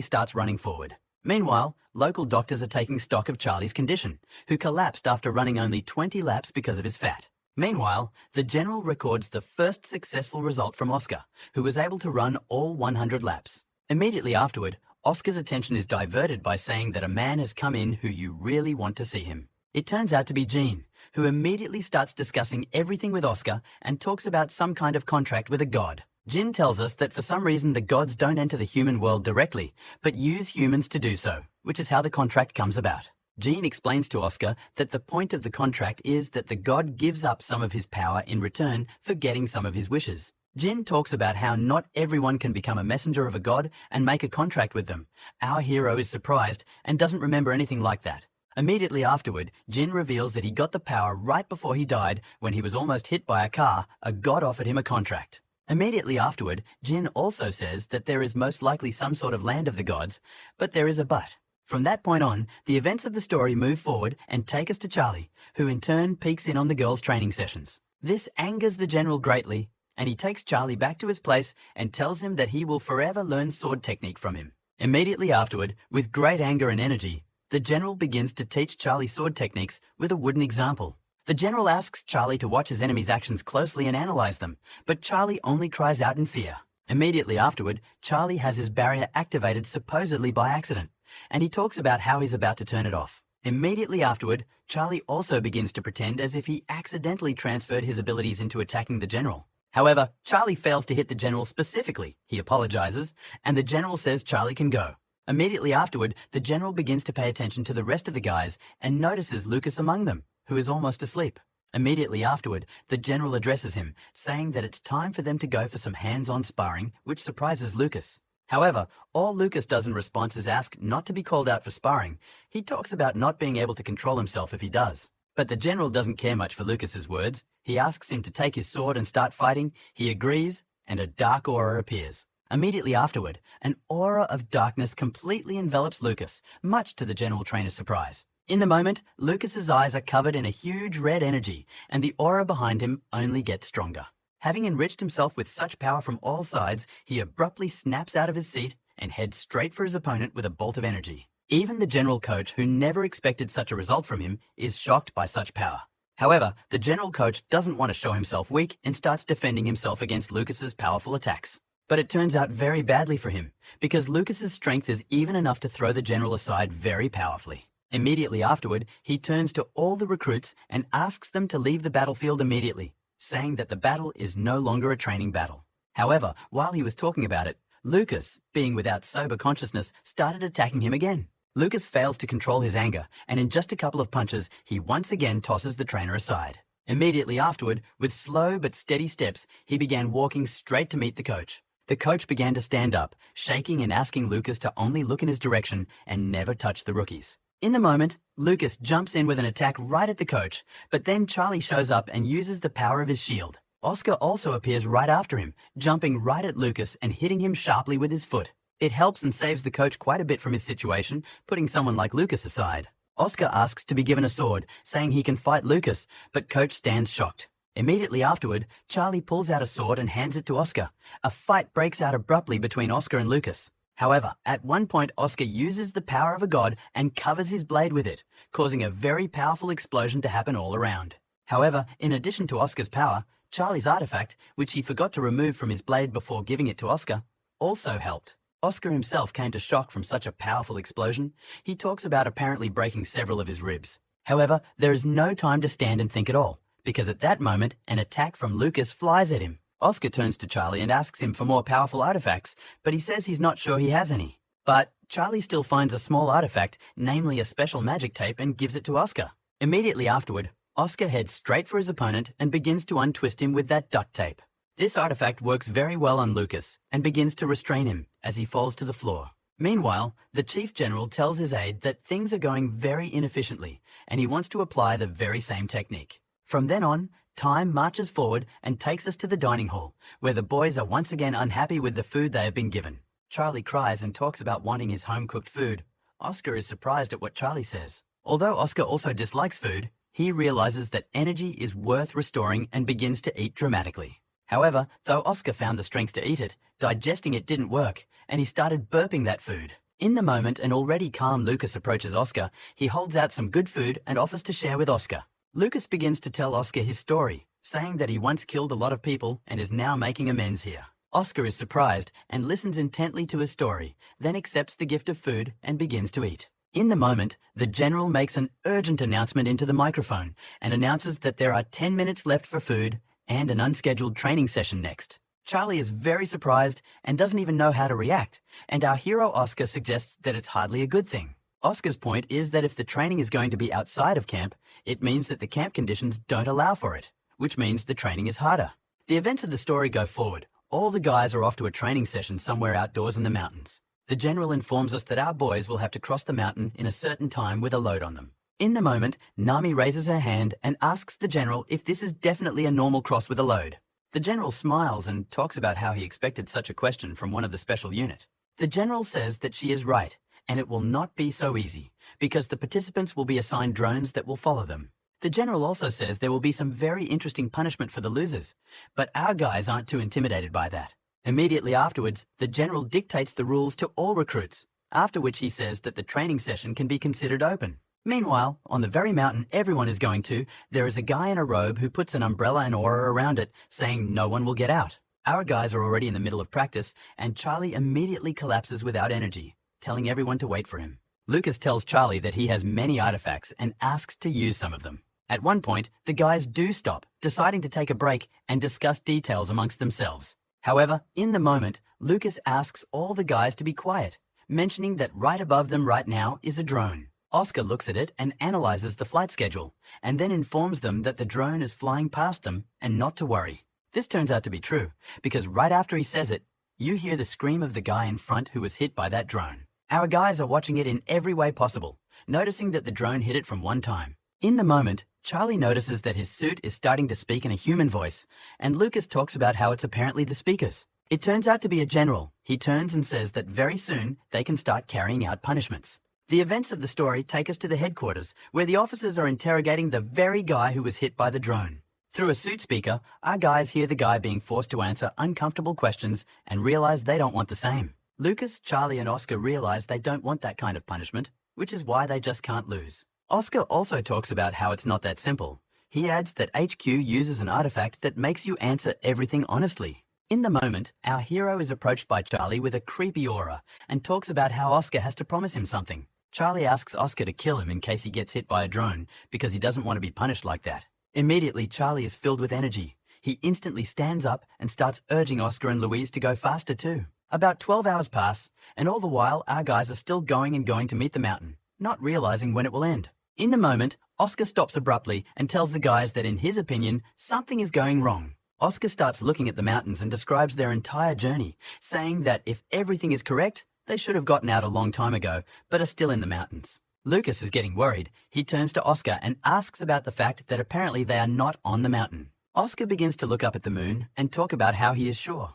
starts running forward. Meanwhile, local doctors are taking stock of Charlie's condition, who collapsed after running only 20 laps because of his fat. Meanwhile, the general records the first successful result from Oscar, who was able to run all 100 laps. Immediately afterward, Oscar's attention is diverted by saying that a man has come in who you really want to see him. It turns out to be Jean, who immediately starts discussing everything with Oscar and talks about some kind of contract with a god. Jin tells us that for some reason the gods don't enter the human world directly, but use humans to do so, which is how the contract comes about. Jean explains to Oscar that the point of the contract is that the god gives up some of his power in return for getting some of his wishes. Jin talks about how not everyone can become a messenger of a god and make a contract with them. Our hero is surprised and doesn't remember anything like that. Immediately afterward, Jin reveals that he got the power right before he died when he was almost hit by a car. A god offered him a contract. Immediately afterward, Jin also says that there is most likely some sort of land of the gods, but there is a but. From that point on, the events of the story move forward and take us to Charlie, who in turn peeks in on the girls' training sessions. This angers the general greatly, and he takes Charlie back to his place and tells him that he will forever learn sword technique from him. Immediately afterward, with great anger and energy, the general begins to teach Charlie sword techniques with a wooden example. The general asks Charlie to watch his enemy's actions closely and analyze them, but Charlie only cries out in fear. Immediately afterward, Charlie has his barrier activated supposedly by accident, and he talks about how he's about to turn it off. Immediately afterward, Charlie also begins to pretend as if he accidentally transferred his abilities into attacking the general. However, Charlie fails to hit the general specifically. He apologizes, and the general says Charlie can go. Immediately afterward, the general begins to pay attention to the rest of the guys and notices Lucas among them, who is almost asleep. Immediately afterward, the general addresses him, saying that it's time for them to go for some hands-on sparring, which surprises Lucas. However, all Lucas does in response is ask not to be called out for sparring. He talks about not being able to control himself if he does. But the general doesn't care much for Lucas's words. He asks him to take his sword and start fighting. He agrees, and a dark aura appears. Immediately afterward, an aura of darkness completely envelops Lucas, much to the general trainer's surprise. In the moment, Lucas's eyes are covered in a huge red energy, and the aura behind him only gets stronger. Having enriched himself with such power from all sides, he abruptly snaps out of his seat and heads straight for his opponent with a bolt of energy. Even the general coach, who never expected such a result from him, is shocked by such power. However, the general coach doesn't want to show himself weak and starts defending himself against Lucas's powerful attacks. But it turns out very badly for him, because Lucas's strength is even enough to throw the general aside very powerfully. Immediately afterward, he turns to all the recruits and asks them to leave the battlefield immediately, saying that the battle is no longer a training battle. However, while he was talking about it, Lucas, being without sober consciousness, started attacking him again. Lucas fails to control his anger, and in just a couple of punches, he once again tosses the trainer aside. Immediately afterward, with slow but steady steps, he began walking straight to meet the coach. The coach began to stand up, shaking and asking Lucas to only look in his direction and never touch the rookies. In the moment, Lucas jumps in with an attack right at the coach, but then Charlie shows up and uses the power of his shield. Oscar also appears right after him, jumping right at Lucas and hitting him sharply with his foot. It helps and saves the coach quite a bit from his situation, putting someone like Lucas aside. Oscar asks to be given a sword, saying he can fight Lucas, but coach stands shocked. Immediately afterward, Charlie pulls out a sword and hands it to Oscar. A fight breaks out abruptly between Oscar and Lucas. However, at one point, Oscar uses the power of a god and covers his blade with it, causing a very powerful explosion to happen all around. However, in addition to Oscar's power, Charlie's artifact, which he forgot to remove from his blade before giving it to Oscar, also helped. Oscar himself came to shock from such a powerful explosion. He talks about apparently breaking several of his ribs. However, there is no time to stand and think at all, because at that moment, an attack from Lucas flies at him. Oscar turns to Charlie and asks him for more powerful artifacts, but he says he's not sure he has any. But Charlie still finds a small artifact, namely a special magic tape, and gives it to Oscar. Immediately afterward, Oscar heads straight for his opponent and begins to untwist him with that duct tape. This artifact works very well on Lucas and begins to restrain him as he falls to the floor. Meanwhile, the Chief General tells his aide that things are going very inefficiently and he wants to apply the very same technique. From then on, Time marches forward and takes us to the dining hall, where the boys are once again unhappy with the food they have been given. Charlie cries and talks about wanting his home-cooked food. Oscar is surprised at what Charlie says. Although Oscar also dislikes food, he realizes that energy is worth restoring and begins to eat dramatically. However, though Oscar found the strength to eat it, digesting it didn't work, and he started burping that food. In the moment, an already calm Lucas approaches Oscar. He holds out some good food and offers to share with Oscar. Lucas begins to tell Oscar his story, saying that he once killed a lot of people and is now making amends here. Oscar is surprised and listens intently to his story, then accepts the gift of food and begins to eat. In the moment, the general makes an urgent announcement into the microphone and announces that there are 10 minutes left for food and an unscheduled training session next. Charlie is very surprised and doesn't even know how to react, and our hero Oscar suggests that it's hardly a good thing. Oscar's point is that if the training is going to be outside of camp, it means that the camp conditions don't allow for it, which means the training is harder. The events of the story go forward. All the guys are off to a training session somewhere outdoors in the mountains. The general informs us that our boys will have to cross the mountain in a certain time with a load on them. In the moment, Nami raises her hand and asks the general if this is definitely a normal cross with a load. The general smiles and talks about how he expected such a question from one of the special unit. The general says that she is right, and it will not be so easy, because the participants will be assigned drones that will follow them. The general also says there will be some very interesting punishment for the losers, but our guys aren't too intimidated by that. Immediately afterwards, the general dictates the rules to all recruits, after which he says that the training session can be considered open. Meanwhile, on the very mountain everyone is going to, there is a guy in a robe who puts an umbrella and aura around it, saying no one will get out. Our guys are already in the middle of practice, and Charlie immediately collapses without energy, telling everyone to wait for him. Lucas tells Charlie that he has many artifacts and asks to use some of them. At one point, the guys do stop, deciding to take a break and discuss details amongst themselves. However, in the moment, Lucas asks all the guys to be quiet, mentioning that right above them right now is a drone. Oscar looks at it and analyzes the flight schedule, and then informs them that the drone is flying past them and not to worry. This turns out to be true, because right after he says it, you hear the scream of the guy in front who was hit by that drone. Our guys are watching it in every way possible, noticing that the drone hit it from one time. In the moment, Charlie notices that his suit is starting to speak in a human voice, and Lucas talks about how it's apparently the speakers. It turns out to be a general. He turns and says that very soon they can start carrying out punishments. The events of the story take us to the headquarters, where the officers are interrogating the very guy who was hit by the drone. Through a suit speaker, our guys hear the guy being forced to answer uncomfortable questions and realize they don't want the same. Lucas, Charlie, and Oscar realize they don't want that kind of punishment, which is why they just can't lose. Oscar also talks about how it's not that simple. He adds that HQ uses an artifact that makes you answer everything honestly. In the moment, our hero is approached by Charlie with a creepy aura and talks about how Oscar has to promise him something. Charlie asks Oscar to kill him in case he gets hit by a drone, because he doesn't want to be punished like that. Immediately, Charlie is filled with energy. He instantly stands up and starts urging Oscar and Louise to go faster too. About 12 hours pass, and all the while our guys are still going to meet the mountain, not realizing when it will end. In the moment, Oscar stops abruptly and tells the guys that in his opinion, something is going wrong. Oscar starts looking at the mountains and describes their entire journey, saying that if everything is correct, they should have gotten out a long time ago, but are still in the mountains. Lucas is getting worried. He turns to Oscar and asks about the fact that apparently they are not on the mountain. Oscar begins to look up at the moon and talk about how he is sure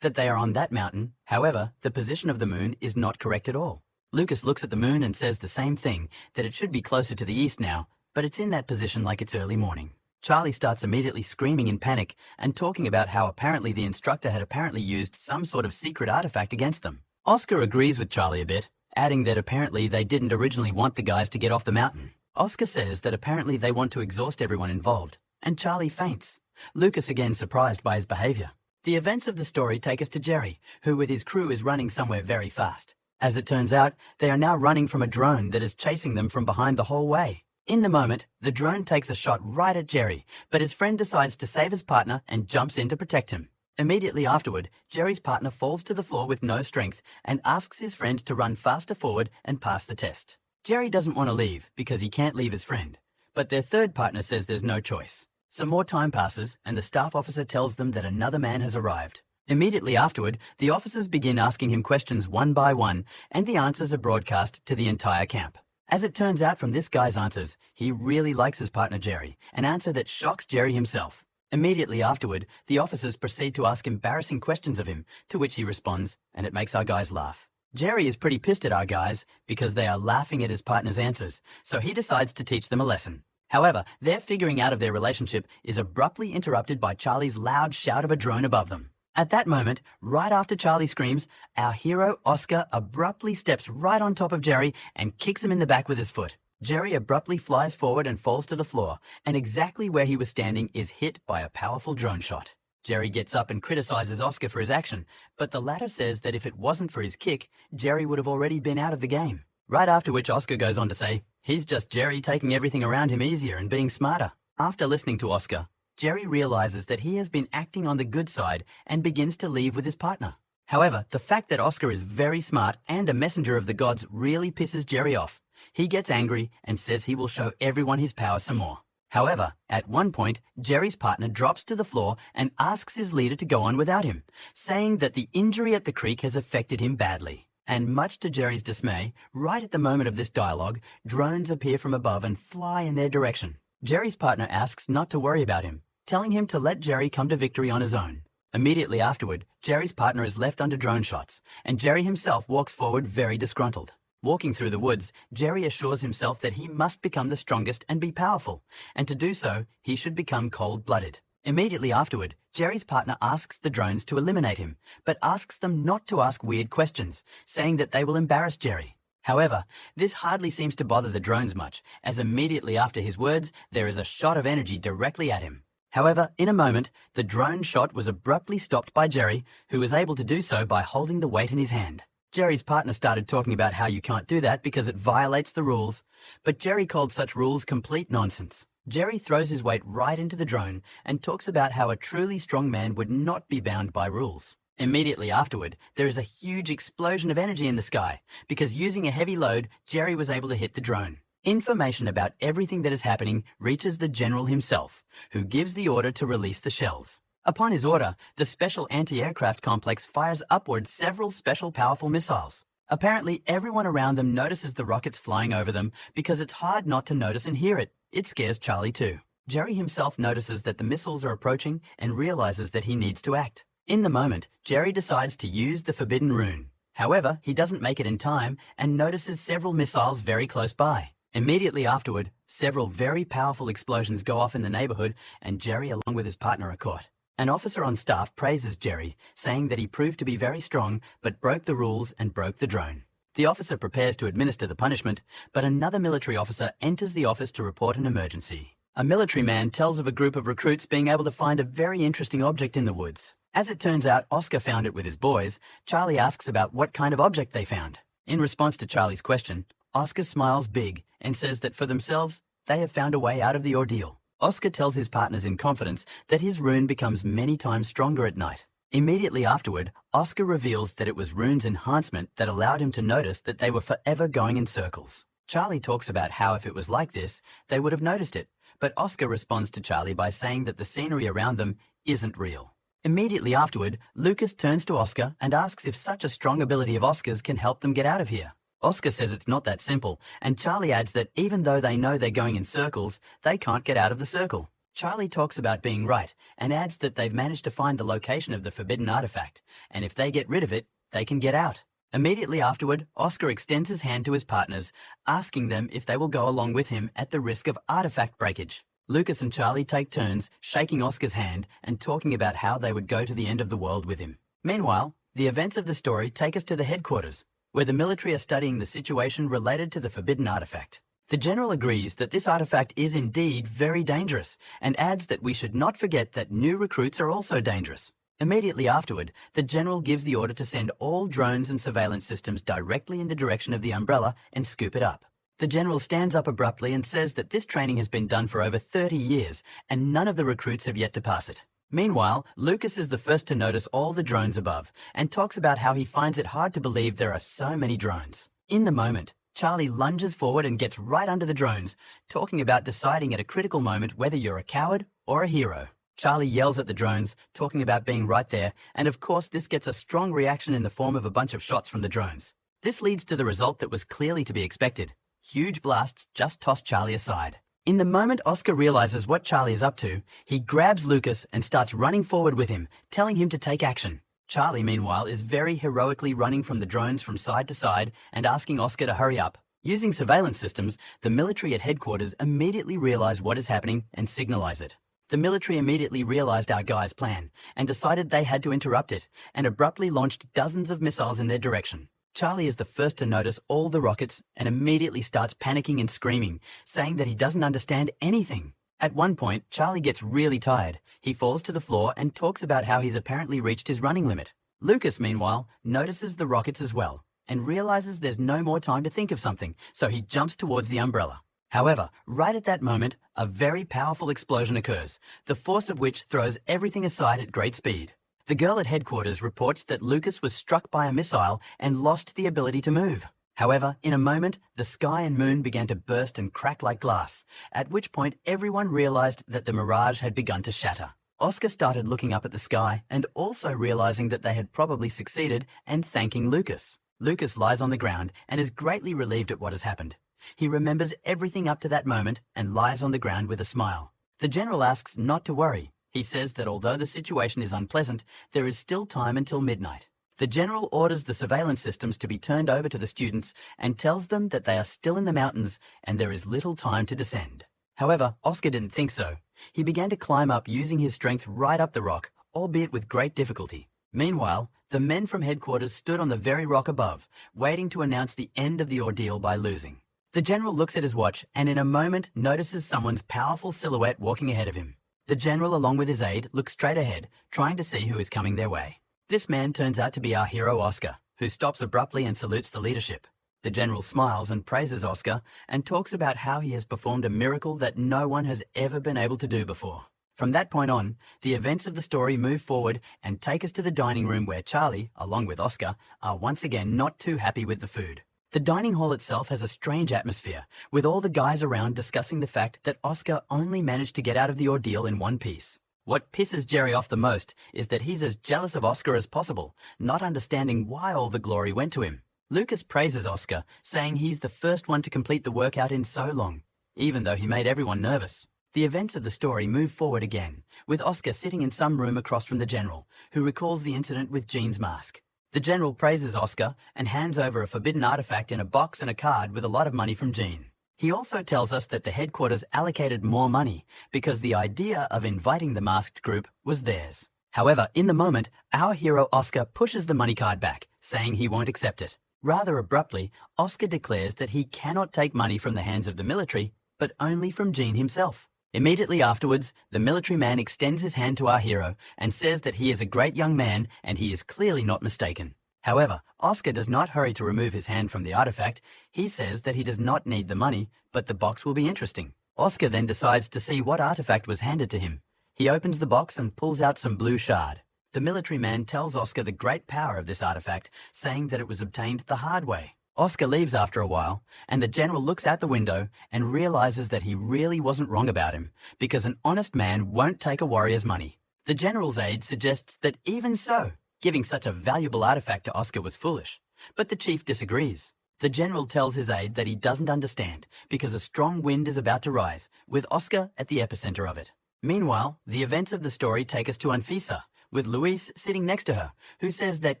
that they are on that mountain. However, the position of the moon is not correct at all. Lucas looks at the moon and says the same thing, that it should be closer to the east now, but it's in that position like it's early morning. Charlie starts immediately screaming in panic and talking about how apparently the instructor had apparently used some sort of secret artifact against them. Oscar agrees with Charlie a bit, adding that apparently they didn't originally want the guys to get off the mountain. Oscar says that apparently they want to exhaust everyone involved, and Charlie faints. Lucas again surprised by his behavior. The events of the story take us to Jerry, who with his crew is running somewhere very fast. As it turns out, they are now running from a drone that is chasing them from behind the whole way. In the moment, the drone takes a shot right at Jerry, but his friend decides to save his partner and jumps in to protect him. Immediately afterward, Jerry's partner falls to the floor with no strength and asks his friend to run faster forward and pass the test. Jerry doesn't want to leave because he can't leave his friend, but their third partner says there's no choice. Some more time passes and the staff officer tells them that another man has arrived. Immediately afterward, the officers begin asking him questions one by one, and the answers are broadcast to the entire camp. As it turns out from this guy's answers, he really likes his partner Jerry, an answer that shocks Jerry himself. Immediately afterward, the officers proceed to ask embarrassing questions of him, to which he responds, and it makes our guys laugh. Jerry is pretty pissed at our guys because they are laughing at his partner's answers, so he decides to teach them a lesson. However, their figuring out of their relationship is abruptly interrupted by Charlie's loud shout of a drone above them. At that moment, right after Charlie screams, our hero Oscar abruptly steps right on top of Jerry and kicks him in the back with his foot. Jerry abruptly flies forward and falls to the floor, and exactly where he was standing is hit by a powerful drone shot. Jerry gets up and criticizes Oscar for his action, but the latter says that if it wasn't for his kick, Jerry would have already been out of the game. Right after which Oscar goes on to say, he's just Jerry taking everything around him easier and being smarter. After listening to Oscar, Jerry realizes that he has been acting on the good side and begins to leave with his partner. However, the fact that Oscar is very smart and a messenger of the gods really pisses Jerry off. He gets angry and says he will show everyone his power some more. However, at one point, Jerry's partner drops to the floor and asks his leader to go on without him, saying that the injury at the creek has affected him badly. And much to Jerry's dismay, right at the moment of this dialogue, drones appear from above and fly in their direction. Jerry's partner asks not to worry about him, telling him to let Jerry come to victory on his own. Immediately afterward, Jerry's partner is left under drone shots, and Jerry himself walks forward very disgruntled. Walking through the woods, Jerry assures himself that he must become the strongest and be powerful, and to do so, he should become cold-blooded. Immediately afterward, Jerry's partner asks the drones to eliminate him, but asks them not to ask weird questions, saying that they will embarrass Jerry. However, this hardly seems to bother the drones much, as immediately after his words, there is a shot of energy directly at him. However, in a moment, the drone shot was abruptly stopped by Jerry, who was able to do so by holding the weight in his hand. Jerry's partner started talking about how you can't do that because it violates the rules, but Jerry called such rules complete nonsense. Jerry throws his weight right into the drone and talks about how a truly strong man would not be bound by rules. Immediately afterward, there is a huge explosion of energy in the sky because using a heavy load, Jerry was able to hit the drone. Information about everything that is happening reaches the general himself, who gives the order to release the shells. Upon his order, the special anti-aircraft complex fires upwards several special powerful missiles. Apparently, everyone around them notices the rockets flying over them because it's hard not to notice and hear it. It scares Charlie too. Jerry himself notices that the missiles are approaching and realizes that he needs to act. In the moment, Jerry decides to use the forbidden rune. However, he doesn't make it in time and notices several missiles very close by. Immediately afterward, several very powerful explosions go off in the neighborhood and Jerry along with his partner are caught. An officer on staff praises Jerry, saying that he proved to be very strong but broke the rules and broke the drone. The officer prepares to administer the punishment, but another military officer enters the office to report an emergency. A military man tells of a group of recruits being able to find a very interesting object in the woods. As it turns out, Oscar found it with his boys. Charlie asks about what kind of object they found. In response to Charlie's question, Oscar smiles big and says that for themselves, they have found a way out of the ordeal. Oscar tells his partners in confidence that his rune becomes many times stronger at night. Immediately afterward, Oscar reveals that it was rune's enhancement that allowed him to notice that they were forever going in circles. Charlie talks about how if it was like this, they would have noticed it, but Oscar responds to Charlie by saying that the scenery around them isn't real. Immediately afterward, Lucas turns to Oscar and asks if such a strong ability of Oscar's can help them get out of here. Oscar says it's not that simple, and Charlie adds that even though they know they're going in circles, they can't get out of the circle. Charlie talks about being right, and adds that they've managed to find the location of the forbidden artifact, and if they get rid of it, they can get out. Immediately afterward, Oscar extends his hand to his partners, asking them if they will go along with him at the risk of artifact breakage. Lucas and Charlie take turns shaking Oscar's hand and talking about how they would go to the end of the world with him. Meanwhile, the events of the story take us to the headquarters, where the military are studying the situation related to the forbidden artifact. The general agrees that this artifact is indeed very dangerous and adds that we should not forget that new recruits are also dangerous. Immediately afterward, the general gives the order to send all drones and surveillance systems directly in the direction of the umbrella and scoop it up. The general stands up abruptly and says that this training has been done for over 30 years and none of the recruits have yet to pass it. Meanwhile, Lucas is the first to notice all the drones above and talks about how he finds it hard to believe there are so many drones. In the moment, Charlie lunges forward and gets right under the drones, talking about deciding at a critical moment whether you're a coward or a hero. Charlie yells at the drones, talking about being right there, and of course this gets a strong reaction in the form of a bunch of shots from the drones. This leads to the result that was clearly to be expected. huge blasts just toss Charlie aside. In the moment Oscar realizes what Charlie is up to, he grabs Lucas and starts running forward with him, telling him to take action. Charlie, meanwhile, is very heroically running from the drones from side to side and asking Oscar to hurry up. Using surveillance systems, the military at headquarters immediately realize what is happening and signalize it. The military immediately realized our guy's plan and decided they had to interrupt it and abruptly launched dozens of missiles in their direction. Charlie is the first to notice all the rockets and immediately starts panicking and screaming, saying that he doesn't understand anything. At one point, Charlie gets really tired. He falls to the floor and talks about how he's apparently reached his running limit. Lucas, meanwhile, notices the rockets as well and realizes there's no more time to think of something, so he jumps towards the umbrella. However, right at that moment, a very powerful explosion occurs, the force of which throws everything aside at great speed. The girl at headquarters reports that Lucas was struck by a missile and lost the ability to move. However, in a moment, the sky and moon began to burst and crack like glass, at which point everyone realized that the mirage had begun to shatter. Oscar started looking up at the sky and also realizing that they had probably succeeded and thanking Lucas. Lucas lies on the ground and is greatly relieved at what has happened. He remembers everything up to that moment and lies on the ground with a smile. The general asks not to worry. He says that although the situation is unpleasant, there is still time until midnight. The general orders the surveillance systems to be turned over to the students and tells them that they are still in the mountains and there is little time to descend. However, Oscar didn't think so. He began to climb up using his strength right up the rock, albeit with great difficulty. Meanwhile, the men from headquarters stood on the very rock above, waiting to announce the end of the ordeal by losing. The general looks at his watch and in a moment notices someone's powerful silhouette walking ahead of him. The general, along with his aide, look straight ahead, trying to see who is coming their way. This man turns out to be our hero Oscar, who stops abruptly and salutes the leadership. The general smiles and praises Oscar and talks about how he has performed a miracle that no one has ever been able to do before. From that point on, the events of the story move forward and take us to the dining room where Charlie, along with Oscar, are once again not too happy with the food. The dining hall itself has a strange atmosphere, with all the guys around discussing the fact that Oscar only managed to get out of the ordeal in one piece. What pisses Jerry off the most is that he's as jealous of Oscar as possible, not understanding why all the glory went to him. Lucas praises Oscar, saying he's the first one to complete the workout in so long, even though he made everyone nervous. The events of the story move forward again, with Oscar sitting in some room across from the general, who recalls the incident with Jean's mask. The general praises Oscar and hands over a forbidden artifact in a box and a card with a lot of money from Jean. He also tells us that the headquarters allocated more money because the idea of inviting the masked group was theirs. However, in the moment, our hero Oscar pushes the money card back, saying he won't accept it. Rather abruptly, Oscar declares that he cannot take money from the hands of the military, but only from Jean himself. Immediately afterwards, the military man extends his hand to our hero and says that he is a great young man and he is clearly not mistaken. However, Oscar does not hurry to remove his hand from the artifact. He says that he does not need the money, but the box will be interesting. Oscar then decides to see what artifact was handed to him. He opens the box and pulls out some blue shard. The military man tells Oscar the great power of this artifact, saying that it was obtained the hard way. Oscar leaves after a while, and the general looks out the window and realizes that he really wasn't wrong about him, because an honest man won't take a warrior's money. The general's aide suggests that even so, giving such a valuable artifact to Oscar was foolish, but the chief disagrees. The general tells his aide that he doesn't understand, because a strong wind is about to rise, with Oscar at the epicenter of it. Meanwhile, the events of the story take us to Anfisa, with Luis sitting next to her, who says that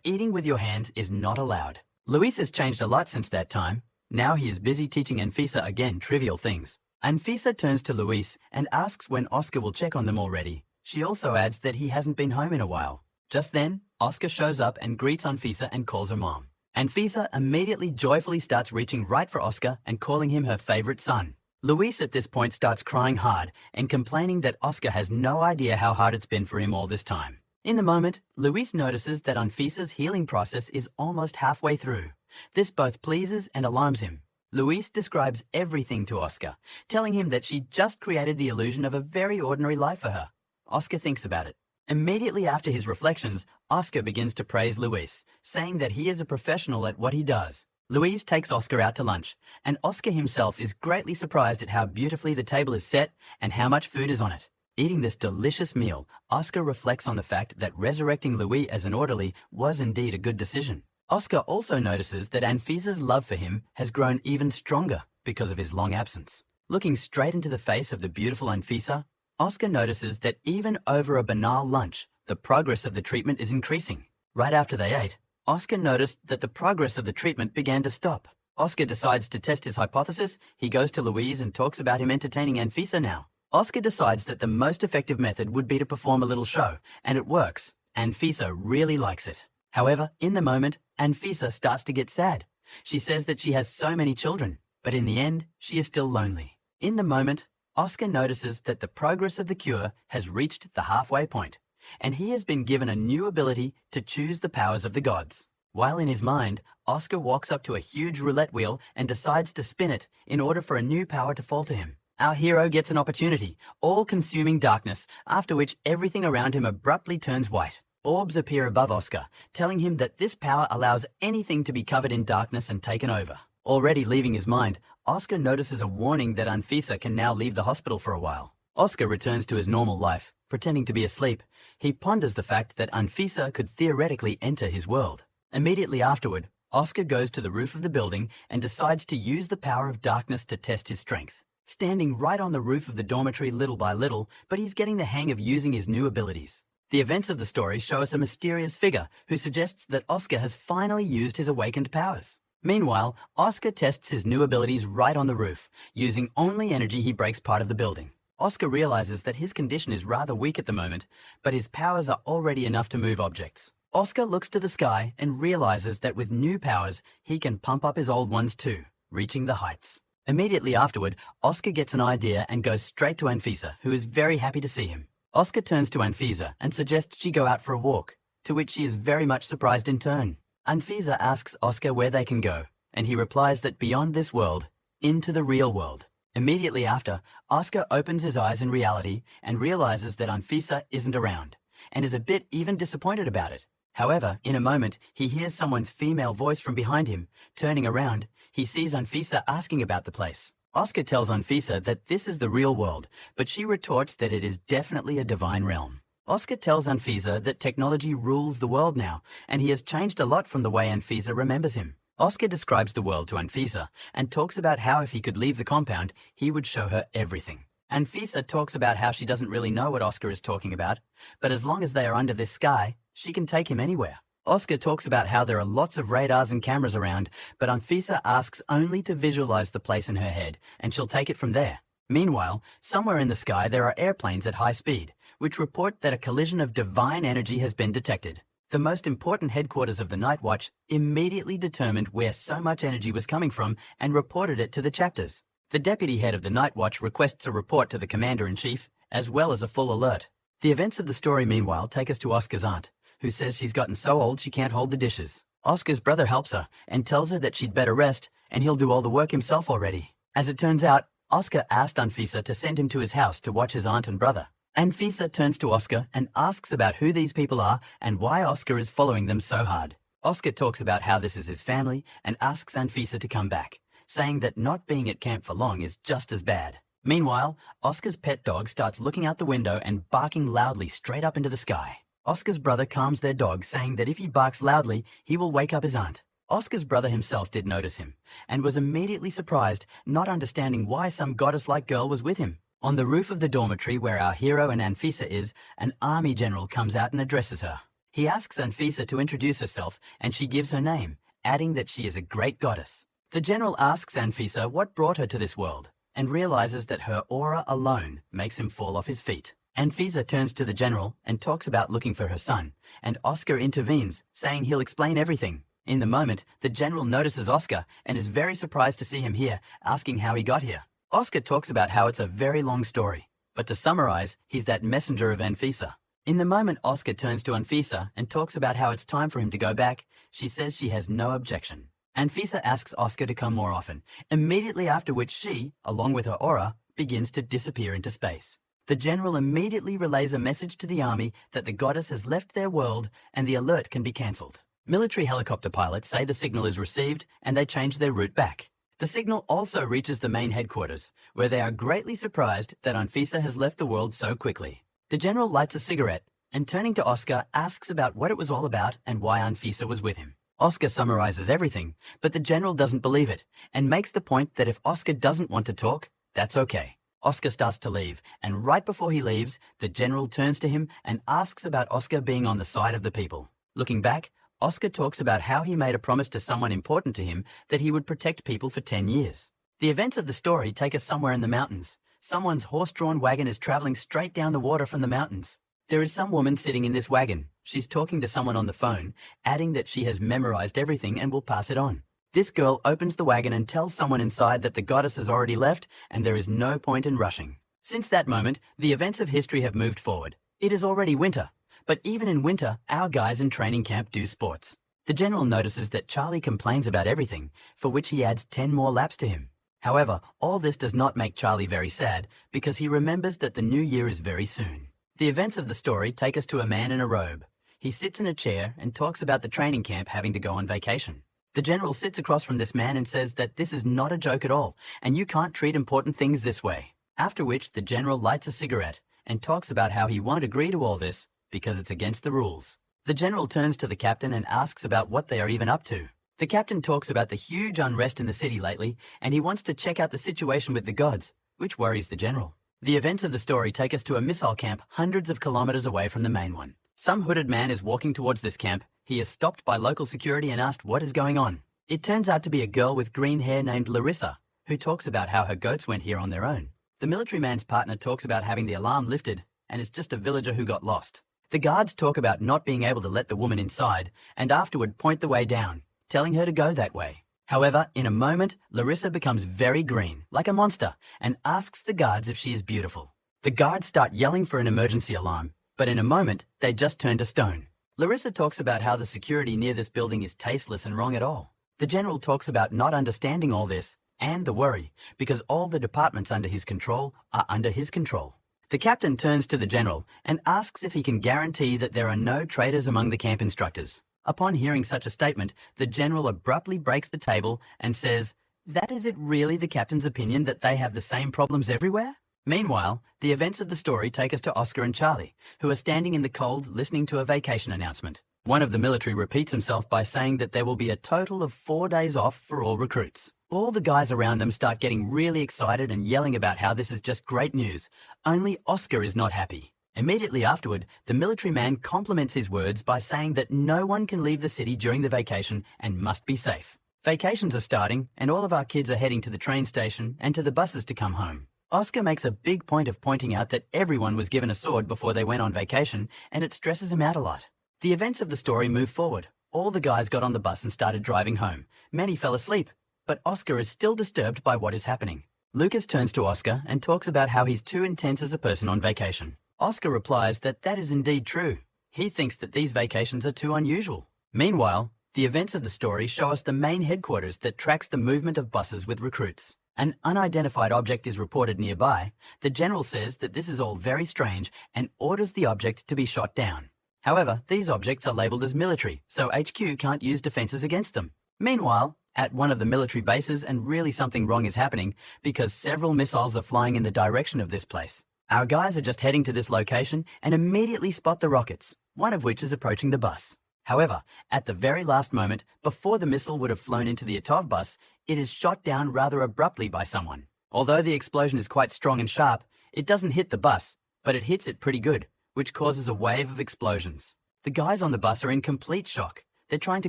eating with your hands is not allowed. Luis has changed a lot since that time. Now he is busy teaching Anfisa again trivial things. Anfisa turns to Luis and asks when Oscar will check on them already. She also adds that he hasn't been home in a while. Just then, Oscar shows up and greets Anfisa and calls her mom. Anfisa immediately joyfully starts reaching right for Oscar and calling him her favorite son. Luis at this point starts crying hard and complaining that Oscar has no idea how hard it's been for him all this time. In the moment, Luis notices that Anfisa's healing process is almost halfway through. This both pleases and alarms him. Luis describes everything to Oscar, telling him that she just created the illusion of a very ordinary life for her. Oscar thinks about it. Immediately after his reflections, Oscar begins to praise Luis, saying that he is a professional at what he does. Luis takes Oscar out to lunch, and Oscar himself is greatly surprised at how beautifully the table is set and how much food is on it. Eating this delicious meal, Oscar reflects on the fact that resurrecting Louis as an orderly was indeed a good decision. Oscar also notices that Anfisa's love for him has grown even stronger. because of his long absence. Looking straight into the face of the beautiful Anfisa, Oscar notices that even over a banal lunch, the progress of the treatment is increasing. Right after they ate, Oscar noticed that the progress of the treatment began to stop. Oscar decides to test his hypothesis. He goes to Louise and talks about him entertaining Anfisa now. Oscar decides that the most effective method would be to perform a little show, and it works. Anfisa really likes it. However, in the moment, Anfisa starts to get sad. She says that she has so many children, but in the end, she is still lonely. In the moment, Oscar notices that the progress of the cure has reached the halfway point, and he has been given a new ability to choose the powers of the gods. While in his mind, Oscar walks up to a huge roulette wheel and decides to spin it in order for a new power to fall to him. Our hero gets an opportunity, all-consuming darkness, after which everything around him abruptly turns white. Orbs appear above Oscar, telling him that this power allows anything to be covered in darkness and taken over. Already leaving his mind, Oscar notices a warning that Anfisa can now leave the hospital for a while. Oscar returns to his normal life, pretending to be asleep. He ponders the fact that Anfisa could theoretically enter his world. Immediately afterward, Oscar goes to the roof of the building and decides to use the power of darkness to test his strength. Standing right on the roof of the dormitory little by little, but he's getting the hang of using his new abilities. The events of the story show us a mysterious figure who suggests that Oscar has finally used his awakened powers. Meanwhile, Oscar tests his new abilities right on the roof. Using only energy, he breaks part of the building. Oscar realizes that his condition is rather weak at the moment, but his powers are already enough to move objects. Oscar looks to the sky and realizes that with new powers, he can pump up his old ones too, reaching the heights. Immediately afterward, Oscar gets an idea and goes straight to Anfisa, who is very happy to see him. Oscar turns to Anfisa and suggests she go out for a walk, to which she is very much surprised in turn. Anfisa asks Oscar where they can go, and he replies that beyond this world, into the real world. Immediately after, Oscar opens his eyes in reality and realizes that Anfisa isn't around, and is a bit even disappointed about it. However, in a moment, he hears someone's female voice from behind him. Turning around, he sees Anfisa asking about the place. Oscar tells Anfisa that this is the real world, but she retorts that it is definitely a divine realm. Oscar tells Anfisa that technology rules the world now, and he has changed a lot from the way Anfisa remembers him. Oscar describes the world to Anfisa and talks about how if he could leave the compound, he would show her everything. Anfisa talks about how she doesn't really know what Oscar is talking about, but as long as they are under this sky, she can take him anywhere. Oscar talks about how there are lots of radars and cameras around, but Anfisa asks only to visualize the place in her head, and she'll take it from there. Meanwhile, somewhere in the sky there are airplanes at high speed, which report that a collision of divine energy has been detected. The most important headquarters of the Night Watch immediately determined where so much energy was coming from and reported it to the chapters. The deputy head of the Night Watch requests a report to the commander-in-chief, as well as a full alert. The events of the story, meanwhile, take us to Oscar's aunt, who says she's gotten so old she can't hold the dishes. Oscar's brother helps her and tells her that she'd better rest, and he'll do all the work himself already. As it turns out, Oscar asked Anfisa to send him to his house to watch his aunt and brother. Anfisa turns to Oscar and asks about who these people are and why Oscar is following them so hard. Oscar talks about how this is his family and asks Anfisa to come back, saying that not being at camp for long is just as bad. Meanwhile, Oscar's pet dog starts looking out the window and barking loudly straight up into the sky. Oscar's brother calms their dog, saying that if he barks loudly, he will wake up his aunt. Oscar's brother himself did notice him, and was immediately surprised, not understanding why some goddess-like girl was with him. On the roof of the dormitory where our hero and Anfisa is, an army general comes out and addresses her. He asks Anfisa to introduce herself, and she gives her name, adding that she is a great goddess. The general asks Anfisa what brought her to this world, and realizes that her aura alone makes him fall off his feet. Anfisa turns to the general and talks about looking for her son, and Oscar intervenes, saying he'll explain everything. In the moment, the general notices Oscar and is very surprised to see him here, asking how he got here. Oscar talks about how it's a very long story, but to summarize, he's that messenger of Anfisa. In the moment Oscar turns to Anfisa and talks about how it's time for him to go back, she says she has no objection. Anfisa asks Oscar to come more often, immediately after which she, along with her aura, begins to disappear into space. The general immediately relays a message to the army that the goddess has left their world and the alert can be cancelled. Military helicopter pilots say the signal is received and they change their route back. The signal also reaches the main headquarters, where they are greatly surprised that Anfisa has left the world so quickly. The general lights a cigarette and, turning to Oscar, asks about what it was all about and why Anfisa was with him. Oscar summarizes everything, but the general doesn't believe it and makes the point that if Oscar doesn't want to talk, that's okay. Oscar starts to leave, and right before he leaves, the general turns to him and asks about Oscar being on the side of the people. Looking back, Oscar talks about how he made a promise to someone important to him that he would protect people for 10 years. The events of the story take us somewhere in the mountains. Someone's horse-drawn wagon is traveling straight down the water from the mountains. There is some woman sitting in this wagon. She's talking to someone on the phone, adding that she has memorized everything and will pass it on. This girl opens the wagon and tells someone inside that the goddess has already left and there is no point in rushing. Since that moment, the events of history have moved forward. It is already winter, but even in winter, our guys in training camp do sports. The general notices that Charlie complains about everything, for which he adds 10 more laps to him. However, all this does not make Charlie very sad because he remembers that the new year is very soon. The events of the story take us to a man in a robe. He sits in a chair and talks about the training camp having to go on vacation. The general sits across from this man and says that this is not a joke at all, and you can't treat important things this way. After which, the general lights a cigarette and talks about how he won't agree to all this because it's against the rules. The general turns to the captain and asks about what they are even up to. The captain talks about the huge unrest in the city lately, and he wants to check out the situation with the gods, which worries the general. The events of the story take us to a missile camp hundreds of kilometers away from the main one. Some hooded man is walking towards this camp. He is stopped by local security and asked what is going on. It turns out to be a girl with green hair named Larissa, who talks about how her goats went here on their own. The military man's partner talks about having the alarm lifted, and it's just a villager who got lost. The guards talk about not being able to let the woman inside, and afterward point the way down, telling her to go that way. However, in a moment, Larissa becomes very green, like a monster, and asks the guards if she is beautiful. The guards start yelling for an emergency alarm, but in a moment, they just turn to stone. Larissa talks about how the security near this building is tasteless and wrong at all. The general talks about not understanding all this, and the worry, because all the departments under his control are under his control. The captain turns to the general and asks if he can guarantee that there are no traitors among the camp instructors. Upon hearing such a statement, the general abruptly breaks the table and says, "That is it really the captain's opinion that they have the same problems everywhere?" Meanwhile, the events of the story take us to Oscar and Charlie, who are standing in the cold listening to a vacation announcement. One of the military repeats himself by saying that there will be a total of 4 days off for all recruits. All the guys around them start getting really excited and yelling about how this is just great news. Only Oscar is not happy. Immediately afterward, the military man compliments his words by saying that no one can leave the city during the vacation and must be safe. Vacations are starting, and all of our kids are heading to the train station and to the buses to come home. Oscar makes a big point of pointing out that everyone was given a sword before they went on vacation, and it stresses him out a lot. The events of the story move forward. All the guys got on the bus and started driving home. Many fell asleep, but Oscar is still disturbed by what is happening. Lucas turns to Oscar and talks about how he's too intense as a person on vacation. Oscar replies that that is indeed true. He thinks that these vacations are too unusual. Meanwhile, the events of the story show us the main headquarters that tracks the movement of buses with recruits. An unidentified object is reported nearby. The general says that this is all very strange and orders the object to be shot down. However, these objects are labeled as military, so HQ can't use defenses against them. Meanwhile, at one of the military bases, and really something wrong is happening because several missiles are flying in the direction of this place. Our guys are just heading to this location and immediately spot the rockets, one of which is approaching the bus. However, at the very last moment, before the missile would have flown into the Atov bus, it is shot down rather abruptly by someone. Although the explosion is quite strong and sharp, it doesn't hit the bus, but it hits it pretty good, which causes a wave of explosions. The guys on the bus are in complete shock. They're trying to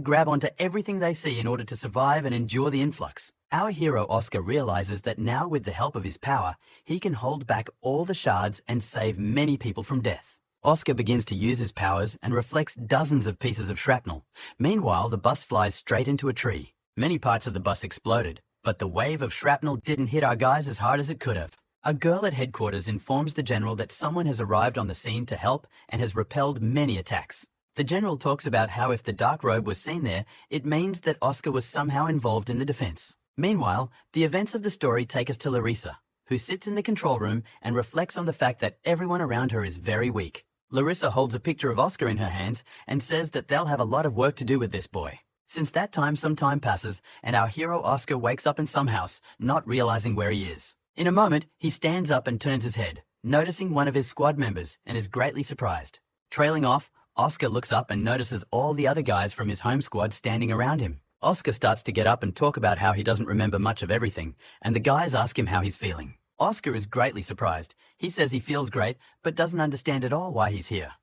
grab onto everything they see in order to survive and endure the influx. Our hero Oscar realizes that now with the help of his power, he can hold back all the shards and save many people from death. Oscar begins to use his powers and reflects dozens of pieces of shrapnel. Meanwhile, the bus flies straight into a tree. Many parts of the bus exploded, but the wave of shrapnel didn't hit our guys as hard as it could have. A girl at headquarters informs the general that someone has arrived on the scene to help and has repelled many attacks. The general talks about how if the dark robe was seen there, it means that Oscar was somehow involved in the defense. Meanwhile, the events of the story take us to Larissa, who sits in the control room and reflects on the fact that everyone around her is very weak. Larissa holds a picture of Oscar in her hands and says that they'll have a lot of work to do with this boy. Since that time, some time passes, and our hero Oscar wakes up in some house, not realizing where he is. In a moment, he stands up and turns his head, noticing one of his squad members, and is greatly surprised. Trailing off, Oscar looks up and notices all the other guys from his home squad standing around him. Oscar starts to get up and talk about how he doesn't remember much of everything, and the guys ask him how he's feeling. Oscar is greatly surprised. He says he feels great, but doesn't understand at all why he's here.